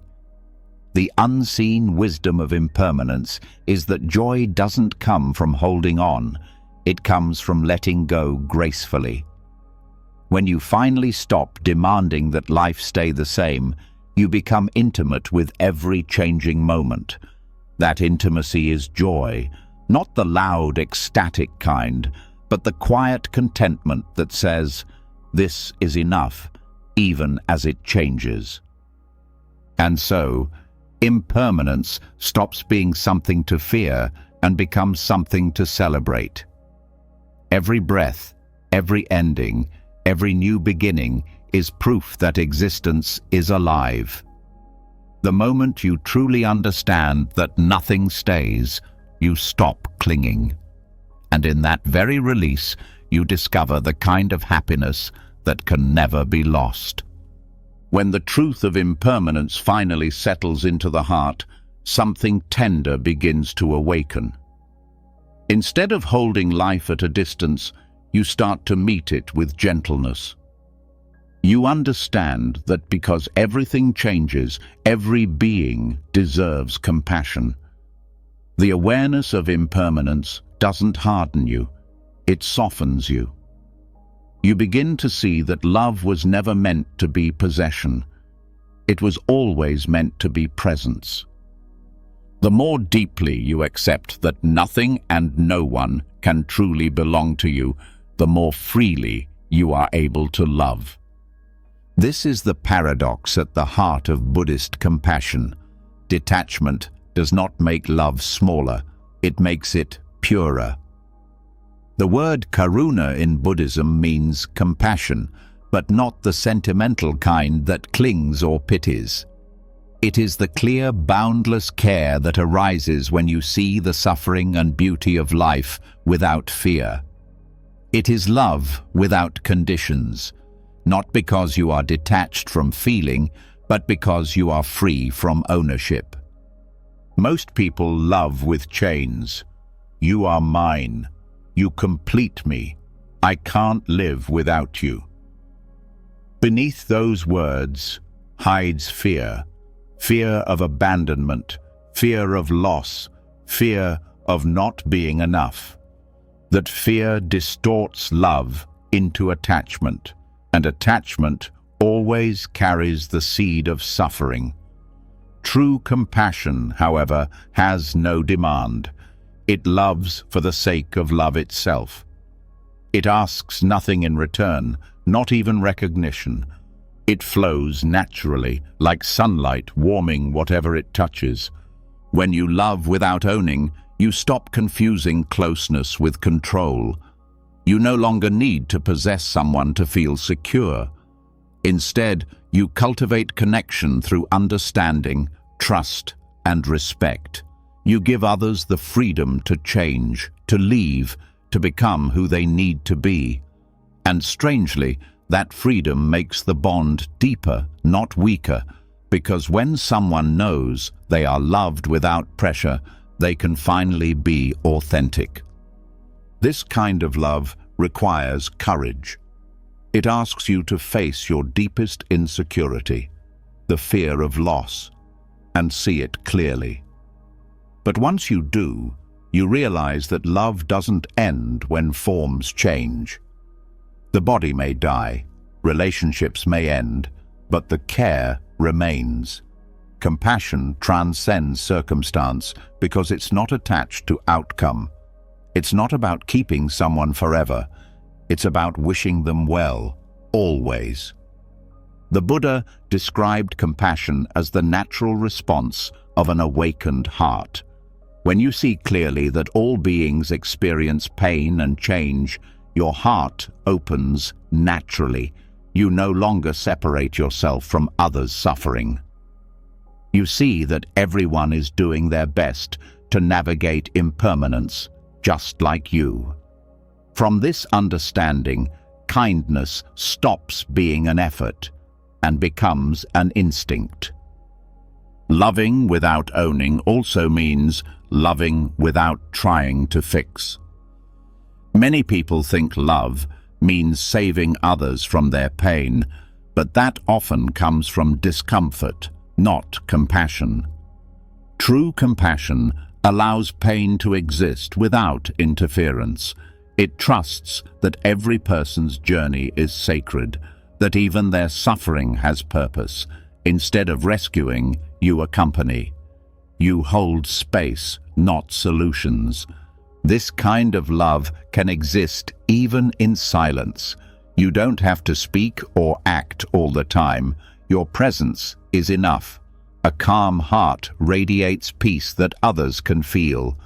The unseen wisdom of impermanence is that joy doesn't come from holding on. It comes from letting go gracefully. When you finally stop demanding that life stay the same, you become intimate with every changing moment. That intimacy is joy, not the loud, ecstatic kind, but the quiet contentment that says, "This is enough, even as it changes." And so, impermanence stops being something to fear and becomes something to celebrate. Every breath, every ending, every new beginning is proof that existence is alive. The moment you truly understand that nothing stays, you stop clinging. And in that very release, you discover the kind of happiness that can never be lost. When the truth of impermanence finally settles into the heart, something tender begins to awaken. Instead of holding life at a distance, you start to meet it with gentleness. You understand that because everything changes, every being deserves compassion. The awareness of impermanence doesn't harden you, it softens you. You begin to see that love was never meant to be possession. It was always meant to be presence. The more deeply you accept that nothing and no one can truly belong to you, the more freely you are able to love. This is the paradox at the heart of Buddhist compassion. Detachment does not make love smaller, it makes it purer. The word karuna in Buddhism means compassion, but not the sentimental kind that clings or pities. It is the clear, boundless care that arises when you see the suffering and beauty of life without fear. It is love without conditions, not because you are detached from feeling, but because you are free from ownership. Most people love with chains. You are mine. You complete me. I can't live without you. Beneath those words hides fear. Fear of abandonment, fear of loss, fear of not being enough. That fear distorts love into attachment, and attachment always carries the seed of suffering. True compassion, however, has no demand. It loves for the sake of love itself. It asks nothing in return, not even recognition. It flows naturally, like sunlight warming whatever it touches. When you love without owning, you stop confusing closeness with control. You no longer need to possess someone to feel secure. Instead, you cultivate connection through understanding, trust, and respect. You give others the freedom to change, to leave, to become who they need to be. And strangely, that freedom makes the bond deeper, not weaker, because when someone knows they are loved without pressure, they can finally be authentic. This kind of love requires courage. It asks you to face your deepest insecurity, the fear of loss, and see it clearly. But once you do, you realize that love doesn't end when forms change. The body may die, relationships may end, but the care remains. Compassion transcends circumstance because it's not attached to outcome. It's not about keeping someone forever. It's about wishing them well, always. The Buddha described compassion as the natural response of an awakened heart. When you see clearly that all beings experience pain and change, your heart opens naturally. You no longer separate yourself from others' suffering. You see that everyone is doing their best to navigate impermanence, just like you. From this understanding, kindness stops being an effort and becomes an instinct. Loving without owning also means loving without trying to fix. Many people think love means saving others from their pain, but that often comes from discomfort, not compassion. True compassion allows pain to exist without interference. It trusts that every person's journey is sacred, that even their suffering has purpose. Instead of rescuing, you accompany. You hold space, not solutions. This kind of love can exist even in silence. You don't have to speak or act all the time. Your presence is enough. A calm heart radiates peace that others can feel.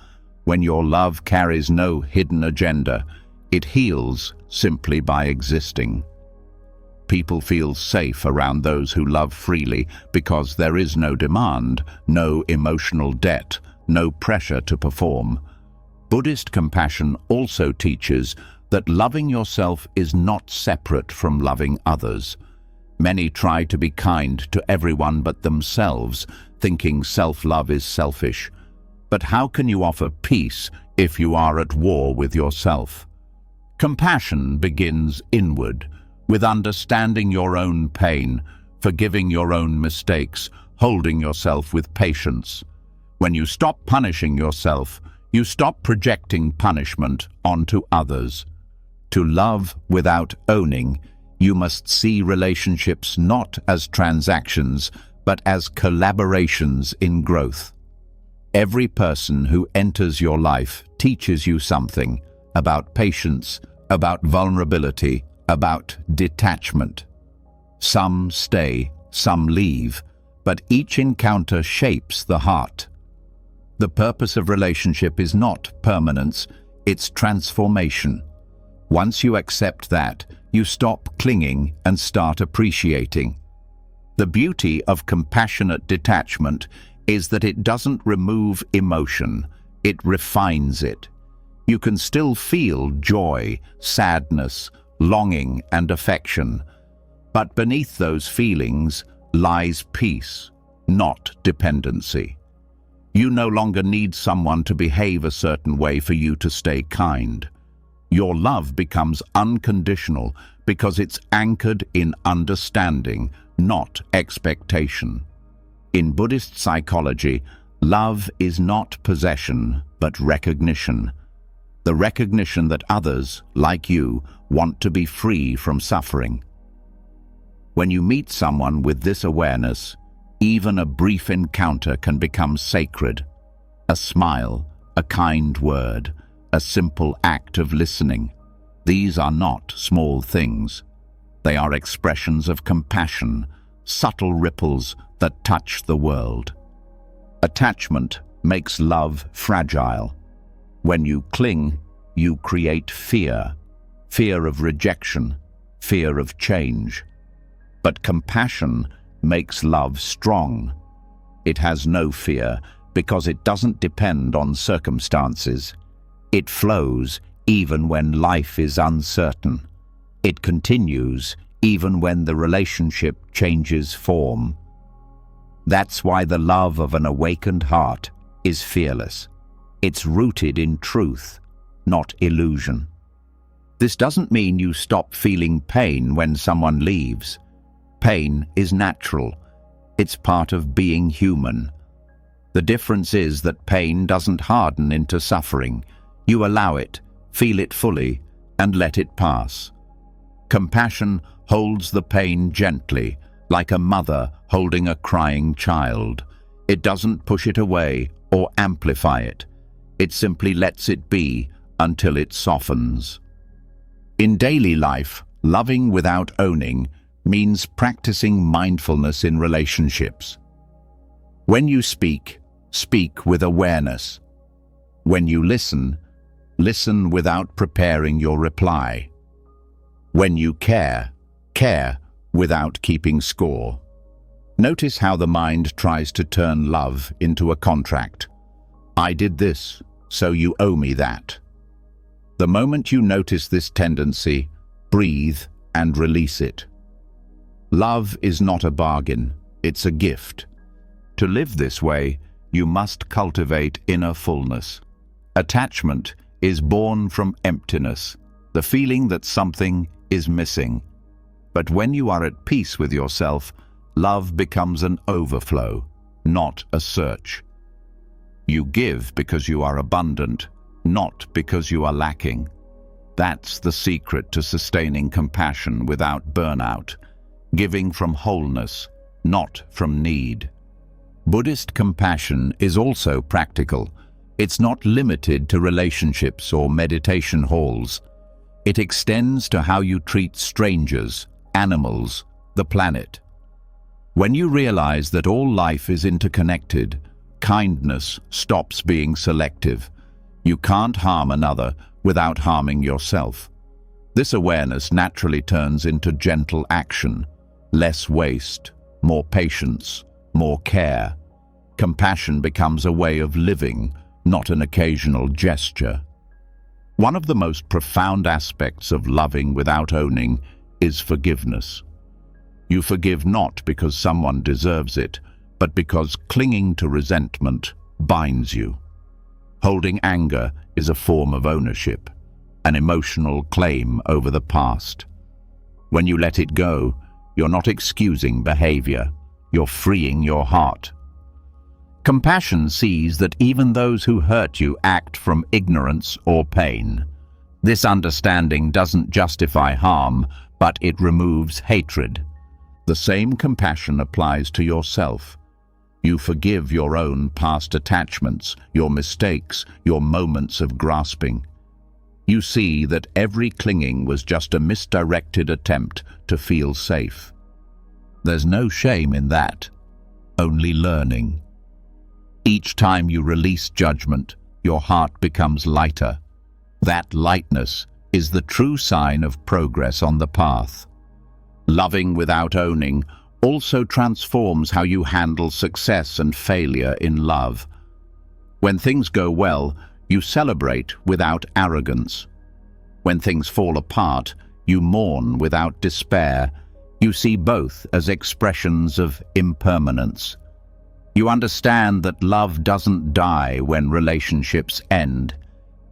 When your love carries no hidden agenda, it heals simply by existing. People feel safe around those who love freely because there is no demand, no emotional debt, no pressure to perform. Buddhist compassion also teaches that loving yourself is not separate from loving others. Many try to be kind to everyone but themselves, thinking self-love is selfish. But how can you offer peace if you are at war with yourself? Compassion begins inward, with understanding your own pain, forgiving your own mistakes, holding yourself with patience. When you stop punishing yourself, you stop projecting punishment onto others. To love without owning, you must see relationships not as transactions, but as collaborations in growth. Every person who enters your life teaches you something about patience, about vulnerability, about detachment. Some stay, some leave, but each encounter shapes the heart. The purpose of relationship is not permanence, it's transformation. Once you accept that, you stop clinging and start appreciating. The beauty of compassionate detachment is that it doesn't remove emotion, it refines it. You can still feel joy, sadness, longing and affection, but beneath those feelings lies peace, not dependency. You no longer need someone to behave a certain way for you to stay kind. Your love becomes unconditional because it's anchored in understanding, not expectation. In Buddhist psychology, love is not possession, but recognition. The recognition that others, like you, want to be free from suffering. When you meet someone with this awareness, even a brief encounter can become sacred. A smile, a kind word, a simple act of listening. These are not small things. They are expressions of compassion, subtle ripples that touch the world. Attachment makes love fragile. When you cling, you create fear. Fear of rejection, fear of change. But compassion makes love strong. It has no fear because it doesn't depend on circumstances. It flows even when life is uncertain. It continues even when the relationship changes form. That's why the love of an awakened heart is fearless. It's rooted in truth, not illusion. This doesn't mean you stop feeling pain when someone leaves. Pain is natural. It's part of being human. The difference is that pain doesn't harden into suffering. You allow it, feel it fully, and let it pass. Compassion holds the pain gently, like a mother holding a crying child. It doesn't push it away or amplify it. It simply lets it be until it softens. In daily life, loving without owning means practicing mindfulness in relationships. When you speak, speak with awareness. When you listen, listen without preparing your reply. When you care, care without keeping score. Notice how the mind tries to turn love into a contract. I did this, so you owe me that. The moment you notice this tendency, breathe and release it. Love is not a bargain, it's a gift. To live this way, you must cultivate inner fullness. Attachment is born from emptiness, the feeling that something is missing. But when you are at peace with yourself, love becomes an overflow, not a search. You give because you are abundant, not because you are lacking. That's the secret to sustaining compassion without burnout, giving from wholeness, not from need. Buddhist compassion is also practical. It's not limited to relationships or meditation halls. It extends to how you treat strangers, animals, the planet. When you realize that all life is interconnected, kindness stops being selective. You can't harm another without harming yourself. This awareness naturally turns into gentle action, less waste, more patience, more care. Compassion becomes a way of living, not an occasional gesture. One of the most profound aspects of loving without owning is forgiveness. You forgive not because someone deserves it, but because clinging to resentment binds you. Holding anger is a form of ownership, an emotional claim over the past. When you let it go, you're not excusing behavior, you're freeing your heart. Compassion sees that even those who hurt you act from ignorance or pain. This understanding doesn't justify harm, but it removes hatred. The same compassion applies to yourself. You forgive your own past attachments, your mistakes, your moments of grasping. You see that every clinging was just a misdirected attempt to feel safe. There's no shame in that, only learning. Each time you release judgment, your heart becomes lighter. That lightness is the true sign of progress on the path. Loving without owning also transforms how you handle success and failure in love. When things go well, you celebrate without arrogance. When things fall apart, you mourn without despair. You see both as expressions of impermanence. You understand that love doesn't die when relationships end.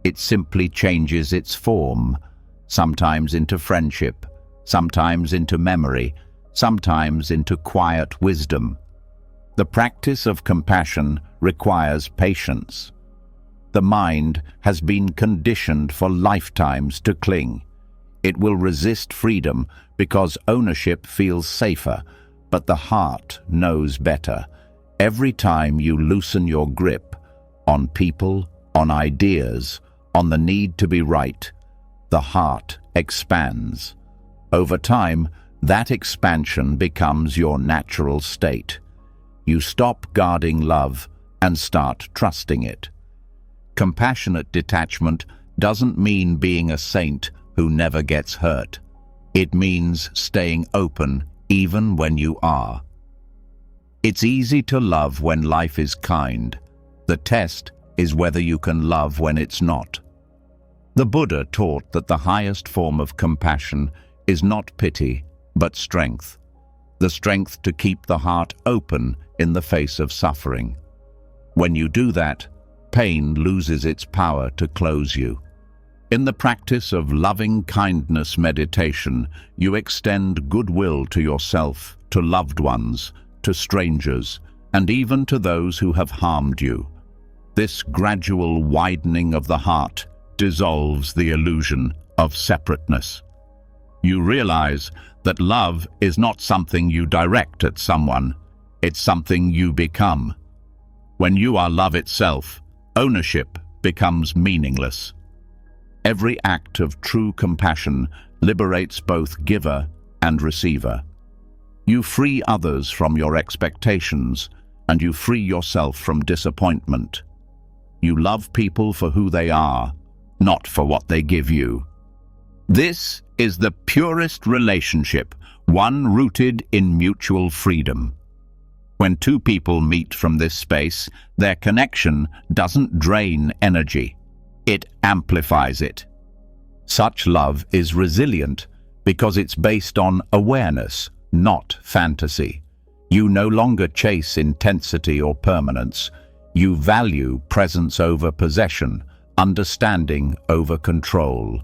It simply changes its form, sometimes into friendship, sometimes into memory, sometimes into quiet wisdom. The practice of compassion requires patience. The mind has been conditioned for lifetimes to cling. It will resist freedom because ownership feels safer, but the heart knows better. Every time you loosen your grip on people, on ideas, on the need to be right, the heart expands. Over time, that expansion becomes your natural state. You stop guarding love and start trusting it. Compassionate detachment doesn't mean being a saint who never gets hurt. It means staying open even when you are. It's easy to love when life is kind. The test is whether you can love when it's not. The Buddha taught that the highest form of compassion is not pity, but strength. The strength to keep the heart open in the face of suffering. When you do that, pain loses its power to close you. In the practice of loving kindness meditation, you extend goodwill to yourself, to loved ones, to strangers, and even to those who have harmed you. This gradual widening of the heart dissolves the illusion of separateness. You realize that love is not something you direct at someone, it's something you become. When you are love itself, ownership becomes meaningless. Every act of true compassion liberates both giver and receiver. You free others from your expectations, and you free yourself from disappointment. You love people for who they are, not for what they give you. This is the purest relationship, one rooted in mutual freedom. When two people meet from this space, their connection doesn't drain energy. It amplifies it. Such love is resilient because it's based on awareness, not fantasy. You no longer chase intensity or permanence. You value presence over possession, understanding over control.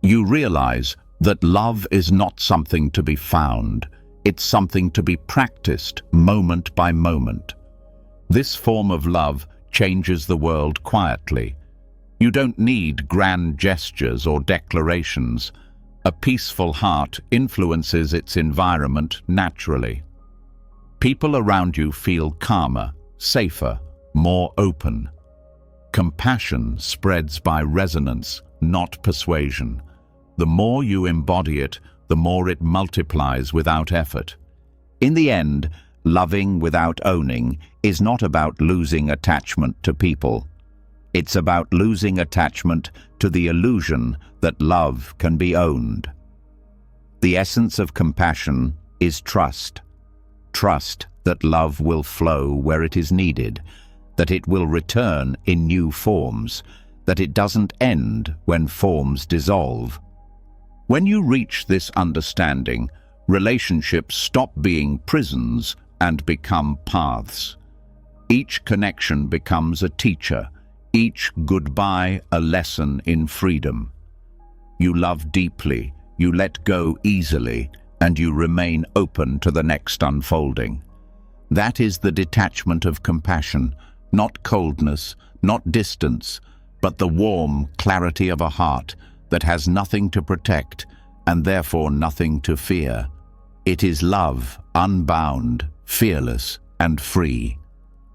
You realize that love is not something to be found. It's something to be practiced moment by moment. This form of love changes the world quietly. You don't need grand gestures or declarations. A peaceful heart influences its environment naturally. People around you feel calmer, safer, more open. Compassion spreads by resonance, not persuasion. The more you embody it, the more it multiplies without effort. In the end, loving without owning is not about losing attachment to people. It's about losing attachment to the illusion that love can be owned. The essence of compassion is trust. Trust that love will flow where it is needed, that it will return in new forms, that it doesn't end when forms dissolve. When you reach this understanding, relationships stop being prisons and become paths. Each connection becomes a teacher, each goodbye a lesson in freedom. You love deeply, you let go easily, and you remain open to the next unfolding. That is the detachment of compassion, not coldness, not distance, but the warm clarity of a heart that has nothing to protect and therefore nothing to fear. It is love, unbound, fearless, and free.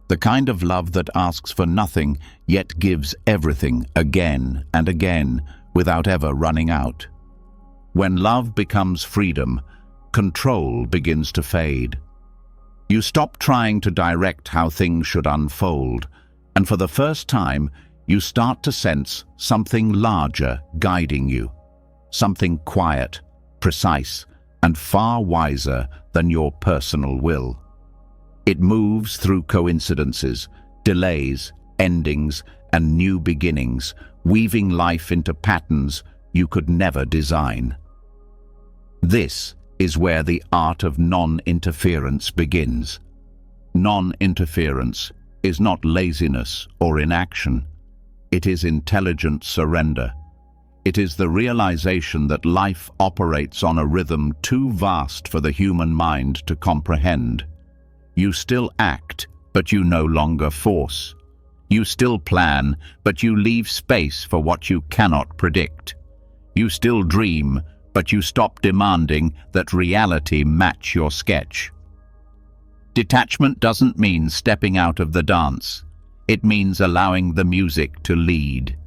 The kind of love that asks for nothing, yet gives everything again and again, without ever running out. When love becomes freedom, control begins to fade. You stop trying to direct how things should unfold, and for the first time, you start to sense something larger guiding you. Something quiet, precise, and far wiser than your personal will. It moves through coincidences, delays, endings, and new beginnings, weaving life into patterns you could never design. This is where the art of non-interference begins. Non-interference is not laziness or inaction. It is intelligent surrender. It is the realization that life operates on a rhythm too vast for the human mind to comprehend. You still act, but you no longer force. You still plan, but you leave space for what you cannot predict. You still dream, but you stop demanding that reality match your sketch. Detachment doesn't mean stepping out of the dance. It means allowing the music to lead.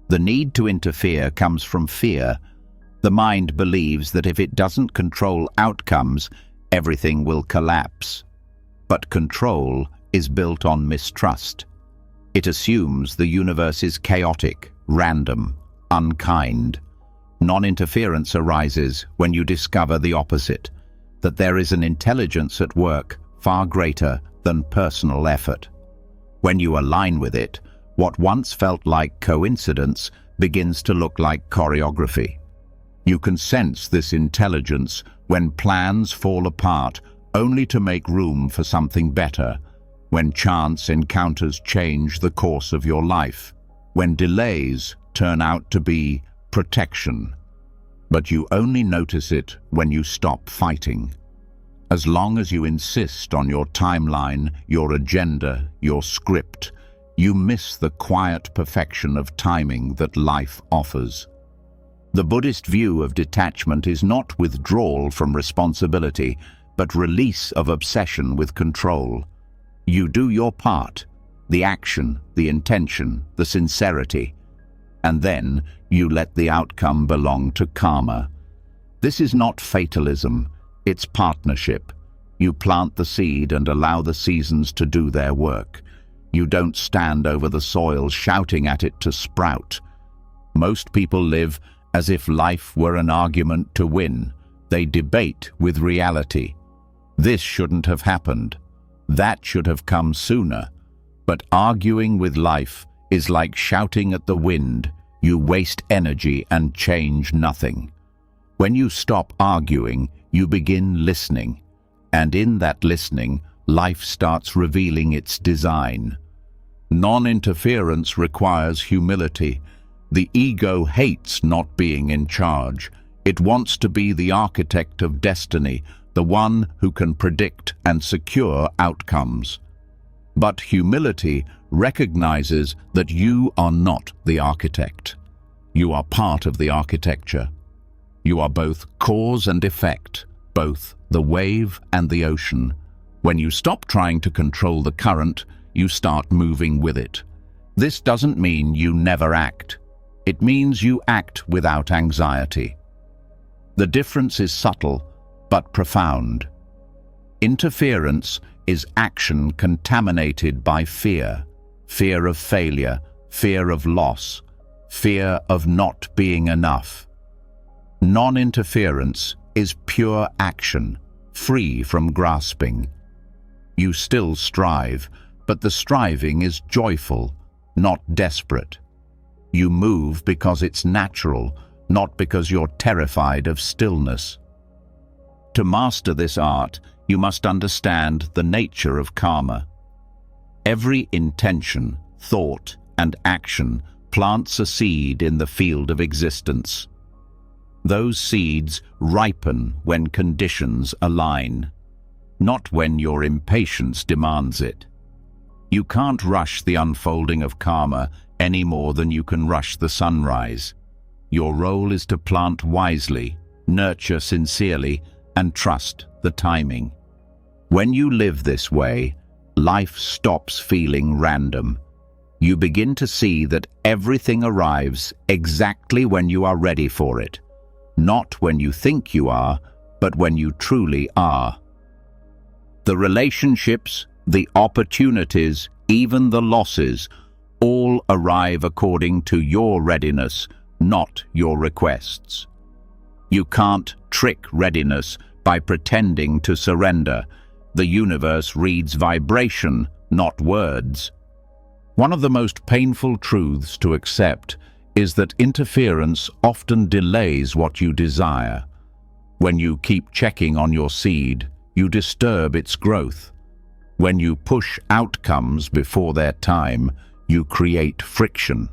The need to interfere comes from fear. The mind believes that if it doesn't control outcomes, everything will collapse. But control is built on mistrust. It assumes the universe is chaotic, random, unkind. Non-interference arises when you discover the opposite, that there is an intelligence at work far greater than personal effort. When you align with it, what once felt like coincidence begins to look like choreography. You can sense this intelligence when plans fall apart only to make room for something better, when chance encounters change the course of your life, when delays turn out to be protection. But you only notice it when you stop fighting. As long as you insist on your timeline, your agenda, your script, you miss the quiet perfection of timing that life offers. The Buddhist view of detachment is not withdrawal from responsibility, but release of obsession with control. You do your part, the action, the intention, the sincerity, and then you let the outcome belong to karma. This is not fatalism, it's partnership. You plant the seed and allow the seasons to do their work. You don't stand over the soil shouting at it to sprout. Most people live as if life were an argument to win. They debate with reality. This shouldn't have happened. That should have come sooner. But arguing with life is like shouting at the wind. You waste energy and change nothing. When you stop arguing, you begin listening. And in that listening, life starts revealing its design. Non-interference requires humility. The ego hates not being in charge. It wants to be the architect of destiny, the one who can predict and secure outcomes. But humility recognizes that you are not the architect. You are part of the architecture. You are both cause and effect, both the wave and the ocean. When you stop trying to control the current, you start moving with it. This doesn't mean you never act. It means you act without anxiety. The difference is subtle, but profound. Interference is action contaminated by fear. Fear of failure, fear of loss, fear of not being enough. Non-interference is pure action, free from grasping. You still strive, but the striving is joyful, not desperate. You move because it's natural, not because you're terrified of stillness. To master this art, you must understand the nature of karma. Every intention, thought, and action plants a seed in the field of existence. Those seeds ripen when conditions align, not when your impatience demands it. You can't rush the unfolding of karma any more than you can rush the sunrise. Your role is to plant wisely, nurture sincerely, and trust the timing. When you live this way, life stops feeling random. You begin to see that everything arrives exactly when you are ready for it. Not when you think you are, but when you truly are. The relationships, the opportunities, even the losses, all arrive according to your readiness, not your requests. You can't trick readiness by pretending to surrender. The universe reads vibration, not words. One of the most painful truths to accept is that interference often delays what you desire. When you keep checking on your seed, you disturb its growth. When you push outcomes before their time, you create friction.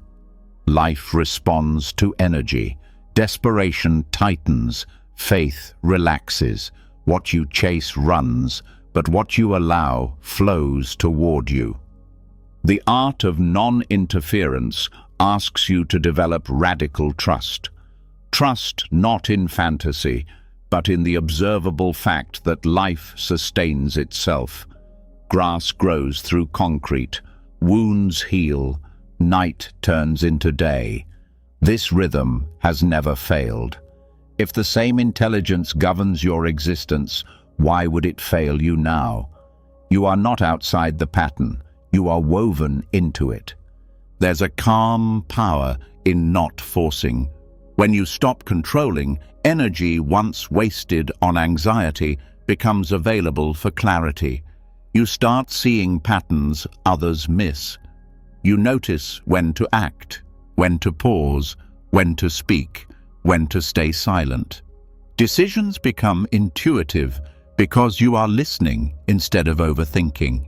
Life responds to energy. Desperation tightens. Faith relaxes. What you chase runs, but what you allow flows toward you. The art of non-interference asks you to develop radical trust. Trust not in fantasy, but in the observable fact that life sustains itself. Grass grows through concrete, wounds heal, night turns into day. This rhythm has never failed. If the same intelligence governs your existence, why would it fail you now? You are not outside the pattern, you are woven into it. There's a calm power in not forcing. When you stop controlling, energy once wasted on anxiety becomes available for clarity. You start seeing patterns others miss. You notice when to act, when to pause, when to speak, when to stay silent. Decisions become intuitive because you are listening instead of overthinking.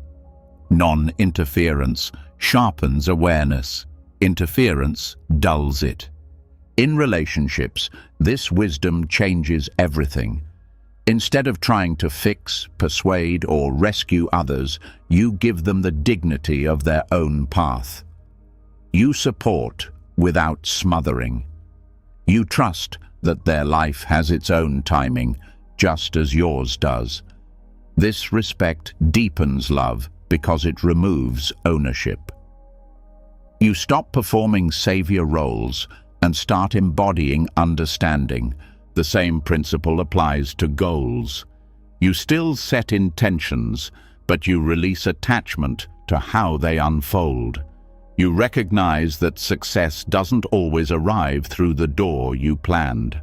Non-interference sharpens awareness. Interference dulls it. In relationships, this wisdom changes everything. Instead of trying to fix, persuade, or rescue others, you give them the dignity of their own path. You support without smothering. You trust that their life has its own timing, just as yours does. This respect deepens love because it removes ownership. You stop performing savior roles and start embodying understanding. The same principle applies to goals. You still set intentions, but you release attachment to how they unfold. You recognize that success doesn't always arrive through the door you planned.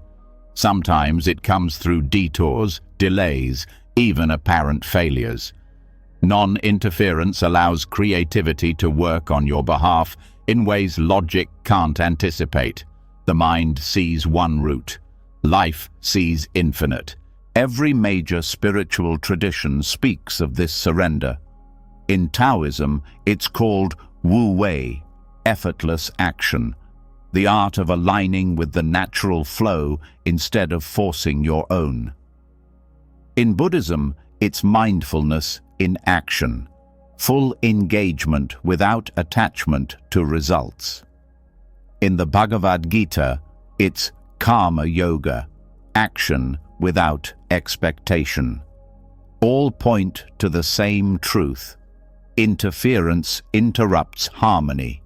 Sometimes it comes through detours, delays, even apparent failures. Non-interference allows creativity to work on your behalf in ways logic can't anticipate. The mind sees one route. Life sees infinite. Every major spiritual tradition speaks of this surrender. In Taoism, it's called Wu Wei, effortless action, the art of aligning with the natural flow instead of forcing your own. In Buddhism, it's mindfulness in action, full engagement without attachment to results. In the Bhagavad Gita, it's karma yoga, action without expectation. All point to the same truth. Interference interrupts harmony.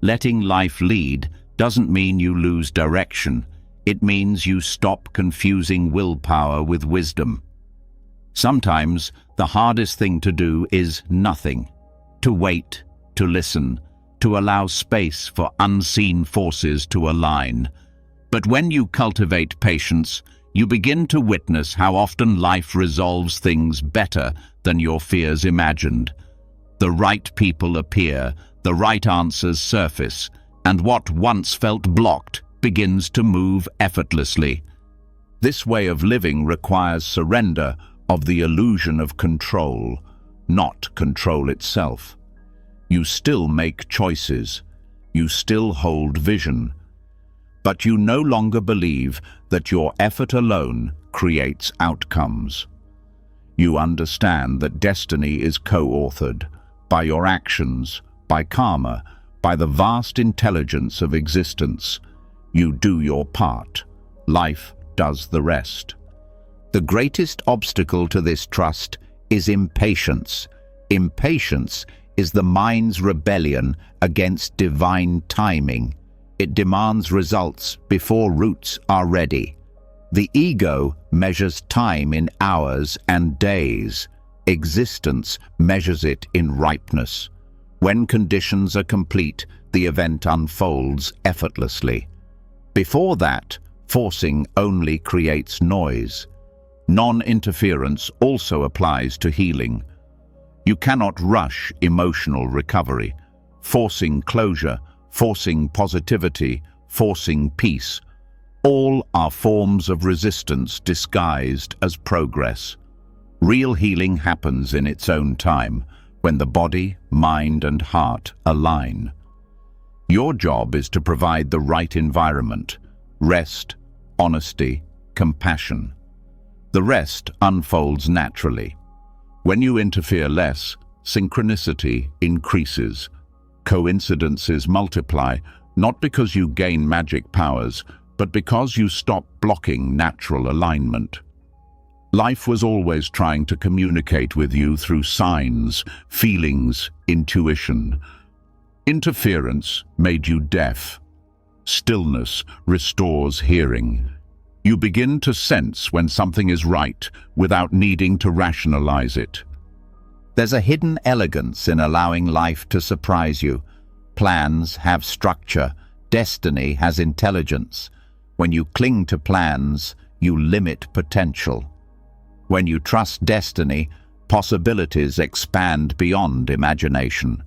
Letting life lead doesn't mean you lose direction. It means you stop confusing willpower with wisdom. Sometimes the hardest thing to do is nothing. To wait, to listen, to allow space for unseen forces to align. But when you cultivate patience, you begin to witness how often life resolves things better than your fears imagined. The right people appear, the right answers surface, and what once felt blocked begins to move effortlessly. This way of living requires surrender of the illusion of control, not control itself. You still make choices, you still hold vision, but you no longer believe that your effort alone creates outcomes. You understand that destiny is co-authored by your actions, by karma, by the vast intelligence of existence. You do your part. Life does the rest. The greatest obstacle to this trust is impatience. Impatience is the mind's rebellion against divine timing. It demands results before roots are ready. The ego measures time in hours and days. Existence measures it in ripeness. When conditions are complete, the event unfolds effortlessly. Before that, forcing only creates noise. Non-interference also applies to healing. You cannot rush emotional recovery, forcing closure, forcing positivity, forcing peace. All are forms of resistance disguised as progress. Real healing happens in its own time, when the body, mind, and heart align. Your job is to provide the right environment: rest, honesty, compassion. The rest unfolds naturally. When you interfere less, synchronicity increases. Coincidences multiply, not because you gain magic powers, but because you stop blocking natural alignment. Life was always trying to communicate with you through signs, feelings, intuition. Interference made you deaf. Stillness restores hearing. You begin to sense when something is right without needing to rationalize it. There's a hidden elegance in allowing life to surprise you. Plans have structure. Destiny has intelligence. When you cling to plans, you limit potential. When you trust destiny, possibilities expand beyond imagination.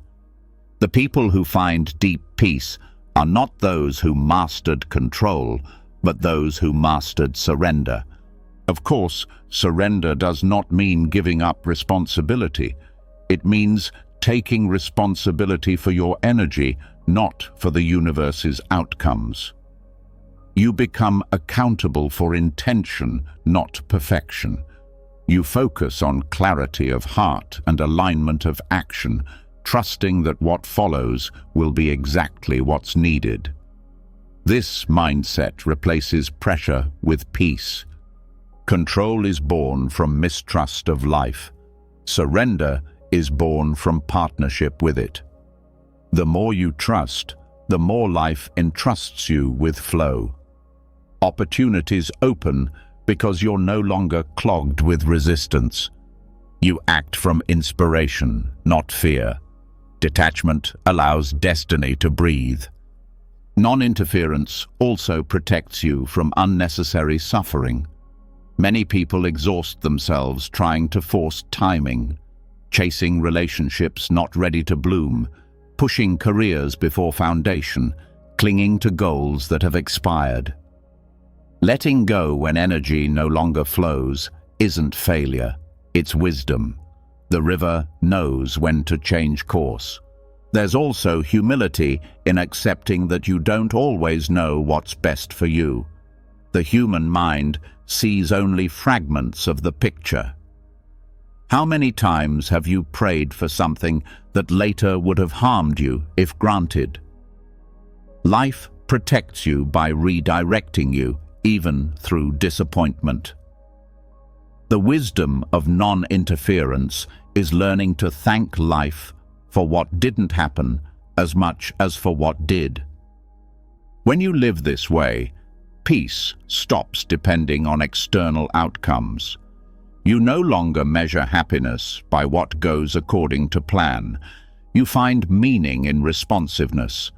The people who find deep peace are not those who mastered control, but those who mastered surrender. Of course, surrender does not mean giving up responsibility. It means taking responsibility for your energy, not for the universe's outcomes. You become accountable for intention, not perfection. You focus on clarity of heart and alignment of action, trusting that what follows will be exactly what's needed. This mindset replaces pressure with peace. Control is born from mistrust of life. Surrender is born from partnership with it. The more you trust, the more life entrusts you with flow. Opportunities open because you're no longer clogged with resistance. You act from inspiration, not fear. Detachment allows destiny to breathe. Non-interference also protects you from unnecessary suffering. Many people exhaust themselves trying to force timing, chasing relationships not ready to bloom, pushing careers before foundation, clinging to goals that have expired. Letting go when energy no longer flows isn't failure, it's wisdom. The river knows when to change course. There's also humility in accepting that you don't always know what's best for you. The human mind sees only fragments of the picture. How many times have you prayed for something that later would have harmed you if granted? Life protects you by redirecting you, even through disappointment. The wisdom of non-interference is learning to thank life for what didn't happen as much as for what did. When you live this way, peace stops depending on external outcomes. You no longer measure happiness by what goes according to plan. You find meaning in responsiveness,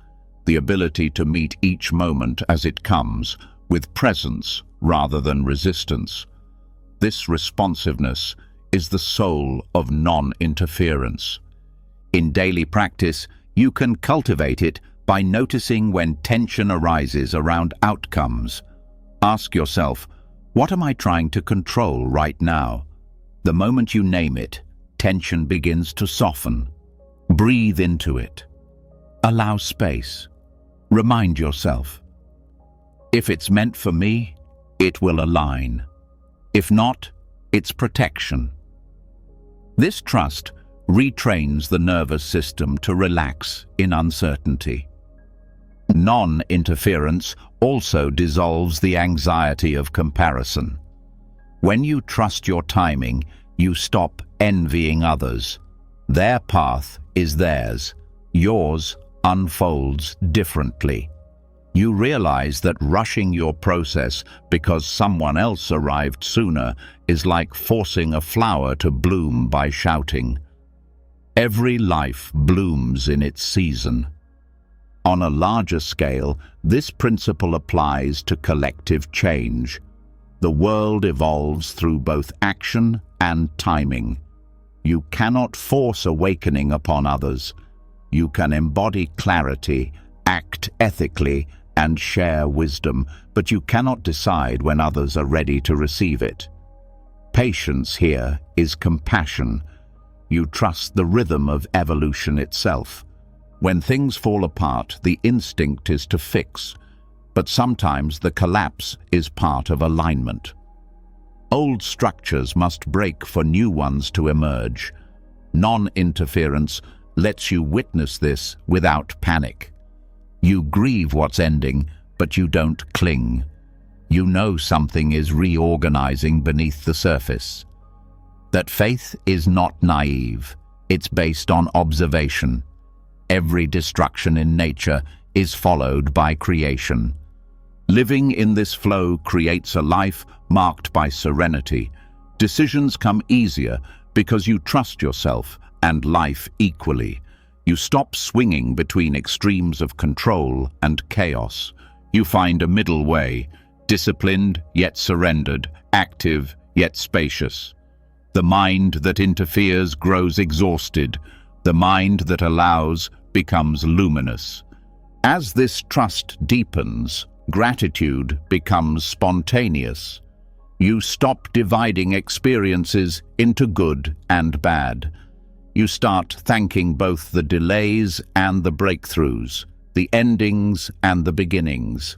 the ability to meet each moment as it comes with presence rather than resistance. This responsiveness is the soul of non-interference. In daily practice, you can cultivate it by noticing when tension arises around outcomes. Ask yourself, what am I trying to control right now? The moment you name it, tension begins to soften. Breathe into it. Allow space. Remind yourself, if it's meant for me, it will align. If not, it's protection. This trust retrains the nervous system to relax in uncertainty. Non-interference also dissolves the anxiety of comparison. When you trust your timing, you stop envying others. Their path is theirs. Yours unfolds differently. You realize that rushing your process because someone else arrived sooner is like forcing a flower to bloom by shouting. Every life blooms in its season. On a larger scale, this principle applies to collective change. The world evolves through both action and timing. You cannot force awakening upon others. You can embody clarity, act ethically, and share wisdom, but you cannot decide when others are ready to receive it. Patience here is compassion. You trust the rhythm of evolution itself. When things fall apart, the instinct is to fix, but sometimes the collapse is part of alignment. Old structures must break for new ones to emerge. Non-interference lets you witness this without panic. You grieve what's ending, but you don't cling. You know something is reorganizing beneath the surface. That faith is not naive. It's based on observation. Every destruction in nature is followed by creation. Living in this flow creates a life marked by serenity. Decisions come easier because you trust yourself and life equally. You stop swinging between extremes of control and chaos. You find a middle way, disciplined yet surrendered, active yet spacious. The mind that interferes grows exhausted. The mind that allows becomes luminous. As this trust deepens, gratitude becomes spontaneous. You stop dividing experiences into good and bad. You start thanking both the delays and the breakthroughs, the endings and the beginnings.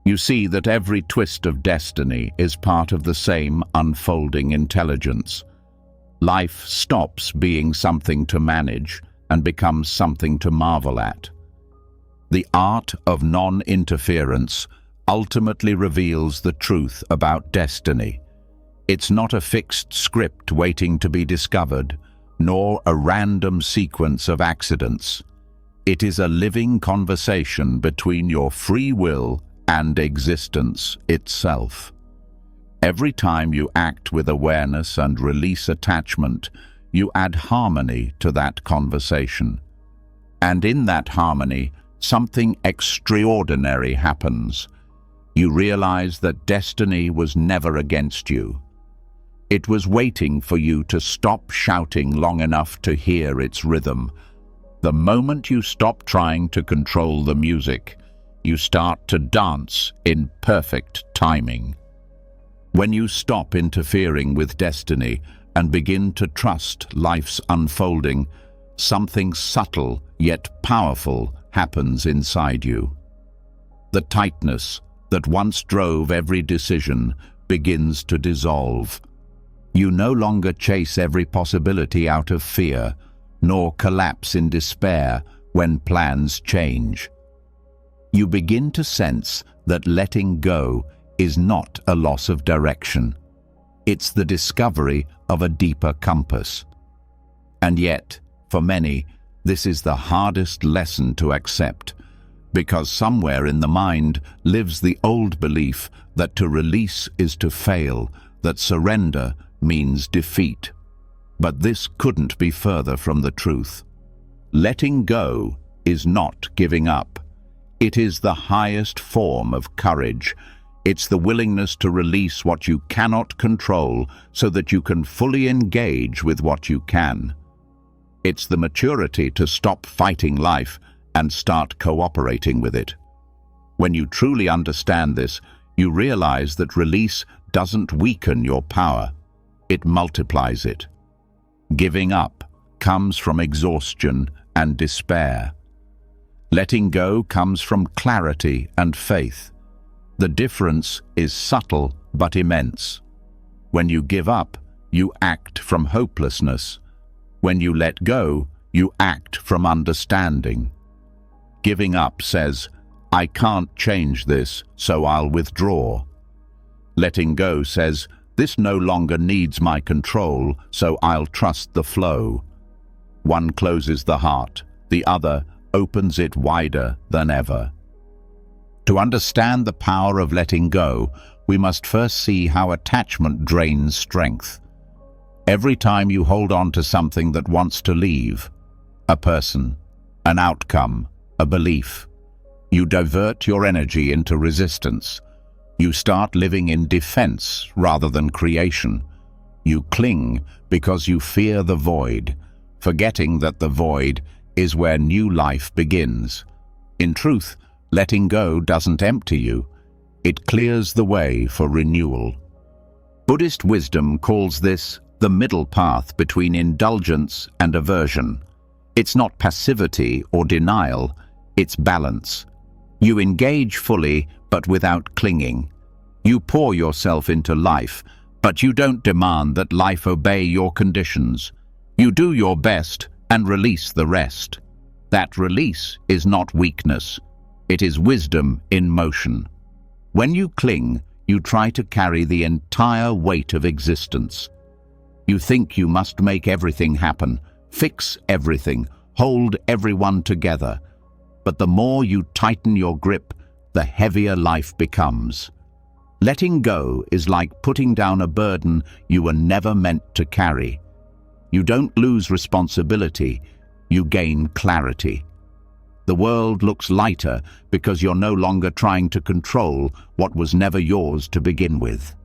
You see that every twist of destiny is part of the same unfolding intelligence. Life stops being something to manage and becomes something to marvel at. The art of non-interference ultimately reveals the truth about destiny. It's not a fixed script waiting to be discovered, nor a random sequence of accidents. It is a living conversation between your free will and existence itself. Every time you act with awareness and release attachment, you add harmony to that conversation. And in that harmony, something extraordinary happens. You realize that destiny was never against you. It was waiting for you to stop shouting long enough to hear its rhythm. The moment you stop trying to control the music, you start to dance in perfect timing. When you stop interfering with destiny and begin to trust life's unfolding, something subtle yet powerful happens inside you. The tightness that once drove every decision begins to dissolve. You no longer chase every possibility out of fear, nor collapse in despair when plans change. You begin to sense that letting go is not a loss of direction. It's the discovery of a deeper compass. And yet, for many, this is the hardest lesson to accept, because somewhere in the mind lives the old belief that to release is to fail, that surrender means defeat. But this couldn't be further from the truth. Letting go is not giving up. It is the highest form of courage. It's the willingness to release what you cannot control so that you can fully engage with what you can. It's the maturity to stop fighting life and start cooperating with it. When you truly understand this, you realize that release doesn't weaken your power, it multiplies it. Giving up comes from exhaustion and despair. Letting go comes from clarity and faith. The difference is subtle but immense. When you give up, you act from hopelessness. When you let go, you act from understanding. Giving up says, "I can't change this, so I'll withdraw." Letting go says, "This no longer needs my control, so I'll trust the flow." One closes the heart, the other opens it wider than ever. To understand the power of letting go, we must first see how attachment drains strength. Every time you hold on to something that wants to leave, a person, an outcome, a belief, you divert your energy into resistance. You start living in defense rather than creation. You cling because you fear the void, forgetting that the void is where new life begins. In truth, letting go doesn't empty you. It clears the way for renewal. Buddhist wisdom calls this the middle path between indulgence and aversion. It's not passivity or denial, it's balance. You engage fully, but without clinging. You pour yourself into life, but you don't demand that life obey your conditions. You do your best and release the rest. That release is not weakness. It is wisdom in motion. When you cling, you try to carry the entire weight of existence. You think you must make everything happen, fix everything, hold everyone together. But the more you tighten your grip, the heavier life becomes. Letting go is like putting down a burden you were never meant to carry. You don't lose responsibility, you gain clarity. The world looks lighter because you're no longer trying to control what was never yours to begin with.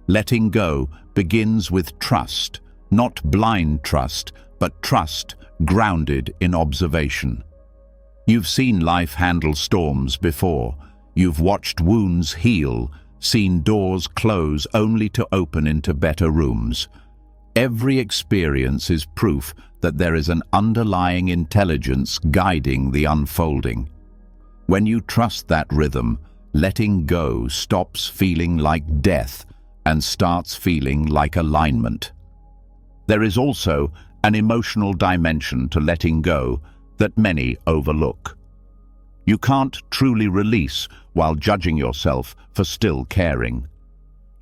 Letting go begins with trust, not blind trust, but trust grounded in observation. You've seen life handle storms before. You've watched wounds heal, seen doors close only to open into better rooms. Every experience is proof that there is an underlying intelligence guiding the unfolding. When you trust that rhythm, letting go stops feeling like death and starts feeling like alignment. There is also an emotional dimension to letting go that many overlook. You can't truly release while judging yourself for still caring.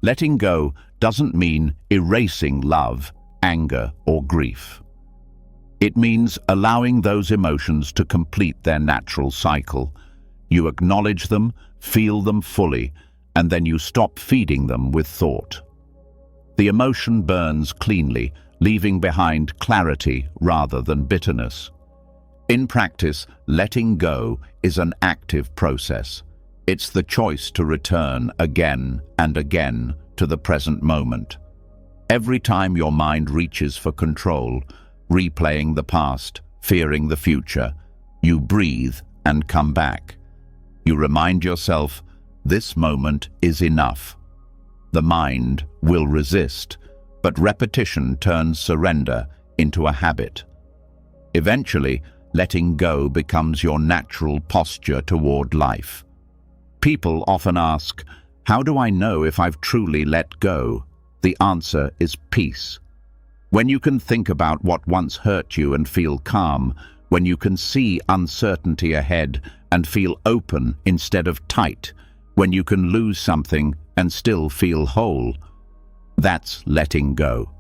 Letting go doesn't mean erasing love, anger, or grief. It means allowing those emotions to complete their natural cycle. You acknowledge them, feel them fully, and then you stop feeding them with thought. The emotion burns cleanly, leaving behind clarity rather than bitterness. In practice, letting go is an active process. It's the choice to return again and again to the present moment. Every time your mind reaches for control, replaying the past, fearing the future, you breathe and come back. You remind yourself, this moment is enough. The mind will resist, but repetition turns surrender into a habit. Eventually, letting go becomes your natural posture toward life. People often ask, how do I know if I've truly let go? The answer is peace. When you can think about what once hurt you and feel calm, when you can see uncertainty ahead and feel open instead of tight, when you can lose something and still feel whole, that's letting go.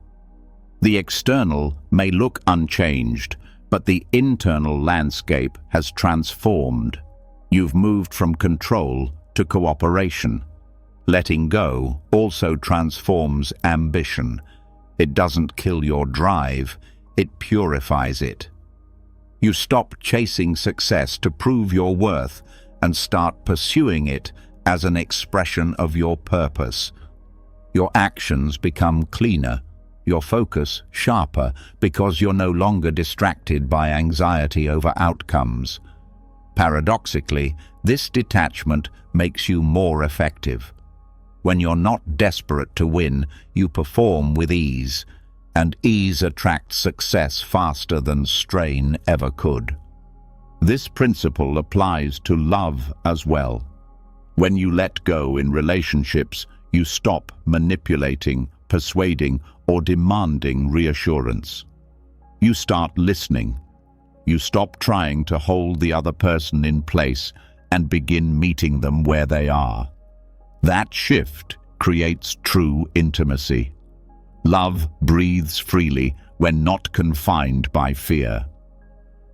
The external may look unchanged, but the internal landscape has transformed. You've moved from control to cooperation. Letting go also transforms ambition. It doesn't kill your drive, it purifies it. You stop chasing success to prove your worth and start pursuing it as an expression of your purpose. Your actions become cleaner, your focus sharper, because you're no longer distracted by anxiety over outcomes. Paradoxically, this detachment makes you more effective. When you're not desperate to win, you perform with ease, and ease attracts success faster than strain ever could. This principle applies to love as well. When you let go in relationships, you stop manipulating, persuading, or demanding reassurance. You start listening. You stop trying to hold the other person in place and begin meeting them where they are. That shift creates true intimacy. Love breathes freely when not confined by fear.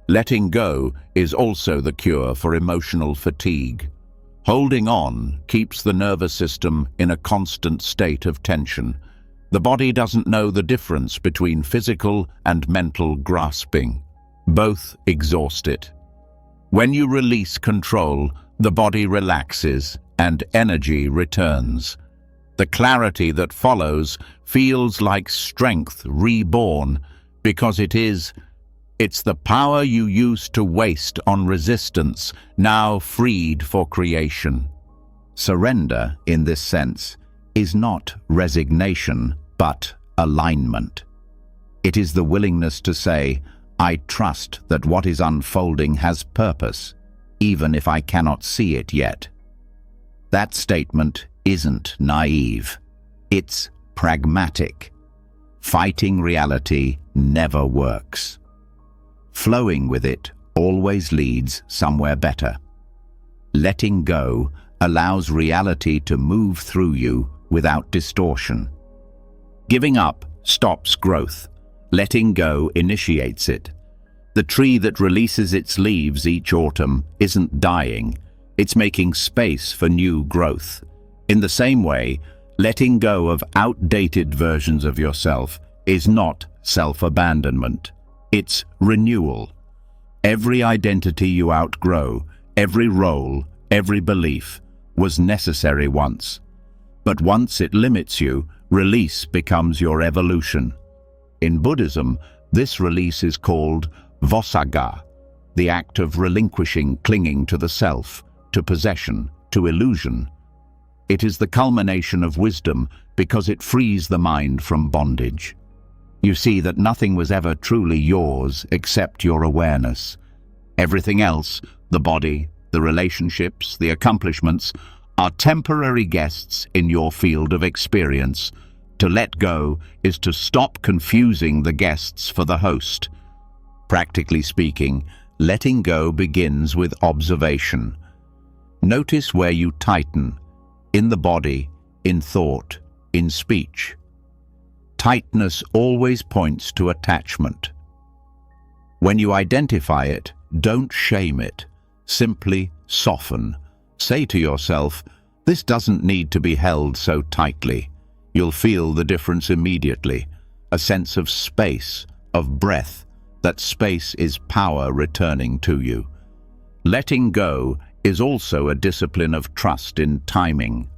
Letting go is also the cure for emotional fatigue. Holding on keeps the nervous system in a constant state of tension. The body doesn't know the difference between physical and mental grasping. Both exhaust it. When you release control, the body relaxes and energy returns. The clarity that follows feels like strength reborn, because it's the power you used to waste on resistance, now freed for creation. Surrender, in this sense, is not resignation, but alignment. It is the willingness to say, I trust that what is unfolding has purpose, even if I cannot see it yet. That statement isn't naive. It's pragmatic. Fighting reality never works. Flowing with it always leads somewhere better. Letting go allows reality to move through you without distortion. Giving up stops growth. Letting go initiates it. The tree that releases its leaves each autumn isn't dying. It's making space for new growth. In the same way, letting go of outdated versions of yourself is not self-abandonment. It's renewal. Every identity you outgrow, every role, every belief, was necessary once. But once it limits you, release becomes your evolution. In Buddhism, this release is called vosagga, the act of relinquishing clinging to the self, to possession, to illusion. It is the culmination of wisdom because it frees the mind from bondage. You see that nothing was ever truly yours except your awareness. Everything else, the body, the relationships, the accomplishments, are temporary guests in your field of experience. To let go is to stop confusing the guests for the host. Practically speaking, letting go begins with observation. Notice where you tighten, in the body, in thought, in speech. Tightness always points to attachment. When you identify it, don't shame it. Simply soften. Say to yourself, this doesn't need to be held so tightly. You'll feel the difference immediately. A sense of space, of breath. That space is power returning to you. Letting go is also a discipline of trust in timing.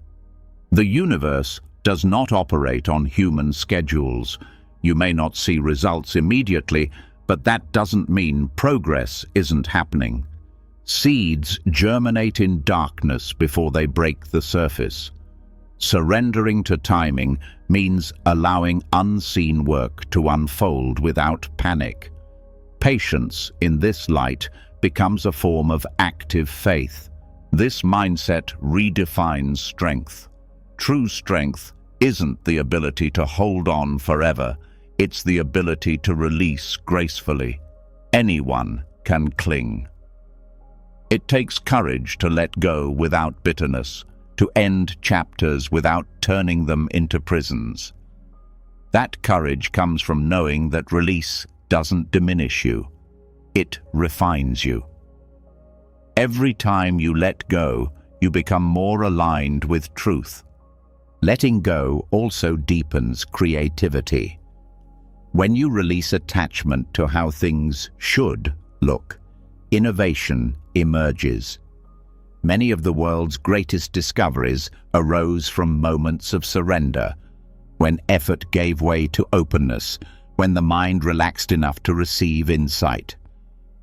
The universe does not operate on human schedules. You may not see results immediately, but that doesn't mean progress isn't happening. Seeds germinate in darkness before they break the surface. Surrendering to timing means allowing unseen work to unfold without panic. Patience, in this light, becomes a form of active faith. This mindset redefines strength. True strength isn't the ability to hold on forever, it's the ability to release gracefully. Anyone can cling. It takes courage to let go without bitterness, to end chapters without turning them into prisons. That courage comes from knowing that release doesn't diminish you, it refines you. Every time you let go, you become more aligned with truth. Letting go also deepens creativity. When you release attachment to how things should look, innovation emerges. Many of the world's greatest discoveries arose from moments of surrender, when effort gave way to openness, when the mind relaxed enough to receive insight.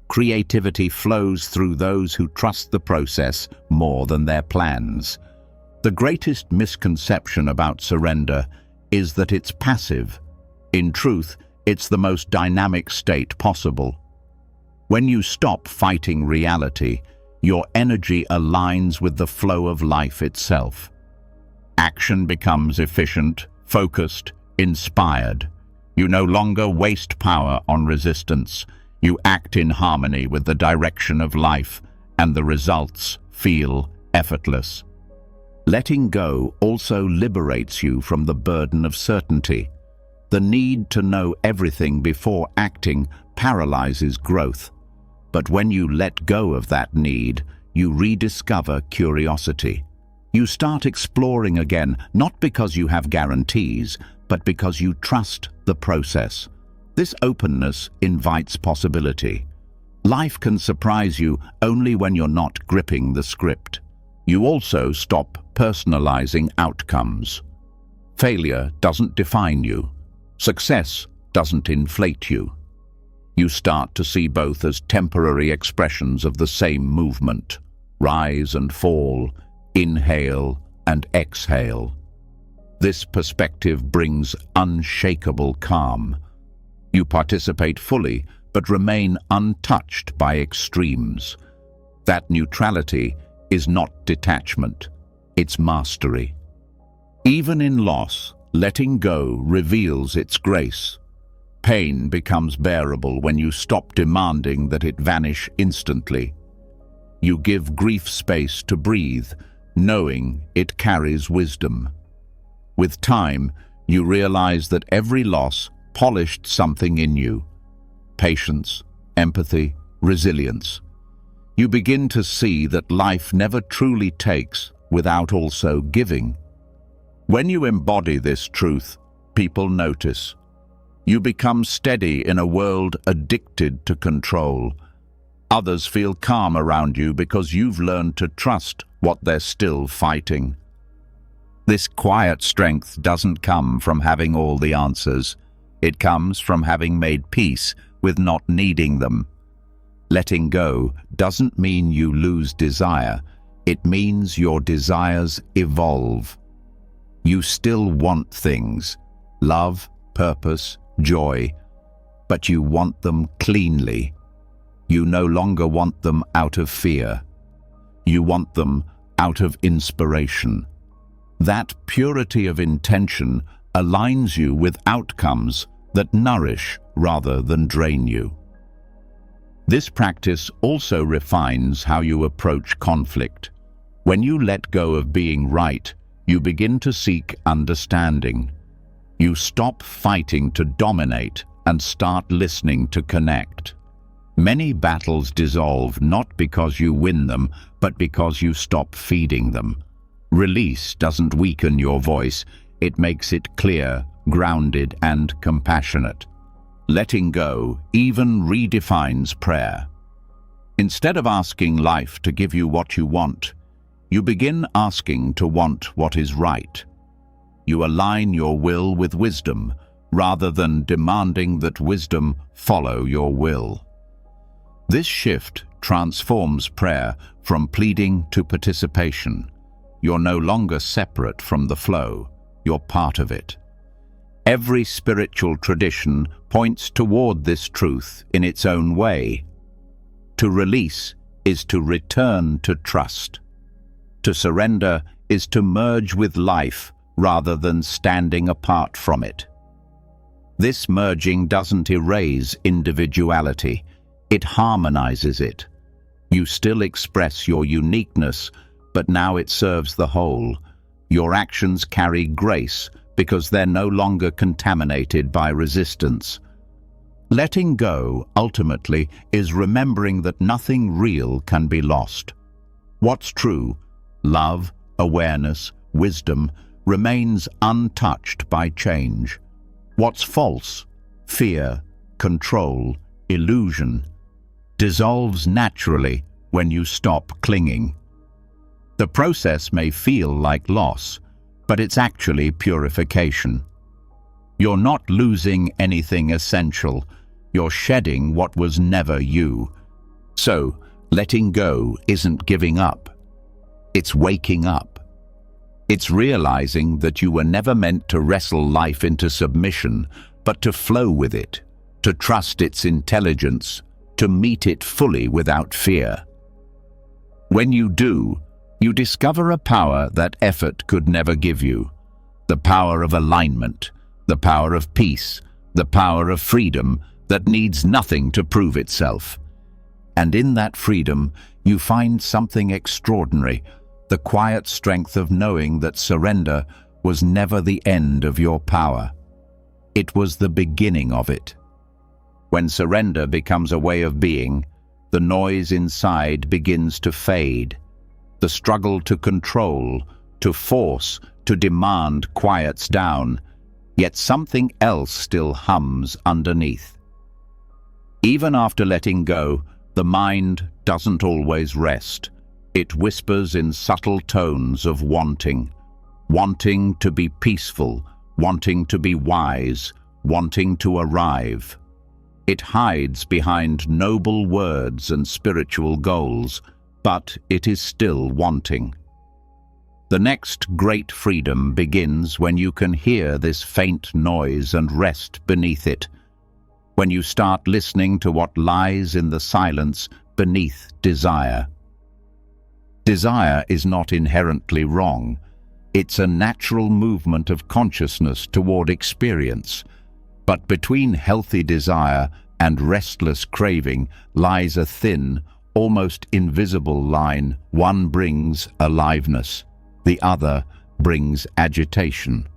Creativity flows through those who trust the process more than their plans. The greatest misconception about surrender is that it's passive. In truth, it's the most dynamic state possible. When you stop fighting reality, your energy aligns with the flow of life itself. Action becomes efficient, focused, inspired. You no longer waste power on resistance. You act in harmony with the direction of life, and the results feel effortless. Letting go also liberates you from the burden of certainty. The need to know everything before acting paralyzes growth. But when you let go of that need, you rediscover curiosity. You start exploring again, not because you have guarantees, but because you trust the process. This openness invites possibility. Life can surprise you only when you're not gripping the script. You also stop personalizing outcomes. Failure doesn't define you. Success doesn't inflate you. You start to see both as temporary expressions of the same movement. Rise and fall, inhale and exhale. This perspective brings unshakable calm. You participate fully, but remain untouched by extremes. That neutrality is not detachment, it's mastery. Even in loss, letting go reveals its grace. Pain becomes bearable when you stop demanding that it vanish instantly. You give grief space to breathe, knowing it carries wisdom. With time, you realize that every loss polished something in you. Patience, empathy, resilience. You begin to see that life never truly takes without also giving. When you embody this truth, people notice. You become steady in a world addicted to control. Others feel calm around you because you've learned to trust what they're still fighting. This quiet strength doesn't come from having all the answers. It comes from having made peace with not needing them. Letting go doesn't mean you lose desire. It means your desires evolve. You still want things, love, purpose, joy, but you want them cleanly. You no longer want them out of fear. You want them out of inspiration. That purity of intention aligns you with outcomes that nourish rather than drain you. This practice also refines how you approach conflict. When you let go of being right, you begin to seek understanding. You stop fighting to dominate and start listening to connect. Many battles dissolve not because you win them, but because you stop feeding them. Release doesn't weaken your voice, it makes it clear, grounded, and compassionate. Letting go even redefines prayer. Instead of asking life to give you what you want, you begin asking to want what is right. You align your will with wisdom, rather than demanding that wisdom follow your will. This shift transforms prayer from pleading to participation. You're no longer separate from the flow, you're part of it. Every spiritual tradition points toward this truth in its own way. To release is to return to trust. To surrender is to merge with life rather than standing apart from it. This merging doesn't erase individuality, it harmonizes it. You still express your uniqueness, but now it serves the whole. Your actions carry grace because they're no longer contaminated by resistance. Letting go, ultimately, is remembering that nothing real can be lost. What's true, love, awareness, wisdom, remains untouched by change. What's false, fear, control, illusion, dissolves naturally when you stop clinging. The process may feel like loss, but it's actually purification. You're not losing anything essential, you're shedding what was never you. So, letting go isn't giving up. It's waking up. It's realizing that you were never meant to wrestle life into submission, but to flow with it, to trust its intelligence, to meet it fully without fear. When you do, you discover a power that effort could never give you. The power of alignment, the power of peace, the power of freedom that needs nothing to prove itself. And in that freedom, you find something extraordinary, the quiet strength of knowing that surrender was never the end of your power. It was the beginning of it. When surrender becomes a way of being, the noise inside begins to fade. The struggle to control, to force, to demand quiets down, yet something else still hums underneath. Even after letting go, the mind doesn't always rest. It whispers in subtle tones of wanting. Wanting to be peaceful, wanting to be wise, wanting to arrive. It hides behind noble words and spiritual goals, but it is still wanting. The next great freedom begins when you can hear this faint noise and rest beneath it, when you start listening to what lies in the silence beneath desire. Desire is not inherently wrong. It's a natural movement of consciousness toward experience. But between healthy desire and restless craving lies a thin, almost invisible line. One brings aliveness, the other brings agitation.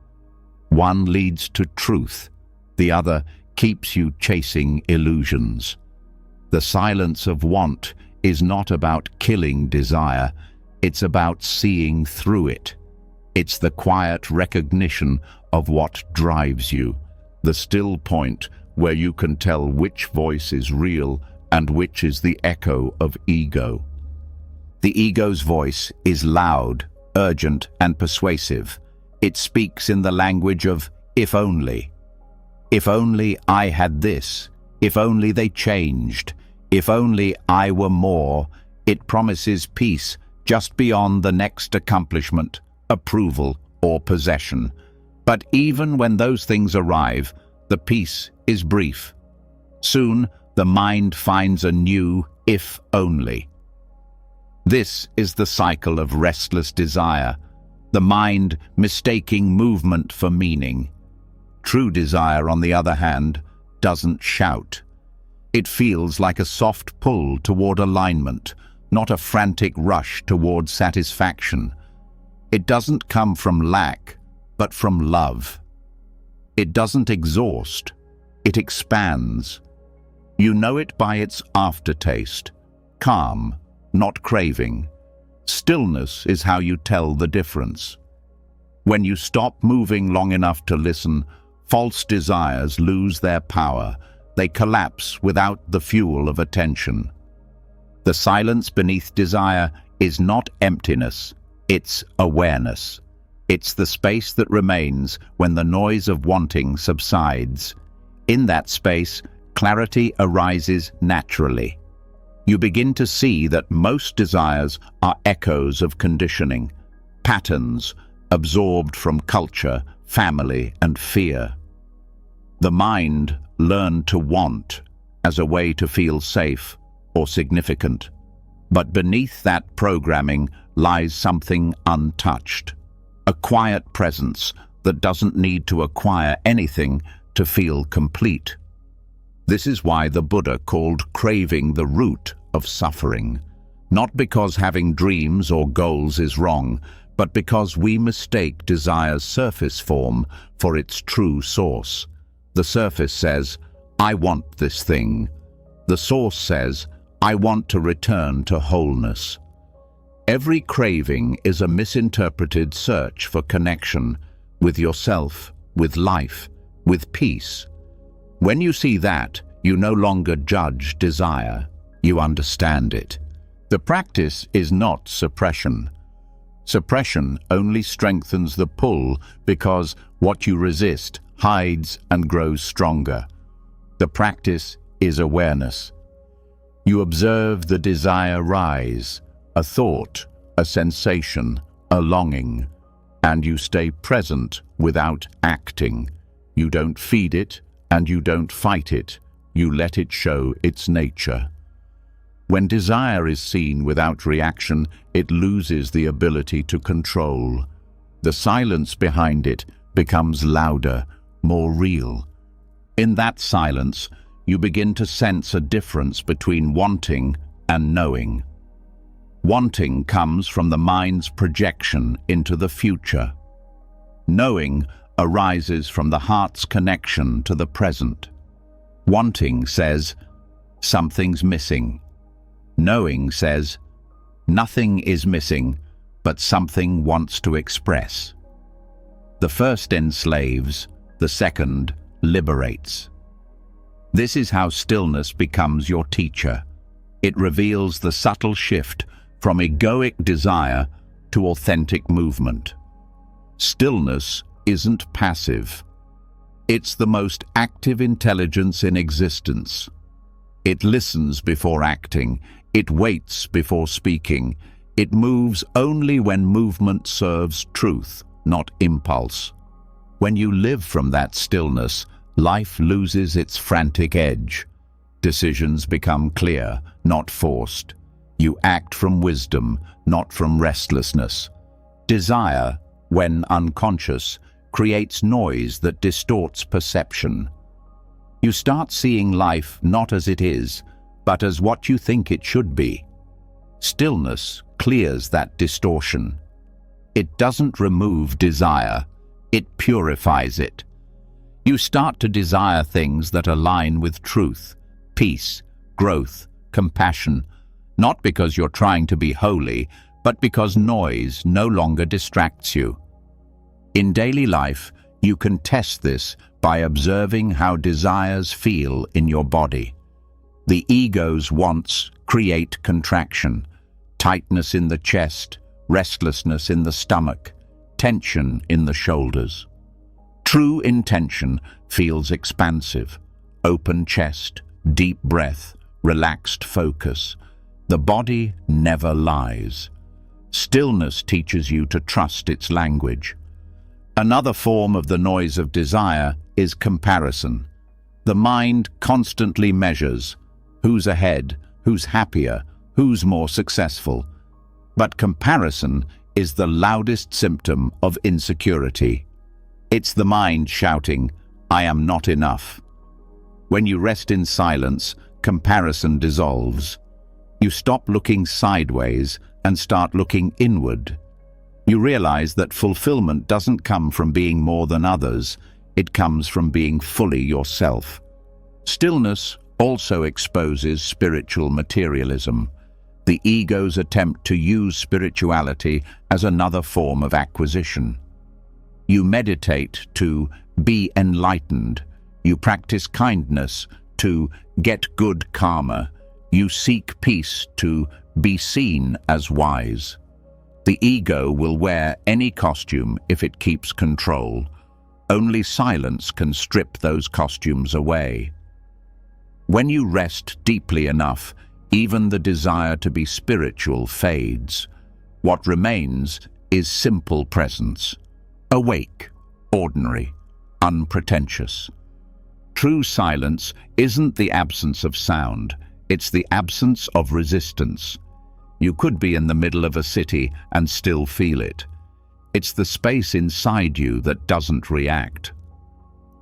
One leads to truth, the other keeps you chasing illusions. The silence of want is not about killing desire, it's about seeing through it. It's the quiet recognition of what drives you, the still point where you can tell which voice is real and which is the echo of ego. The ego's voice is loud, urgent, and persuasive. It speaks in the language of if only. If only I had this, if only they changed, if only I were more. It promises peace just beyond the next accomplishment, approval, or possession. But even when those things arrive, the peace is brief. Soon, the mind finds a new if only. This is the cycle of restless desire, the mind mistaking movement for meaning. True desire, on the other hand, doesn't shout. It feels like a soft pull toward alignment, not a frantic rush toward satisfaction. It doesn't come from lack, but from love. It doesn't exhaust, it expands. You know it by its aftertaste, calm, not craving. Stillness is how you tell the difference. When you stop moving long enough to listen, false desires lose their power. They collapse without the fuel of attention. The silence beneath desire is not emptiness, it's awareness. It's the space that remains when the noise of wanting subsides. In that space, clarity arises naturally. you begin to see that most desires are echoes of conditioning, patterns absorbed from culture, family, and fear. The mind learned to want as a way to feel safe or significant. But beneath that programming lies something untouched, a quiet presence that doesn't need to acquire anything to feel complete. This is why the Buddha called craving the root of suffering, not because having dreams or goals is wrong, but because we mistake desire's surface form for its true source. The surface says, "I want this thing." The source says, "I want to return to wholeness." Every craving is a misinterpreted search for connection with yourself, with life, with peace. When you see that, you no longer judge desire, you understand it. The practice is not suppression. Suppression only strengthens the pull because what you resist hides and grows stronger. The practice is awareness. You observe the desire rise, a thought, a sensation, a longing, and you stay present without acting. You don't feed it and you don't fight it. You let it show its nature. When desire is seen without reaction, it loses the ability to control. The silence behind it becomes louder, more real. In that silence, you begin to sense a difference between wanting and knowing. Wanting comes from the mind's projection into the future. Knowing arises from the heart's connection to the present. Wanting says, "Something's missing." Knowing says, "Nothing is missing, but something wants to express." The first enslaves, the second liberates. This is how stillness becomes your teacher. It reveals the subtle shift from egoic desire to authentic movement. Stillness isn't passive. It's the most active intelligence in existence. It listens before acting. It waits before speaking. It moves only when movement serves truth, not impulse. When you live from that stillness, life loses its frantic edge. Decisions become clear, not forced. You act from wisdom, not from restlessness. Desire, when unconscious, creates noise that distorts perception. You start seeing life not as it is, but as what you think it should be. Stillness clears that distortion. It doesn't remove desire, it purifies it. You start to desire things that align with truth, peace, growth, compassion, not because you're trying to be holy, but because noise no longer distracts you. In daily life, you can test this by observing how desires feel in your body. The ego's wants create contraction, tightness in the chest, restlessness in the stomach, tension in the shoulders. True intention feels expansive, open chest, deep breath, relaxed focus. The body never lies. Stillness teaches you to trust its language. Another form of the noise of desire is comparison. The mind constantly measures who's ahead, who's happier, who's more successful. But comparison is the loudest symptom of insecurity. It's the mind shouting, "I am not enough." When you rest in silence, comparison dissolves. You stop looking sideways and start looking inward. You realize that fulfillment doesn't come from being more than others, it comes from being fully yourself. Stillness also exposes spiritual materialism, the ego's attempt to use spirituality as another form of acquisition. You meditate to be enlightened. You practice kindness to get good karma. You seek peace to be seen as wise. The ego will wear any costume if it keeps control. Only silence can strip those costumes away. When you rest deeply enough, Even the desire to be spiritual fades. What remains is simple presence, awake, ordinary, unpretentious. True silence isn't the absence of sound, it's the absence of resistance. You could be in the middle of a city and still feel it. It's the space inside you that doesn't react.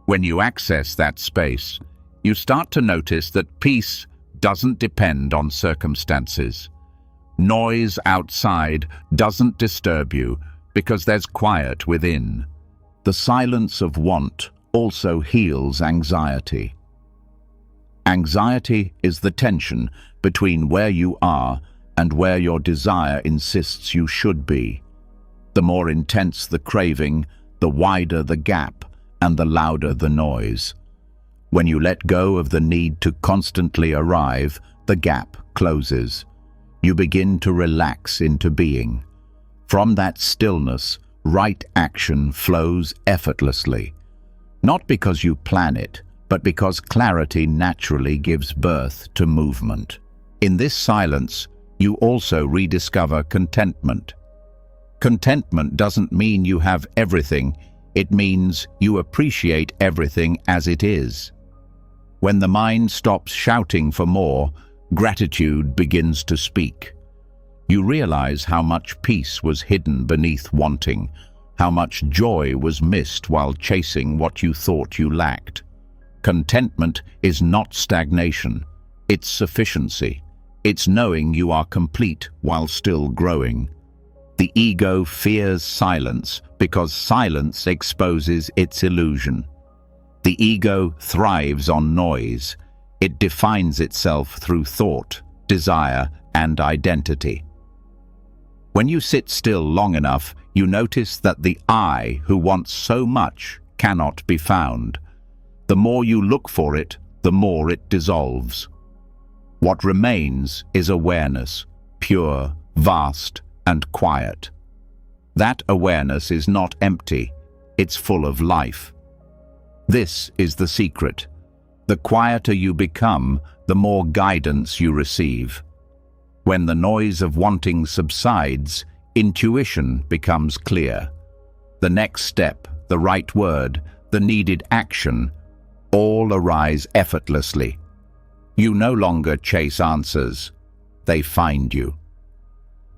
When you access that space, you start to notice that peace doesn't depend on circumstances. Noise outside doesn't disturb you because there's quiet within. The silence of want also heals anxiety. Anxiety is the tension between where you are and where your desire insists you should be. The more intense the craving, the wider the gap and the louder the noise. When you let go of the need to constantly arrive, the gap closes. You begin to relax into being. From that stillness, right action flows effortlessly. Not because you plan it, but because clarity naturally gives birth to movement. In this silence, you also rediscover contentment. Contentment doesn't mean you have everything, it means you appreciate everything as it is. When the mind stops shouting for more, gratitude begins to speak. You realize how much peace was hidden beneath wanting, how much joy was missed while chasing what you thought you lacked. Contentment is not stagnation, it's sufficiency. It's knowing you are complete while still growing. The ego fears silence because silence exposes its illusion. The ego thrives on noise. It defines itself through thought, desire, and identity. When you sit still long enough, you notice that the I who wants so much cannot be found. The more you look for it, the more it dissolves. What remains is awareness, pure, vast, and quiet. That awareness is not empty, it's full of life. This is the secret. The quieter you become, the more guidance you receive. When the noise of wanting subsides, intuition becomes clear. The next step, the right word, the needed action, all arise effortlessly. You no longer chase answers, they find you.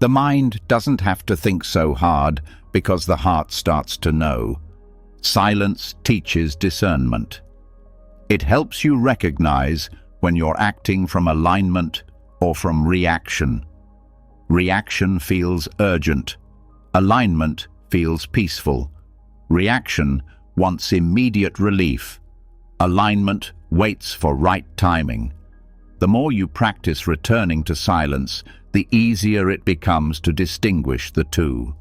The mind doesn't have to think so hard because the heart starts to know. Silence teaches discernment. It helps you recognize when you're acting from alignment or from reaction. Reaction feels urgent. Alignment feels peaceful. Reaction wants immediate relief. Alignment waits for right timing. The more you practice returning to silence, the easier it becomes to distinguish the two.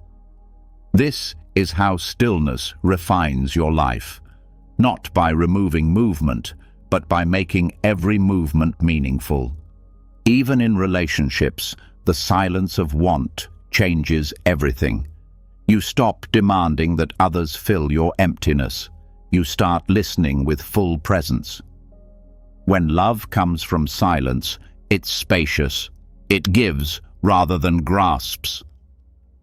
This is how stillness refines your life, not by removing movement, but by making every movement meaningful. Even in relationships, the silence of want changes everything. You stop demanding that others fill your emptiness. You start listening with full presence. When love comes from silence, it's spacious. It gives rather than grasps.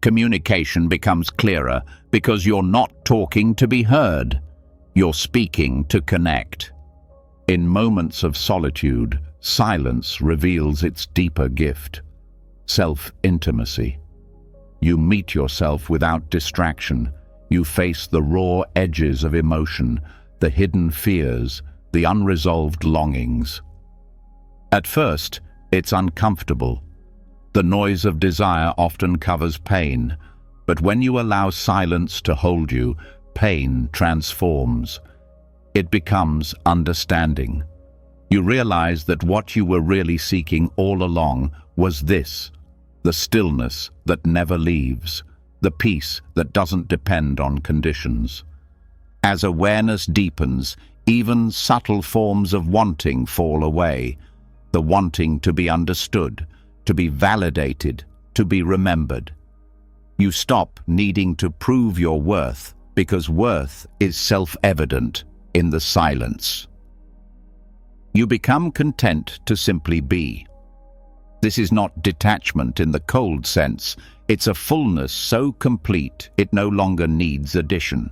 Communication becomes clearer because you're not talking to be heard. You're speaking to connect. In moments of solitude, silence reveals its deeper gift, self-intimacy. You meet yourself without distraction. You face the raw edges of emotion, the hidden fears, the unresolved longings. At first, it's uncomfortable. The noise of desire often covers pain, but when you allow silence to hold you, pain transforms. It becomes understanding. You realize that what you were really seeking all along was this, the stillness that never leaves, the peace that doesn't depend on conditions. As awareness deepens, even subtle forms of wanting fall away, the wanting to be understood, to be validated, to be remembered. You stop needing to prove your worth because worth is self-evident in the silence. You become content to simply be. This is not detachment in the cold sense. It's a fullness so complete it no longer needs addition.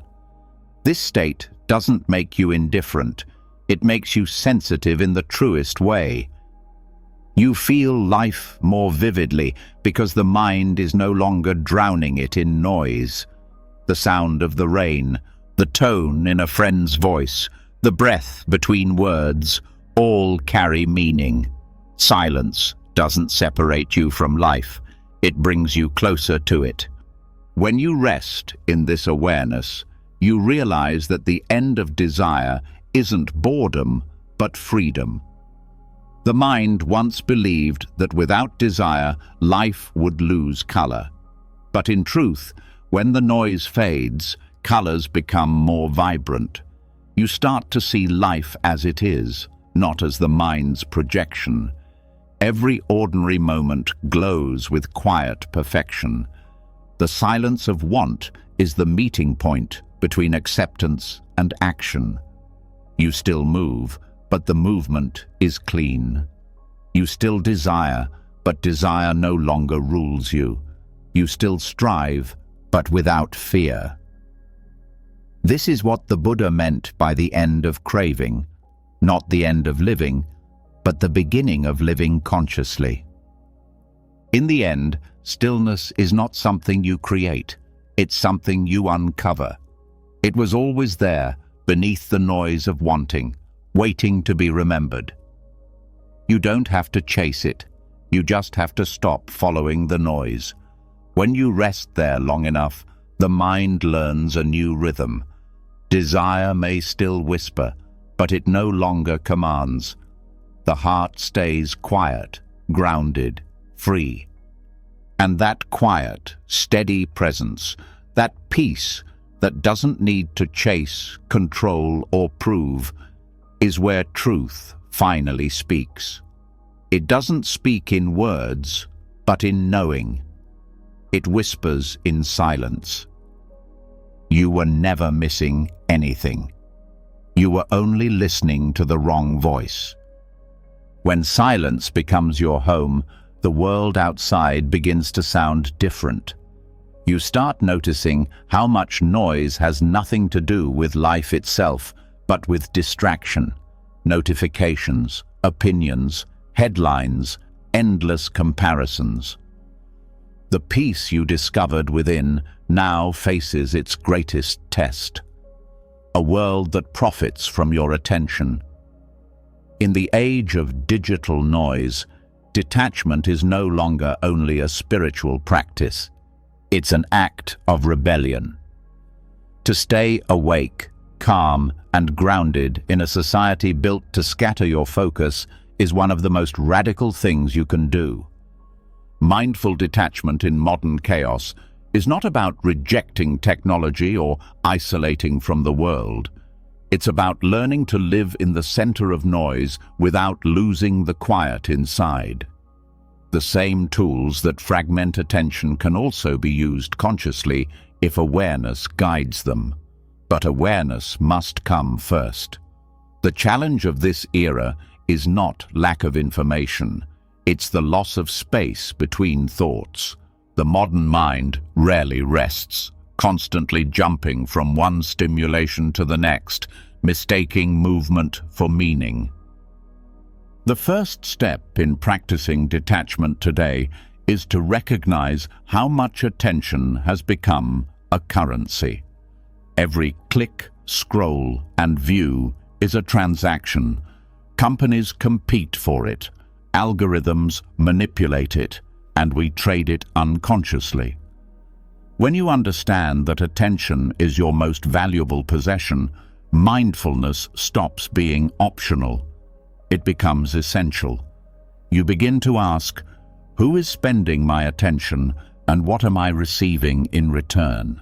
This state doesn't make you indifferent. It makes you sensitive in the truest way. You feel life more vividly because the mind is no longer drowning it in noise. The sound of the rain, the tone in a friend's voice, the breath between words, all carry meaning. Silence doesn't separate you from life. It brings you closer to it. When you rest in this awareness, you realize that the end of desire isn't boredom, but freedom. The mind once believed that without desire, life would lose color. But in truth, when the noise fades, colors become more vibrant. You start to see life as it is, not as the mind's projection. Every ordinary moment glows with quiet perfection. The silence of want is the meeting point between acceptance and action. You still move, but the movement is clean. You still desire, but desire no longer rules you. You still strive, but without fear. This is what the Buddha meant by the end of craving, not the end of living, but the beginning of living consciously. In the end, stillness is not something you create, it's something you uncover. It was always there, beneath the noise of wanting, waiting to be remembered. You don't have to chase it, you just have to stop following the noise. When you rest there long enough, the mind learns a new rhythm. Desire may still whisper, but it no longer commands. The heart stays quiet, grounded, free. And that quiet, steady presence, that peace that doesn't need to chase, control, or prove, is where truth finally speaks. It doesn't speak in words, but in knowing. It whispers in silence. You were never missing anything. You were only listening to the wrong voice. When silence becomes your home, the world outside begins to sound different. You start noticing how much noise has nothing to do with life itself, but with distraction, notifications, opinions, headlines, endless comparisons. The peace you discovered within now faces its greatest test. A world that profits from your attention. In the age of digital noise, detachment is no longer only a spiritual practice. It's an act of rebellion. To stay awake, calm, and grounded in a society built to scatter your focus is one of the most radical things you can do. Mindful detachment in modern chaos is not about rejecting technology or isolating from the world. It's about learning to live in the center of noise without losing the quiet inside. The same tools that fragment attention can also be used consciously if awareness guides them. But awareness must come first. The challenge of this era is not lack of information. It's the loss of space between thoughts. The modern mind rarely rests, constantly jumping from one stimulation to the next, mistaking movement for meaning. The first step in practicing detachment today is to recognize how much attention has become a currency. Every click, scroll, and view is a transaction. Companies compete for it, algorithms manipulate it, and we trade it unconsciously. When you understand that attention is your most valuable possession, mindfulness stops being optional. It becomes essential. You begin to ask, who is spending my attention and what am I receiving in return?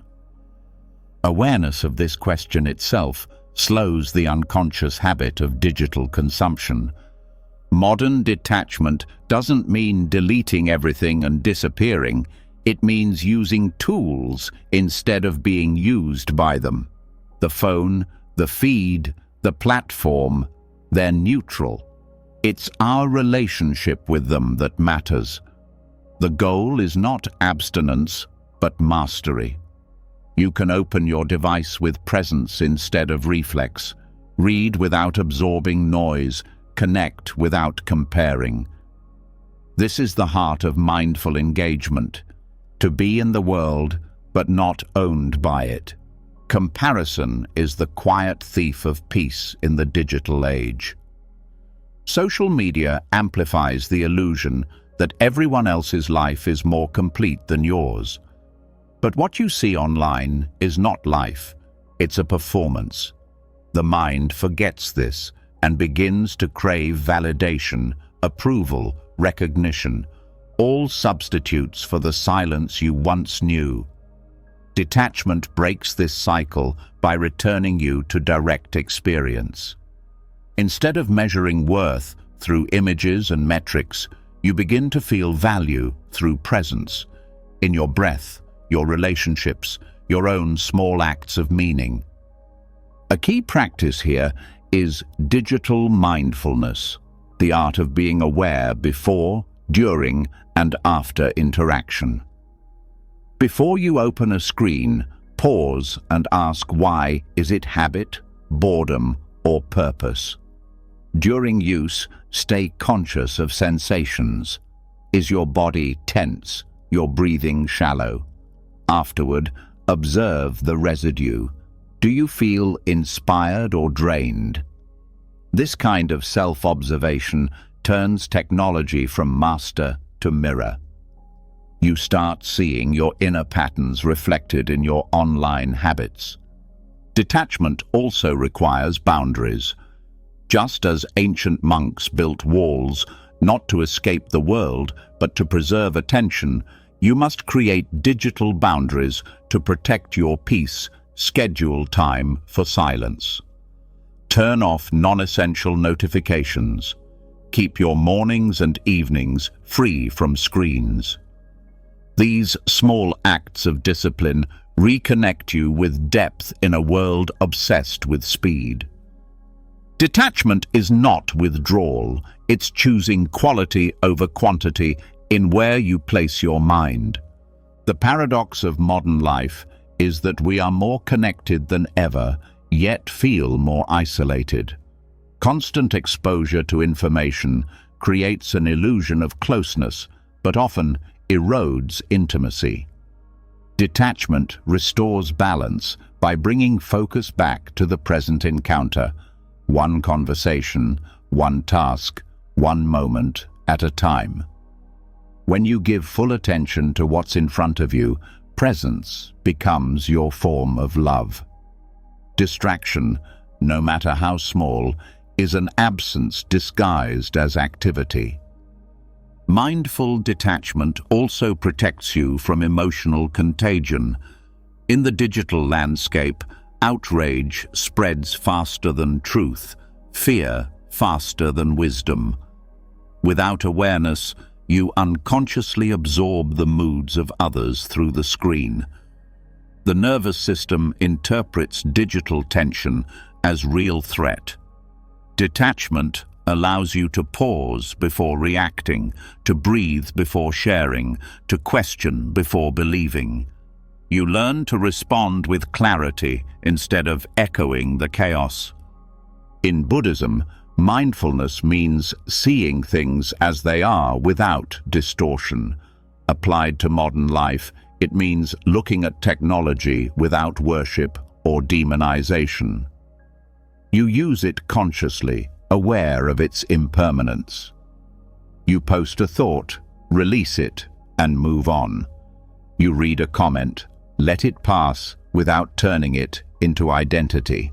Awareness of this question itself slows the unconscious habit of digital consumption. Modern detachment doesn't mean deleting everything and disappearing. It means using tools instead of being used by them. The phone, the feed, the platform, they're neutral. It's our relationship with them that matters. The goal is not abstinence, but mastery. You can open your device with presence instead of reflex, read without absorbing noise, connect without comparing. This is the heart of mindful engagement, to be in the world but not owned by it. Comparison is the quiet thief of peace in the digital age. Social media amplifies the illusion that everyone else's life is more complete than yours. But what you see online is not life, it's a performance. The mind forgets this and begins to crave validation, approval, recognition, all substitutes for the silence you once knew. Detachment breaks this cycle by returning you to direct experience. Instead of measuring worth through images and metrics, you begin to feel value through presence, in your breath, your relationships, your own small acts of meaning. A key practice here is digital mindfulness, the art of being aware before, during, and after interaction. Before you open a screen, pause and ask why. Is it habit, boredom, or purpose? During use, stay conscious of sensations. Is your body tense, your breathing shallow? Afterward, observe the residue. Do you feel inspired or drained? This kind of self-observation turns technology from master to mirror. You start seeing your inner patterns reflected in your online habits. Detachment also requires boundaries. Just as ancient monks built walls, not to escape the world, but to preserve attention, you must create digital boundaries to protect your peace. Schedule time for silence. Turn off non-essential notifications. Keep your mornings and evenings free from screens. These small acts of discipline reconnect you with depth in a world obsessed with speed. Detachment is not withdrawal, it's choosing quality over quantity in where you place your mind. The paradox of modern life is that we are more connected than ever, yet feel more isolated. Constant exposure to information creates an illusion of closeness, but often erodes intimacy. Detachment restores balance by bringing focus back to the present encounter, one conversation, one task, one moment at a time. When you give full attention to what's in front of you, presence becomes your form of love. Distraction, no matter how small, is an absence disguised as activity. Mindful detachment also protects you from emotional contagion. In the digital landscape, outrage spreads faster than truth, fear faster than wisdom. Without awareness, you unconsciously absorb the moods of others through the screen. The nervous system interprets digital tension as real threat. Detachment allows you to pause before reacting, to breathe before sharing, to question before believing. You learn to respond with clarity instead of echoing the chaos. In Buddhism, mindfulness means seeing things as they are without distortion. Applied to modern life, it means looking at technology without worship or demonization. You use it consciously, aware of its impermanence. You post a thought, release it, and move on. You read a comment, let it pass without turning it into identity.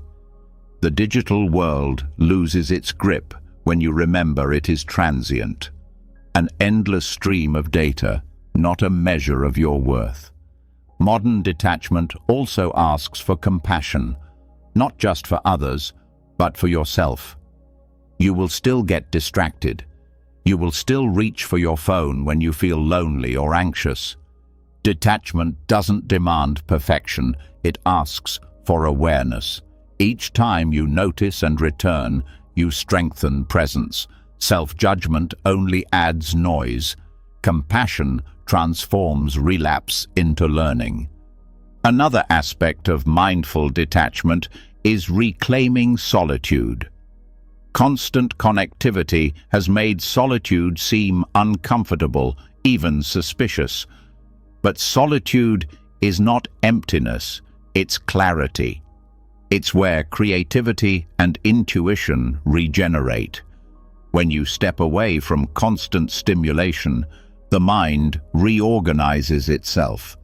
The digital world loses its grip when you remember it is transient, an endless stream of data, not a measure of your worth. Modern detachment also asks for compassion, not just for others, but for yourself. You will still get distracted. You will still reach for your phone when you feel lonely or anxious. Detachment doesn't demand perfection, it asks for awareness. Each time you notice and return, you strengthen presence. Self-judgment only adds noise. Compassion transforms relapse into learning. Another aspect of mindful detachment is reclaiming solitude. Constant connectivity has made solitude seem uncomfortable, even suspicious. But solitude is not emptiness, it's clarity. It's where creativity and intuition regenerate. When you step away from constant stimulation, the mind reorganizes itself.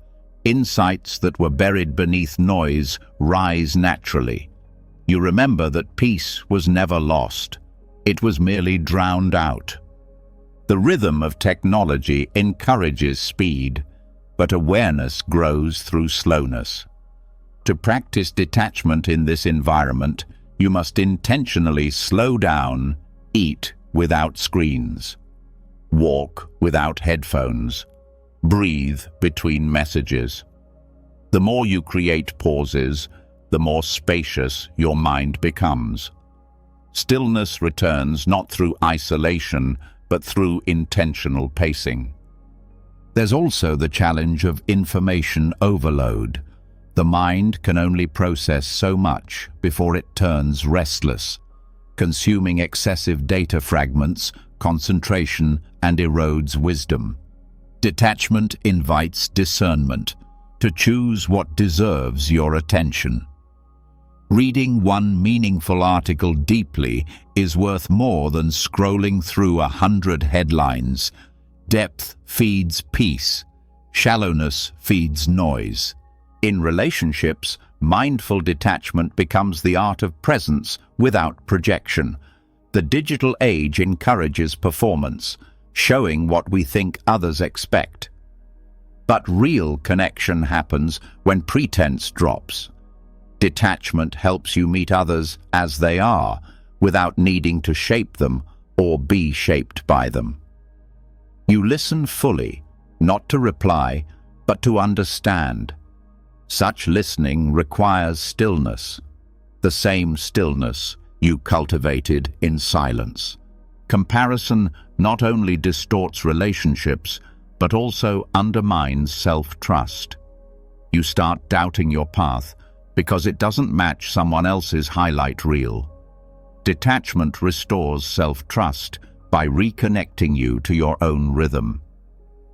Insights that were buried beneath noise rise naturally. You remember that peace was never lost. It was merely drowned out. The rhythm of technology encourages speed, but awareness grows through slowness. To practice detachment in this environment, you must intentionally slow down, eat without screens, walk without headphones, breathe between messages. The more you create pauses, the more spacious your mind becomes. Stillness returns not through isolation, but through intentional pacing. There's also the challenge of information overload. The mind can only process so much before it turns restless, consuming excessive data fragments, concentration, and erodes wisdom. Detachment invites discernment, to choose what deserves your attention. Reading one meaningful article deeply is worth more than scrolling through 100 headlines. Depth feeds peace. Shallowness feeds noise. In relationships, mindful detachment becomes the art of presence without projection. The digital age encourages performance, showing what we think others expect. But real connection happens when pretense drops. Detachment helps you meet others as they are, without needing to shape them or be shaped by them. You listen fully, not to reply, but to understand. Such listening requires stillness, the same stillness you cultivated in silence. Comparison not only distorts relationships, but also undermines self-trust. You start doubting your path because it doesn't match someone else's highlight reel. Detachment restores self-trust by reconnecting you to your own rhythm.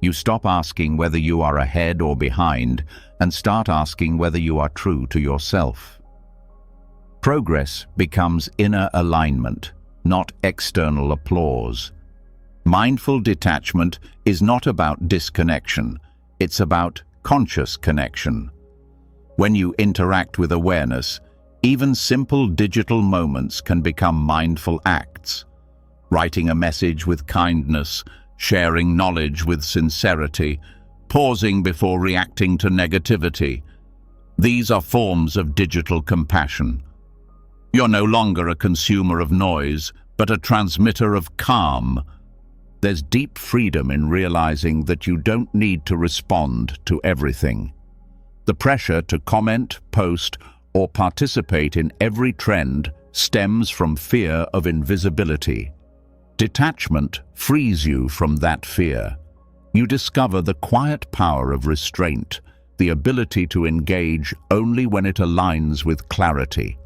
You stop asking whether you are ahead or behind and start asking whether you are true to yourself. Progress becomes inner alignment, not external applause. Mindful detachment is not about disconnection, it's about conscious connection. When you interact with awareness, even simple digital moments can become mindful acts. Writing a message with kindness, sharing knowledge with sincerity, pausing before reacting to negativity. These are forms of digital compassion. You're no longer a consumer of noise, but a transmitter of calm. There's deep freedom in realizing that you don't need to respond to everything. The pressure to comment, post, or participate in every trend stems from fear of invisibility. Detachment frees you from that fear. You discover the quiet power of restraint, the ability to engage only when it aligns with clarity.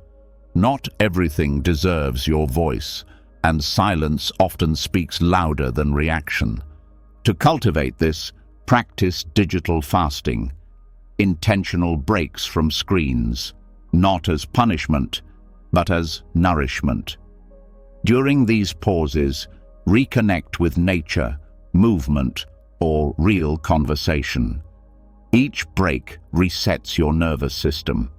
Not everything deserves your voice, and silence often speaks louder than reaction. To cultivate this, practice digital fasting, intentional breaks from screens, not as punishment, but as nourishment. During these pauses, reconnect with nature, movement, or real conversation. Each break resets your nervous system.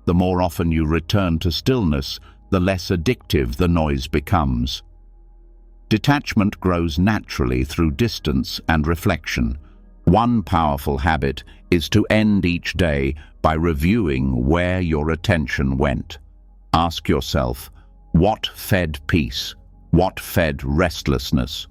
The more often you return to stillness, the less addictive the noise becomes. Detachment grows naturally through distance and reflection. One powerful habit is to end each day by reviewing where your attention went. Ask yourself, what fed peace? What fed restlessness?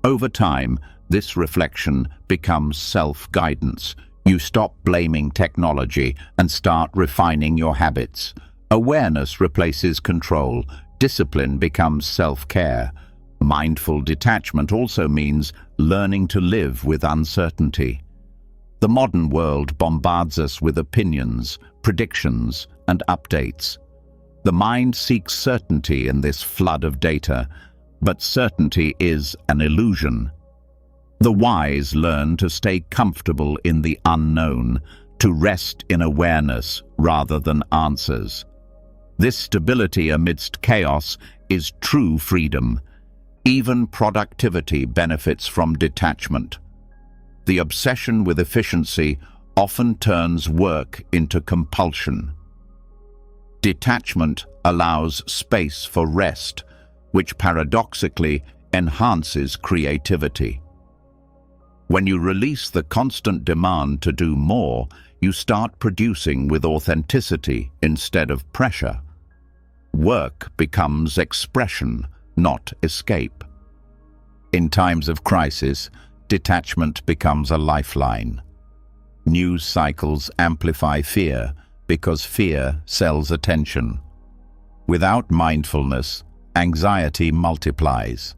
Over time, this reflection becomes self-guidance. You stop blaming technology and start refining your habits. Awareness replaces control. Discipline becomes self-care. Mindful detachment also means learning to live with uncertainty. The modern world bombards us with opinions, predictions, and updates. The mind seeks certainty in this flood of data, but certainty is an illusion. The wise learn to stay comfortable in the unknown, to rest in awareness rather than answers. This stability amidst chaos is true freedom. Even productivity benefits from detachment. The obsession with efficiency often turns work into compulsion. Detachment allows space for rest, which paradoxically enhances creativity. When you release the constant demand to do more, you start producing with authenticity instead of pressure. Work becomes expression, not escape. In times of crisis, detachment becomes a lifeline. News cycles amplify fear because fear sells attention. Without mindfulness, anxiety multiplies.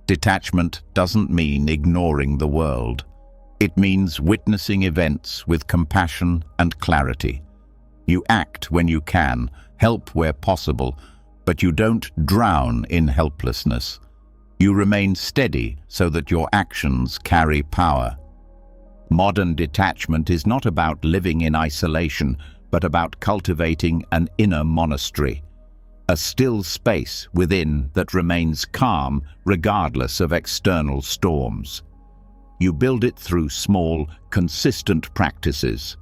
Detachment doesn't mean ignoring the world. It means witnessing events with compassion and clarity. You act when you can, help where possible, but you don't drown in helplessness. You remain steady so that your actions carry power. Modern detachment is not about living in isolation, but about cultivating an inner monastery, a still space within that remains calm regardless of external storms. You build it through small, consistent practices.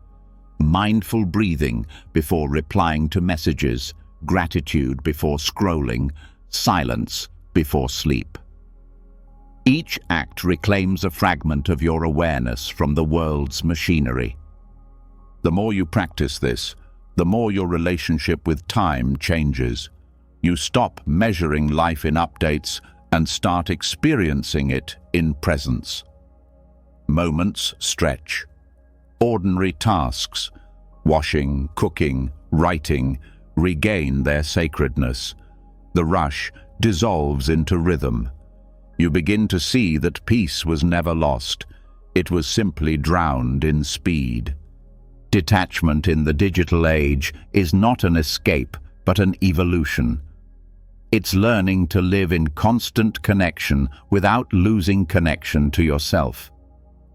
Mindful breathing before replying to messages, gratitude before scrolling, silence before sleep. Each act reclaims a fragment of your awareness from the world's machinery. The more you practice this, the more your relationship with time changes. You stop measuring life in updates and start experiencing it in presence. Moments stretch. Ordinary tasks, washing, cooking, writing, regain their sacredness. The rush dissolves into rhythm. You begin to see that peace was never lost. It was simply drowned in speed. Detachment in the digital age is not an escape, but an evolution. It's learning to live in constant connection without losing connection to yourself.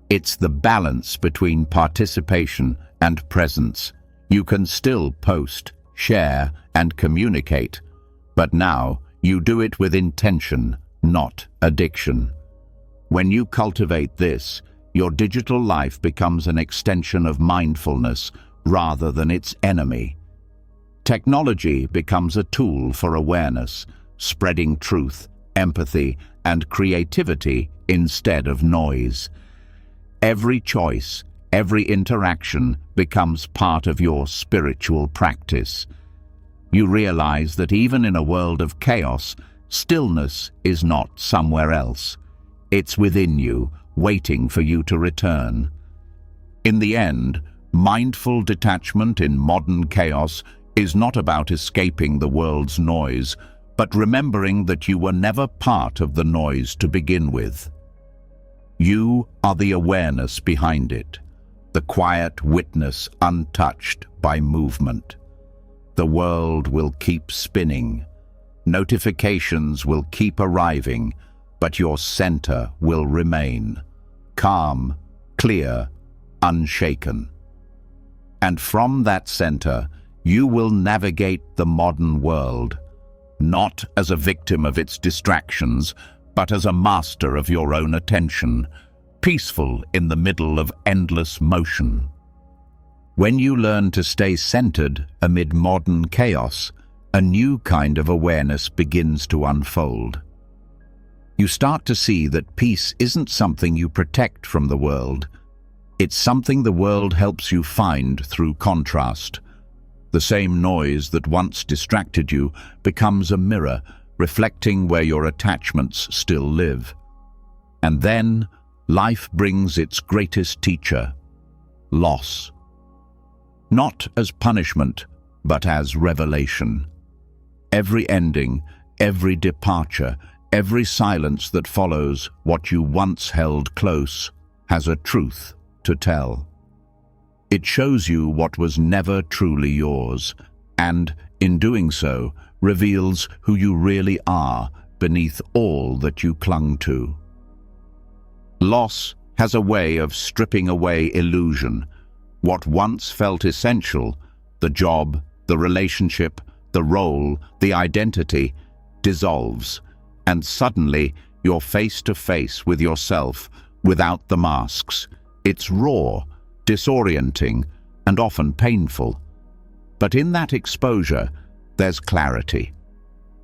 It's the balance between participation and presence. You can still post, share, and communicate, but now you do it with intention, not addiction. When you cultivate this, your digital life becomes an extension of mindfulness rather than its enemy. Technology becomes a tool for awareness, spreading truth, empathy, and creativity instead of noise. Every choice, every interaction becomes part of your spiritual practice. You realize that even in a world of chaos, stillness is not somewhere else. It's within you, waiting for you to return. In the end, mindful detachment in modern chaos is not about escaping the world's noise, but remembering that you were never part of the noise to begin with. You are the awareness behind it, the quiet witness untouched by movement. The world will keep spinning. Notifications will keep arriving, but your center will remain. Calm, clear, unshaken. And from that center, you will navigate the modern world, not as a victim of its distractions, but as a master of your own attention, peaceful in the middle of endless motion. When you learn to stay centered amid modern chaos, a new kind of awareness begins to unfold. You start to see that peace isn't something you protect from the world. It's something the world helps you find through contrast. The same noise that once distracted you becomes a mirror, reflecting where your attachments still live. And then, life brings its greatest teacher, loss. Not as punishment, but as revelation. Every ending, every departure, Every silence that follows what you once held close has a truth to tell. It shows you what was never truly yours, and, in doing so, reveals who you really are beneath all that you clung to. Loss has a way of stripping away illusion. What once felt essential, the job, the relationship, the role, the identity, dissolves, and suddenly you're face to face with yourself without the masks. It's raw, disorienting, and often painful. But in that exposure, there's clarity.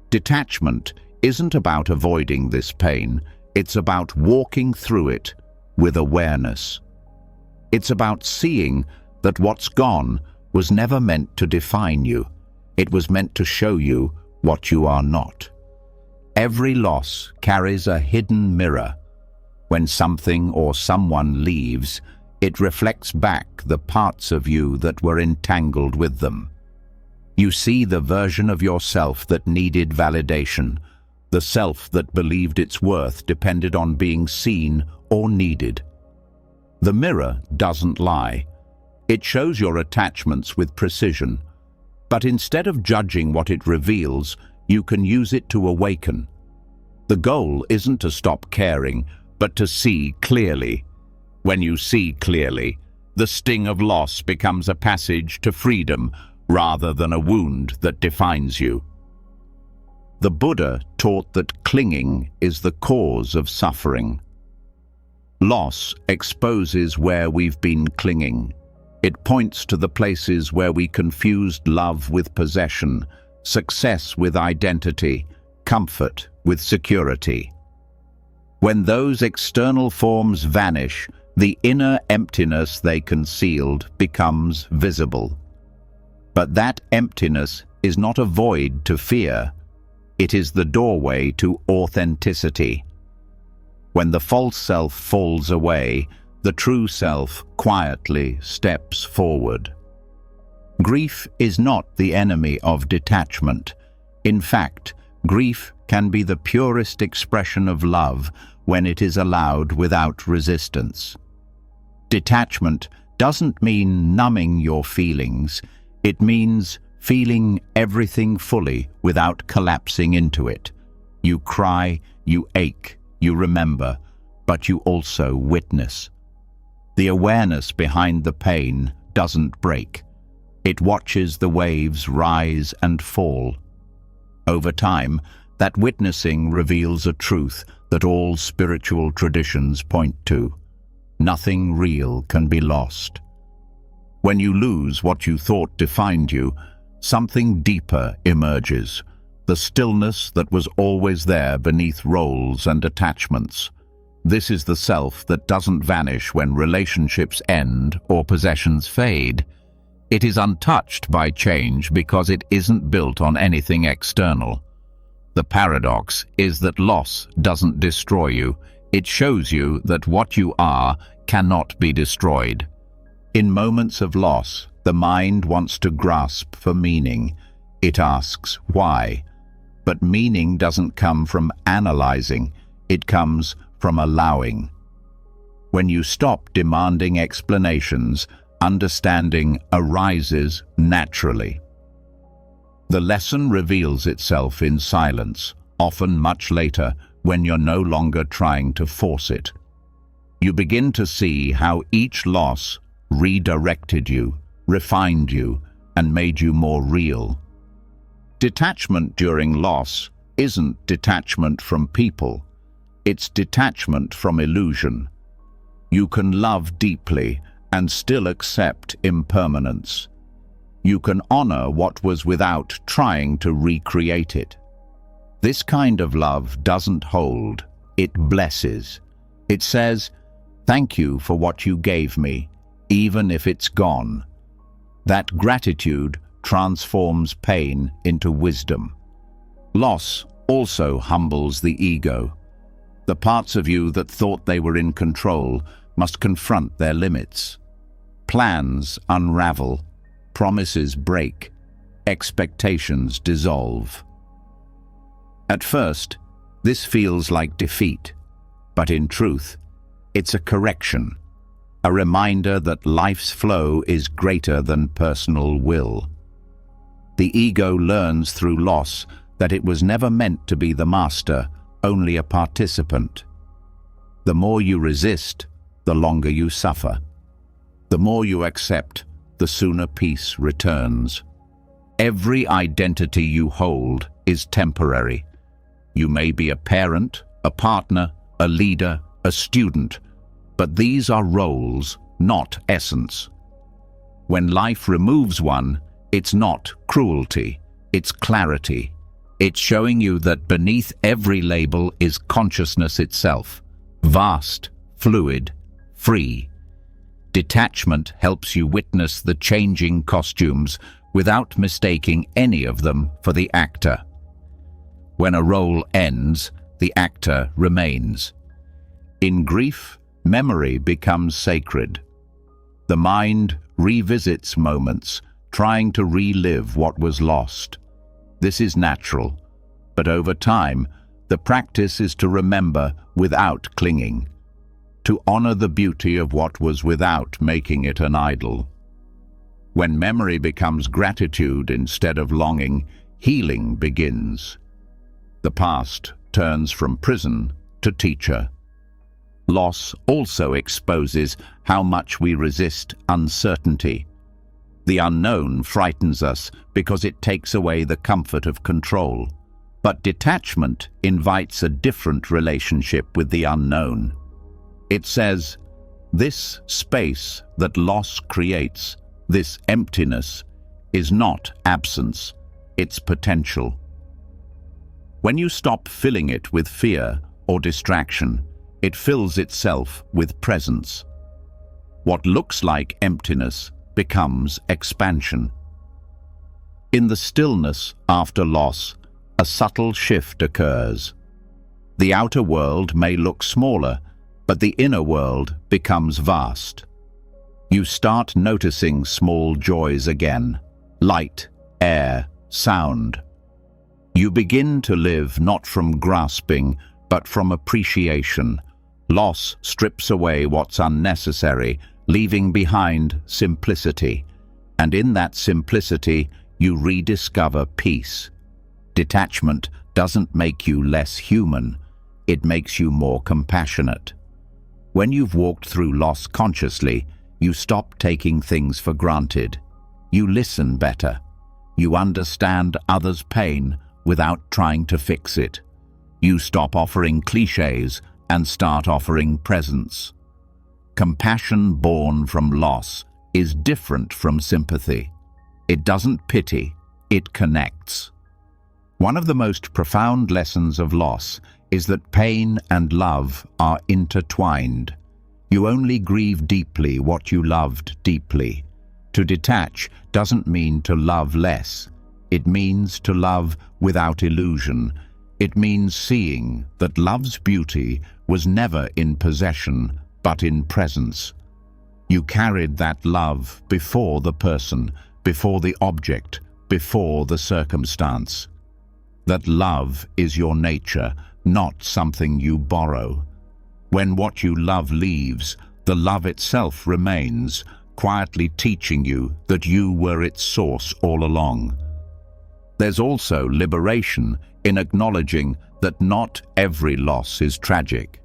Detachment isn't about avoiding this pain, it's about walking through it with awareness. It's about seeing that what's gone was never meant to define you. It was meant to show you what you are not. Every loss carries a hidden mirror. When something or someone leaves, it reflects back the parts of you that were entangled with them. You see the version of yourself that needed validation, the self that believed its worth depended on being seen or needed. The mirror doesn't lie. It shows your attachments with precision. But instead of judging what it reveals, you can use it to awaken. The goal isn't to stop caring, but to see clearly. When you see clearly, the sting of loss becomes a passage to freedom rather than a wound that defines you. The Buddha taught that clinging is the cause of suffering. Loss exposes where we've been clinging. It points to the places where we confused love with possession, success with identity, comfort with security. When those external forms vanish, the inner emptiness they concealed becomes visible. But that emptiness is not a void to fear. It is the doorway to authenticity. When the false self falls away, the true self quietly steps forward. Grief is not the enemy of detachment. In fact, grief can be the purest expression of love when it is allowed without resistance. Detachment doesn't mean numbing your feelings. It means feeling everything fully without collapsing into it. You cry, you ache, you remember, but you also witness. The awareness behind the pain doesn't break. It watches the waves rise and fall. Over time, that witnessing reveals a truth that all spiritual traditions point to. Nothing real can be lost. When you lose what you thought defined you, something deeper emerges, the stillness that was always there beneath roles and attachments. This is the self that doesn't vanish when relationships end or possessions fade. It is untouched by change because it isn't built on anything external. The paradox is that loss doesn't destroy you. It shows you that what you are cannot be destroyed. In moments of loss, the mind wants to grasp for meaning. It asks why. But meaning doesn't come from analyzing. It comes from allowing. When you stop demanding explanations, understanding arises naturally. The lesson reveals itself in silence, often much later, when you're no longer trying to force it. You begin to see how each loss redirected you, refined you, and made you more real. Detachment during loss isn't detachment from people. It's detachment from illusion. You can love deeply and still accept impermanence. You can honor what was without trying to recreate it. This kind of love doesn't hold, it blesses. It says, "Thank you for what you gave me, even if it's gone." That gratitude transforms pain into wisdom. Loss also humbles the ego. The parts of you that thought they were in control must confront their limits. Plans unravel, promises break, expectations dissolve. At first, This feels like defeat, but in truth, it's a correction, a reminder that life's flow is greater than personal will. The ego learns through loss that it was never meant to be the master, only a participant. The more you resist, the longer you suffer. The more you accept, the sooner peace returns. Every identity you hold is temporary. You may be a parent, a partner, a leader, a student, but these are roles, not essence. When life removes one, it's not cruelty, it's clarity. It's showing you that beneath every label is consciousness itself, vast, fluid, free. Detachment helps you witness the changing costumes without mistaking any of them for the actor. When a role ends, the actor remains. In grief, memory becomes sacred. The mind revisits moments, trying to relive what was lost. This is natural, but over time, the practice is to remember without clinging, to honor the beauty of what was without making it an idol. When memory becomes gratitude instead of longing, healing begins. The past turns from prison to teacher. Loss also exposes how much we resist uncertainty. The unknown frightens us because it takes away the comfort of control. But detachment invites a different relationship with the unknown. It says, this space that loss creates, this emptiness, is not absence, it's potential. When you stop filling it with fear or distraction, it fills itself with presence. What looks like emptiness becomes expansion. In the stillness after loss, a subtle shift occurs. The outer world may look smaller, but the inner world becomes vast. You start noticing small joys again: light, air, sound. You begin to live not from grasping, but from appreciation. Loss strips away what's unnecessary, leaving behind simplicity. And in that simplicity, you rediscover peace. Detachment doesn't make you less human, it makes you more compassionate. When you've walked through loss consciously, you stop taking things for granted. You listen better. You understand others' pain without trying to fix it. You stop offering cliches and start offering presence. Compassion born from loss is different from sympathy. It doesn't pity, it connects. One of the most profound lessons of loss is that pain and love are intertwined. You only grieve deeply what you loved deeply. To detach doesn't mean to love less. It means to love without illusion. It means seeing that love's beauty was never in possession, but in presence. You carried that love before the person, before the object, before the circumstance. That love is your nature, not something you borrow. When what you love leaves, the love itself remains, quietly teaching you that you were its source all along. There's also liberation in acknowledging that not every loss is tragic.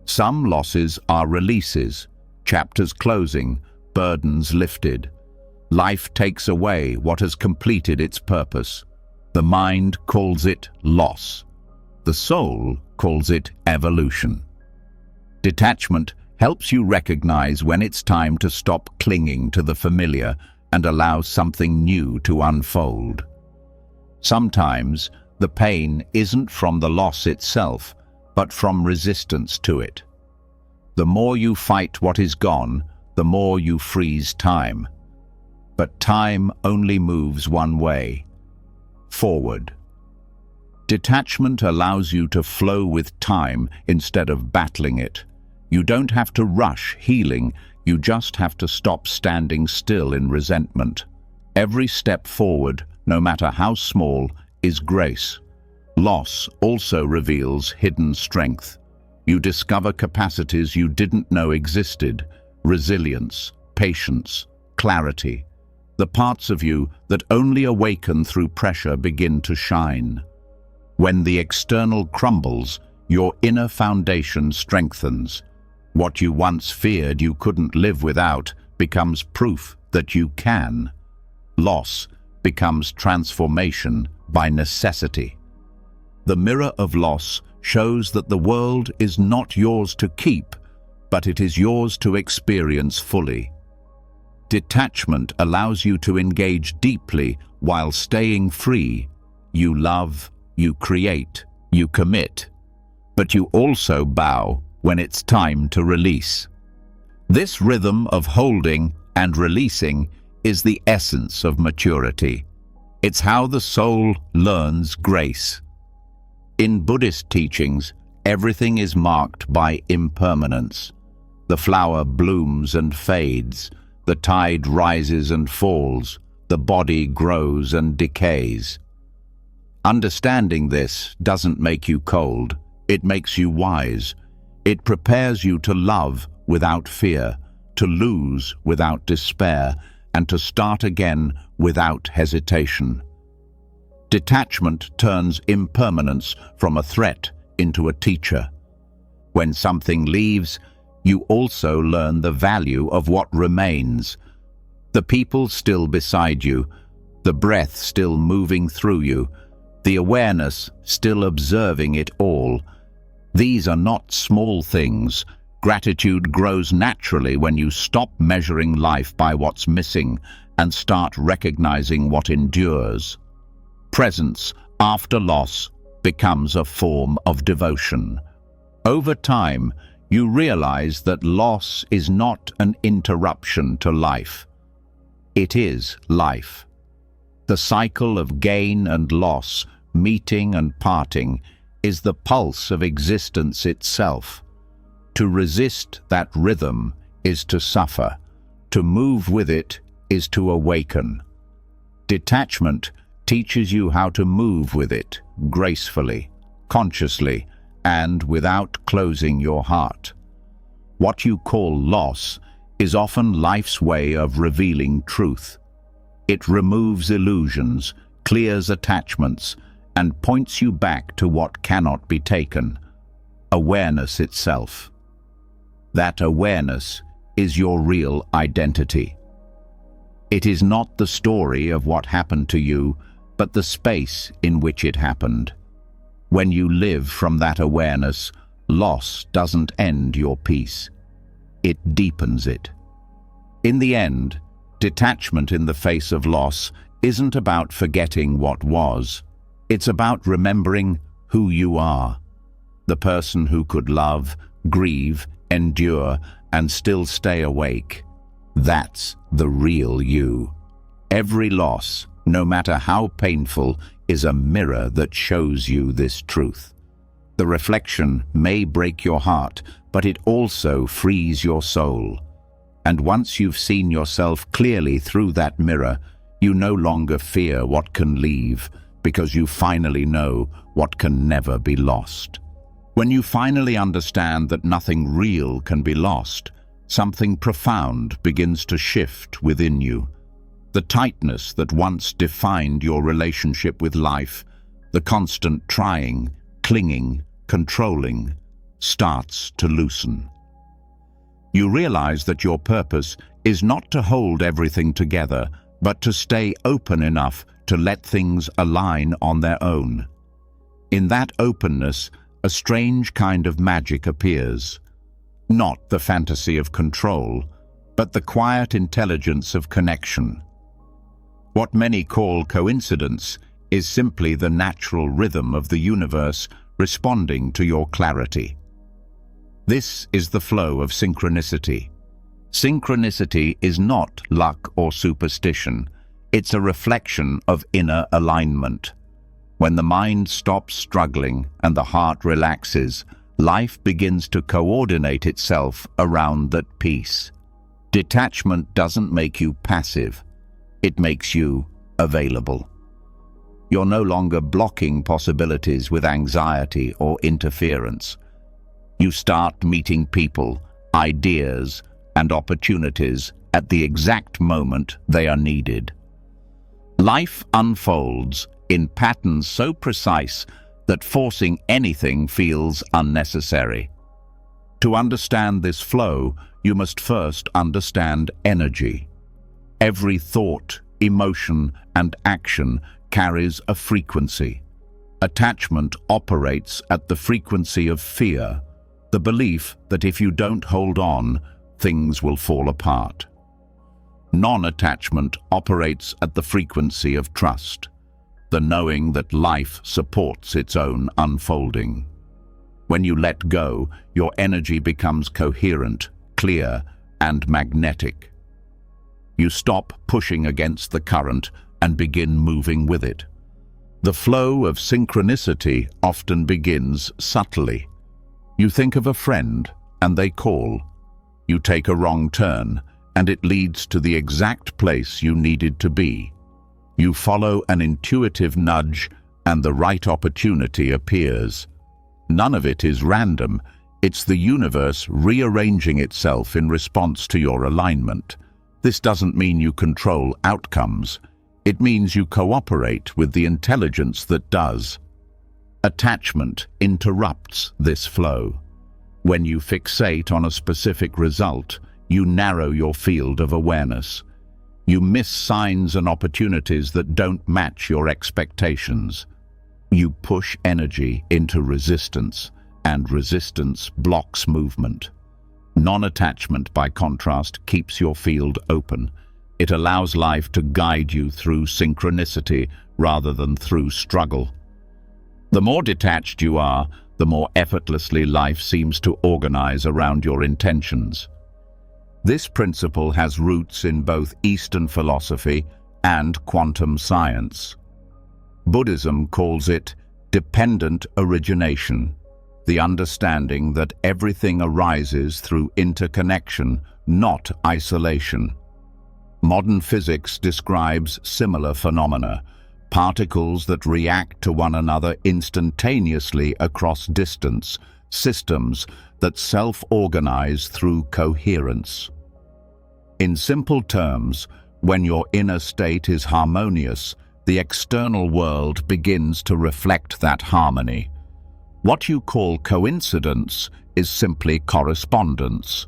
Some losses are releases, chapters closing, burdens lifted. Life takes away what has completed its purpose. The mind calls it loss. The soul calls it evolution. Detachment helps you recognize when it's time to stop clinging to the familiar and allow something new to unfold. Sometimes the pain isn't from the loss itself, but from resistance to it. The more you fight what is gone, the more you freeze time. But time only moves one way: forward. Detachment allows you to flow with time instead of battling it. You don't have to rush healing, you just have to stop standing still in resentment. Every step forward, no matter how small, is grace. Loss also reveals hidden strength. You discover capacities you didn't know existed: resilience, patience, clarity. The parts of you that only awaken through pressure begin to shine. When the external crumbles, your inner foundation strengthens. What you once feared you couldn't live without becomes proof that you can. Loss becomes transformation by necessity. The mirror of loss shows that the world is not yours to keep, but it is yours to experience fully. Detachment allows you to engage deeply while staying free. You love, you create, you commit, but you also bow when it's time to release. This rhythm of holding and releasing is the essence of maturity. It's how the soul learns grace. In Buddhist teachings, everything is marked by impermanence. The flower blooms and fades, the tide rises and falls, the body grows and decays. Understanding this doesn't make you cold, it makes you wise. It prepares you to love without fear, to lose without despair, and to start again without hesitation. Detachment turns impermanence from a threat into a teacher. When something leaves, you also learn the value of what remains. The people still beside you, the breath still moving through you, the awareness still observing it all. These are not small things. Gratitude grows naturally when you stop measuring life by what's missing and start recognizing what endures. Presence after loss becomes a form of devotion. Over time, you realize that loss is not an interruption to life. It is life. The cycle of gain and loss, meeting and parting, is the pulse of existence itself. To resist that rhythm is to suffer. To move with it is to awaken. Detachment teaches you how to move with it gracefully, consciously, and without closing your heart. What you call loss is often life's way of revealing truth. It removes illusions, clears attachments, and points you back to what cannot be taken: awareness itself. That awareness is your real identity. It is not the story of what happened to you, but the space in which it happened. When you live from that awareness, loss doesn't end your peace. It deepens it. In the end, detachment in the face of loss isn't about forgetting what was. It's about remembering who you are. The person who could love, grieve, endure, and still stay awake. That's the real you. Every loss, no matter how painful, is a mirror that shows you this truth. The reflection may break your heart, but it also frees your soul. And once you've seen yourself clearly through that mirror, you no longer fear what can leave, because you finally know what can never be lost. When you finally understand that nothing real can be lost, something profound begins to shift within you. The tightness that once defined your relationship with life, the constant trying, clinging, controlling, starts to loosen. You realize that your purpose is not to hold everything together, but to stay open enough to let things align on their own. In that openness, a strange kind of magic appears. Not the fantasy of control, but the quiet intelligence of connection. What many call coincidence is simply the natural rhythm of the universe responding to your clarity. This is the flow of synchronicity. Synchronicity is not luck or superstition. It's a reflection of inner alignment. When the mind stops struggling and the heart relaxes, life begins to coordinate itself around that peace. Detachment doesn't make you passive. It makes you available. You're no longer blocking possibilities with anxiety or interference. You start meeting people, ideas, and opportunities at the exact moment they are needed. Life unfolds in patterns so precise that forcing anything feels unnecessary. To understand this flow, you must first understand energy. Every thought, emotion, and action carries a frequency. Attachment operates at the frequency of fear, the belief that if you don't hold on, things will fall apart. Non-attachment operates at the frequency of trust, the knowing that life supports its own unfolding. When you let go, your energy becomes coherent, clear, and magnetic. You stop pushing against the current and begin moving with it. The flow of synchronicity often begins subtly. You think of a friend, and they call. You take a wrong turn, and it leads to the exact place you needed to be. You follow an intuitive nudge, and the right opportunity appears. None of it is random. It's the universe rearranging itself in response to your alignment. This doesn't mean you control outcomes. It means you cooperate with the intelligence that does. Attachment interrupts this flow. When you fixate on a specific result, you narrow your field of awareness. You miss signs and opportunities that don't match your expectations. You push energy into resistance, and resistance blocks movement. Non-attachment, by contrast, keeps your field open. It allows life to guide you through synchronicity rather than through struggle. The more detached you are, the more effortlessly life seems to organize around your intentions. This principle has roots in both Eastern philosophy and quantum science. Buddhism calls it dependent origination, the understanding that everything arises through interconnection, not isolation. Modern physics describes similar phenomena, particles that react to one another instantaneously across distance, systems that self-organize through coherence. In simple terms, when your inner state is harmonious, the external world begins to reflect that harmony. What you call coincidence is simply correspondence,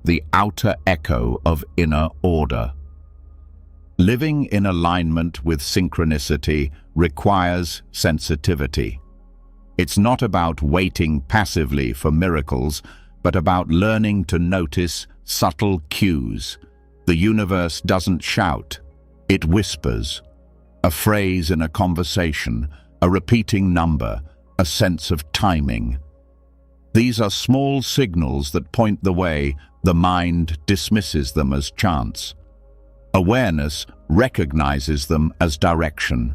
the outer echo of inner order. Living in alignment with synchronicity requires sensitivity. It's not about waiting passively for miracles, but about learning to notice subtle cues. The universe doesn't shout, it whispers. A phrase in a conversation, a repeating number, a sense of timing. These are small signals that point the way. The mind dismisses them as chance. Awareness recognizes them as direction.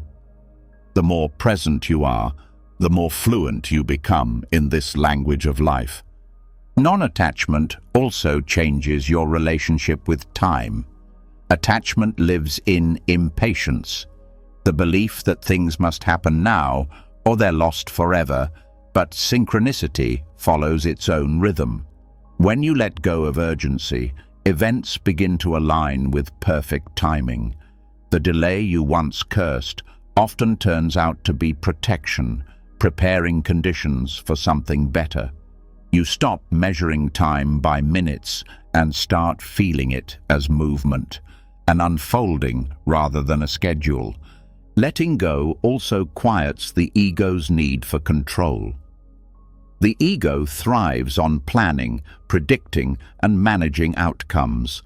The more present you are, the more fluent you become in this language of life. Non-attachment also changes your relationship with time. Attachment lives in impatience, the belief that things must happen now or they're lost forever, but synchronicity follows its own rhythm. When you let go of urgency, events begin to align with perfect timing. The delay you once cursed often turns out to be protection, preparing conditions for something better. You stop measuring time by minutes and start feeling it as movement, an unfolding rather than a schedule. Letting go also quiets the ego's need for control. The ego thrives on planning, predicting, and managing outcomes.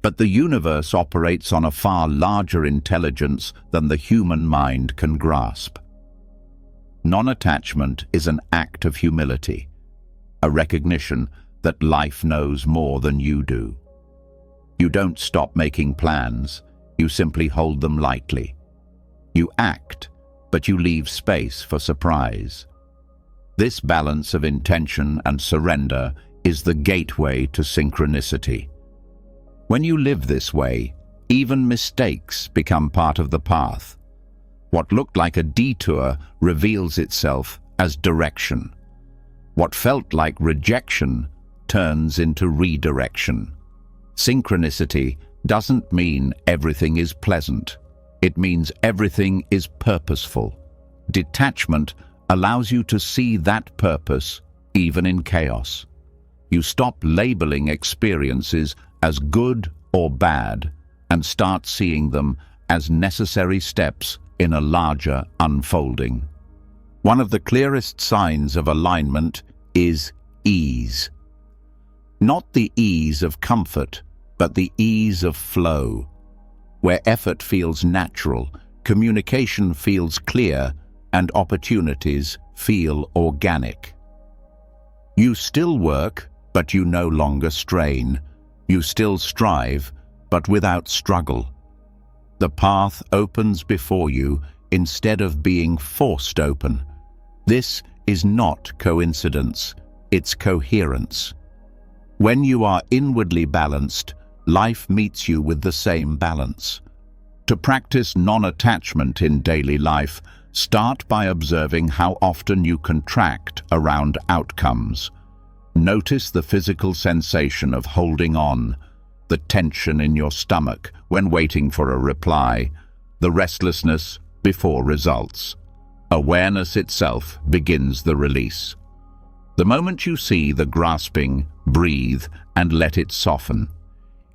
But the universe operates on a far larger intelligence than the human mind can grasp. Non-attachment is an act of humility, a recognition that life knows more than you do. You don't stop making plans, you simply hold them lightly. You act, but you leave space for surprise. This balance of intention and surrender is the gateway to synchronicity. When you live this way, even mistakes become part of the path. What looked like a detour reveals itself as direction. What felt like rejection turns into redirection. Synchronicity doesn't mean everything is pleasant. It means everything is purposeful. Detachment allows you to see that purpose even in chaos. You stop labeling experiences as good or bad and start seeing them as necessary steps in a larger unfolding. One of the clearest signs of alignment is ease. Not the ease of comfort, but the ease of flow, where effort feels natural, communication feels clear, and opportunities feel organic. You still work, but you no longer strain. You still strive, but without struggle. The path opens before you instead of being forced open. This is not coincidence, it's coherence. When you are inwardly balanced, life meets you with the same balance. To practice non-attachment in daily life, start by observing how often you contract around outcomes. Notice the physical sensation of holding on, the tension in your stomach when waiting for a reply, the restlessness before results. Awareness itself begins the release. The moment you see the grasping, breathe and let it soften.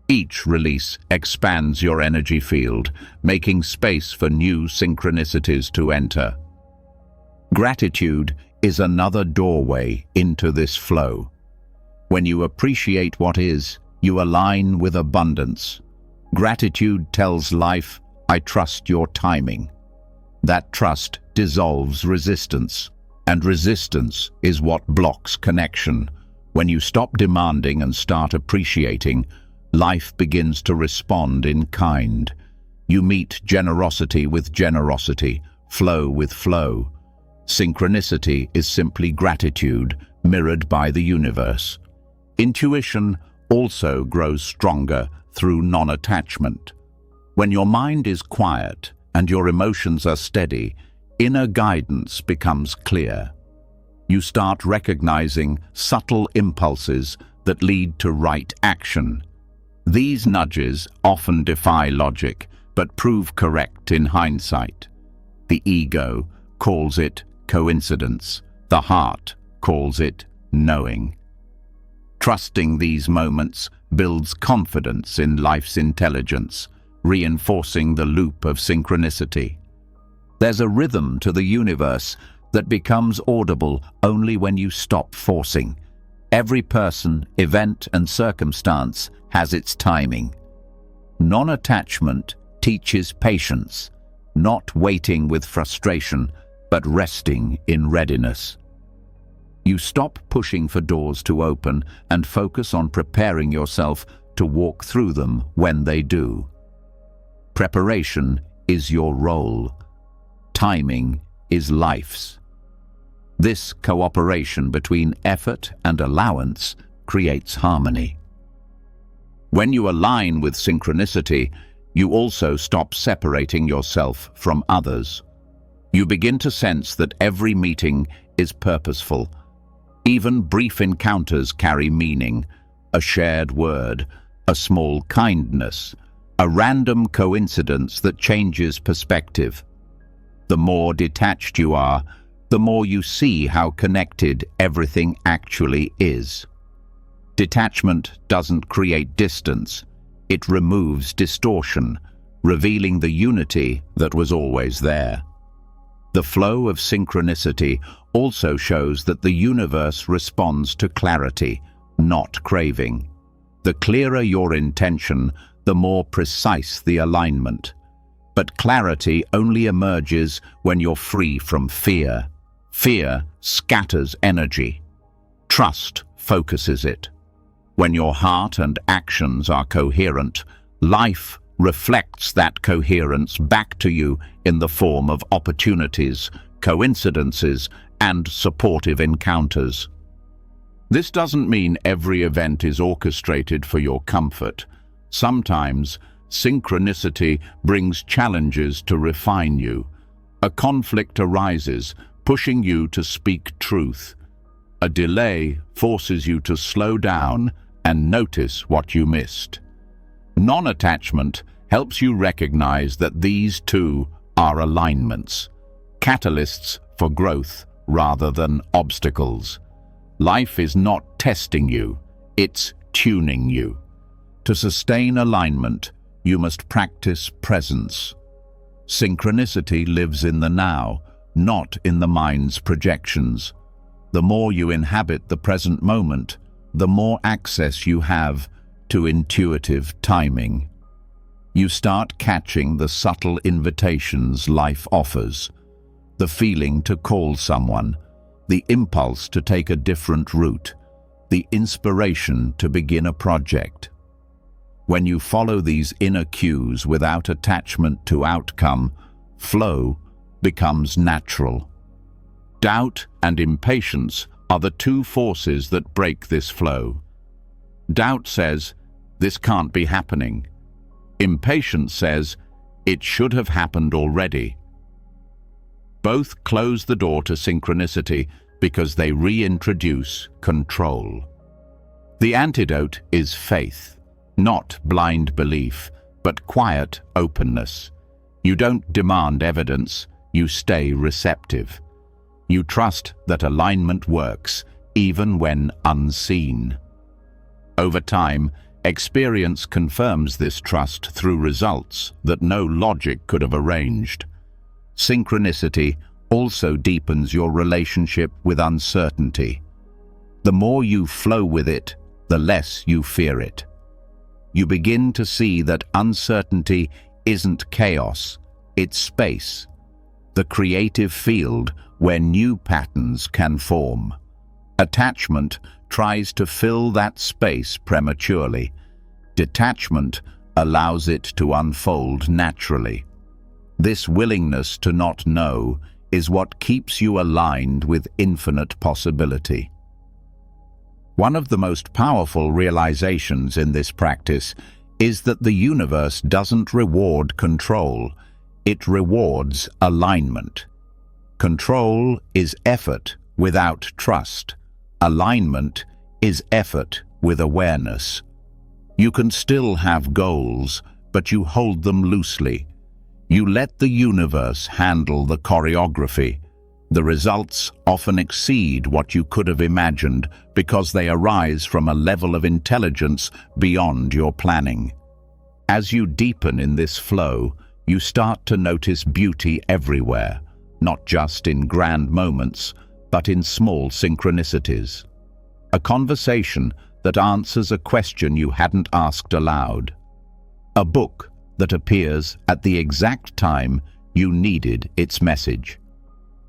Each release expands your energy field, making space for new synchronicities to enter. Gratitude is another doorway into this flow. When you appreciate what is, you align with abundance. Gratitude tells life, I trust your timing. That trust dissolves resistance, and resistance is what blocks connection. When you stop demanding and start appreciating, life begins to respond in kind. You meet generosity with generosity, flow with flow. Synchronicity is simply gratitude mirrored by the universe. Intuition also grows stronger through non-attachment. When your mind is quiet and your emotions are steady, inner guidance becomes clear. You start recognizing subtle impulses that lead to right action. These nudges often defy logic, but prove correct in hindsight. The ego calls it coincidence. The heart calls it knowing. Trusting these moments builds confidence in life's intelligence, reinforcing the loop of synchronicity. There's a rhythm to the universe that becomes audible only when you stop forcing. Every person, event, and circumstance has its timing. Non-attachment teaches patience, not waiting with frustration, but resting in readiness. You stop pushing for doors to open and focus on preparing yourself to walk through them when they do. Preparation is your role. Timing is life's. This cooperation between effort and allowance creates harmony. When you align with synchronicity, you also stop separating yourself from others. You begin to sense that every meeting is purposeful. Even brief encounters carry meaning, a shared word, a small kindness, a random coincidence that changes perspective. The more detached you are, the more you see how connected everything actually is. Detachment doesn't create distance, it removes distortion, revealing the unity that was always there. The flow of synchronicity also shows that the universe responds to clarity, not craving. The clearer your intention, the more precise the alignment. But clarity only emerges when you're free from fear. Fear scatters energy. Trust focuses it. When your heart and actions are coherent, life reflects that coherence back to you in the form of opportunities, coincidences, and supportive encounters. This doesn't mean every event is orchestrated for your comfort. Sometimes, synchronicity brings challenges to refine you. A conflict arises, pushing you to speak truth. A delay forces you to slow down and notice what you missed. Non-attachment helps you recognize that these two are alignments, catalysts for growth rather than obstacles. Life is not testing you, it's tuning you. To sustain alignment, you must practice presence. Synchronicity lives in the now, not in the mind's projections. The more you inhabit the present moment, the more access you have to intuitive timing. You start catching the subtle invitations life offers, the feeling to call someone, the impulse to take a different route, the inspiration to begin a project. When you follow these inner cues without attachment to outcome, flow becomes natural. Doubt and impatience are the two forces that break this flow. Doubt says, "This can't be happening." Impatience says, "It should have happened already." Both close the door to synchronicity because they reintroduce control. The antidote is faith. Not blind belief, but quiet openness. You don't demand evidence, you stay receptive. You trust that alignment works, even when unseen. Over time, experience confirms this trust through results that no logic could have arranged. Synchronicity also deepens your relationship with uncertainty. The more you flow with it, the less you fear it. You begin to see that uncertainty isn't chaos, it's space, the creative field where new patterns can form. Attachment tries to fill that space prematurely. Detachment allows it to unfold naturally. This willingness to not know is what keeps you aligned with infinite possibility. One of the most powerful realizations in this practice is that the universe doesn't reward control, it rewards alignment. Control is effort without trust. Alignment is effort with awareness. You can still have goals, but you hold them loosely. You let the universe handle the choreography. The results often exceed what you could have imagined because they arise from a level of intelligence beyond your planning. As you deepen in this flow, you start to notice beauty everywhere, not just in grand moments, but in small synchronicities. A conversation that answers a question you hadn't asked aloud. A book that appears at the exact time you needed its message.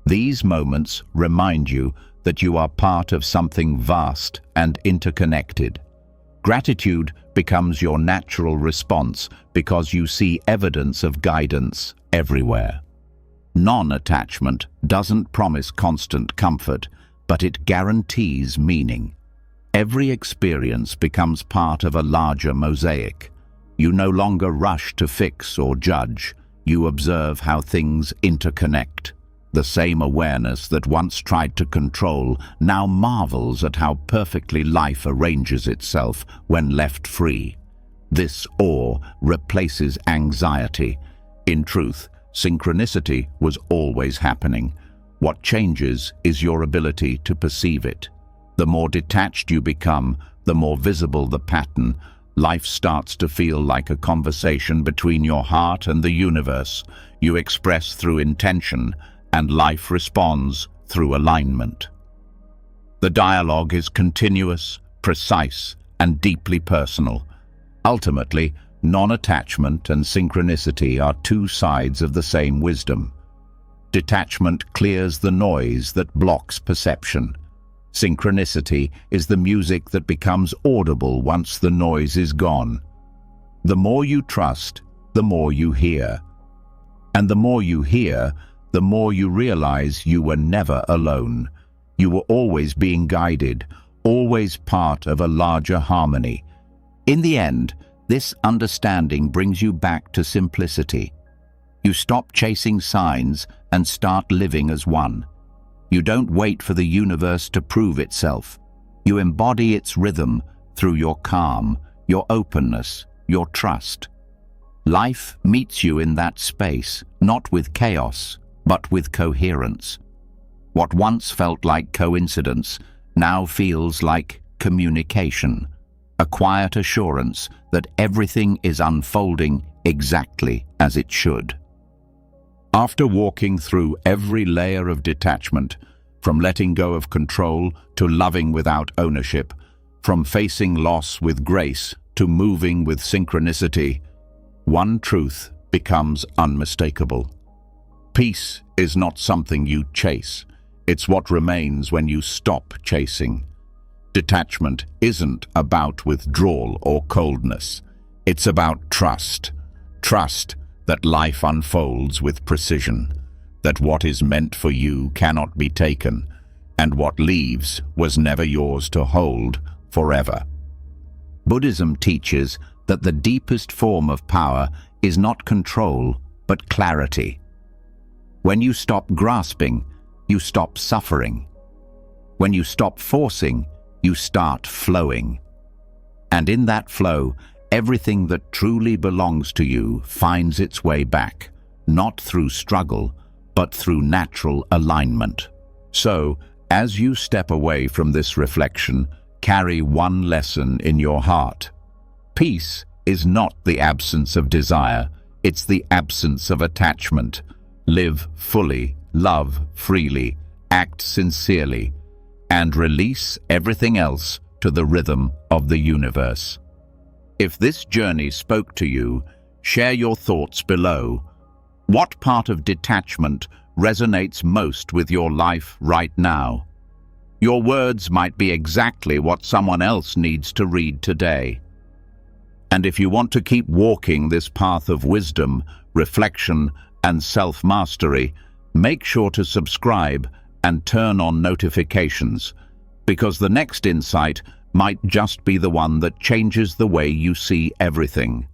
These moments remind you that you are part of something vast and interconnected. Gratitude becomes your natural response because you see evidence of guidance everywhere. Non-attachment doesn't promise constant comfort, but it guarantees meaning. Every experience becomes part of a larger mosaic. You no longer rush to fix or judge. You observe how things interconnect. The same awareness that once tried to control now marvels at how perfectly life arranges itself when left free. This awe replaces anxiety. In truth, synchronicity was always happening. What changes is your ability to perceive it. The more detached you become, the more visible the pattern. Life starts to feel like a conversation between your heart and the universe. You express through intention, and life responds through alignment. The dialogue is continuous, precise, and deeply personal. Ultimately, non-attachment and synchronicity are two sides of the same wisdom. Detachment clears the noise that blocks perception. Synchronicity is the music that becomes audible once the noise is gone. The more you trust, the more you hear. And the more you hear, the more you realize you were never alone. You were always being guided, always part of a larger harmony. In the end, this understanding brings you back to simplicity. You stop chasing signs and start living as one. You don't wait for the universe to prove itself. You embody its rhythm through your calm, your openness, your trust. Life meets you in that space, not with chaos, but with coherence. What once felt like coincidence now feels like communication, a quiet assurance that everything is unfolding exactly as it should. After walking through every layer of detachment, from letting go of control to loving without ownership, from facing loss with grace to moving with synchronicity, one truth becomes unmistakable. Peace is not something you chase. It's what remains when you stop chasing. Detachment isn't about withdrawal or coldness. It's about trust. Trust that life unfolds with precision, that what is meant for you cannot be taken, and what leaves was never yours to hold forever. Buddhism teaches that the deepest form of power is not control, but clarity. When you stop grasping, you stop suffering. When you stop forcing, you start flowing. And in that flow, everything that truly belongs to you finds its way back, not through struggle, but through natural alignment. So, as you step away from this reflection, carry one lesson in your heart. Peace is not the absence of desire, it's the absence of attachment. Live fully, love freely, act sincerely, and release everything else to the rhythm of the universe. If this journey spoke to you, share your thoughts below. What part of detachment resonates most with your life right now? Your words might be exactly what someone else needs to read today. And if you want to keep walking this path of wisdom, reflection, and self-mastery, make sure to subscribe and turn on notifications, because the next insight might just be the one that changes the way you see everything.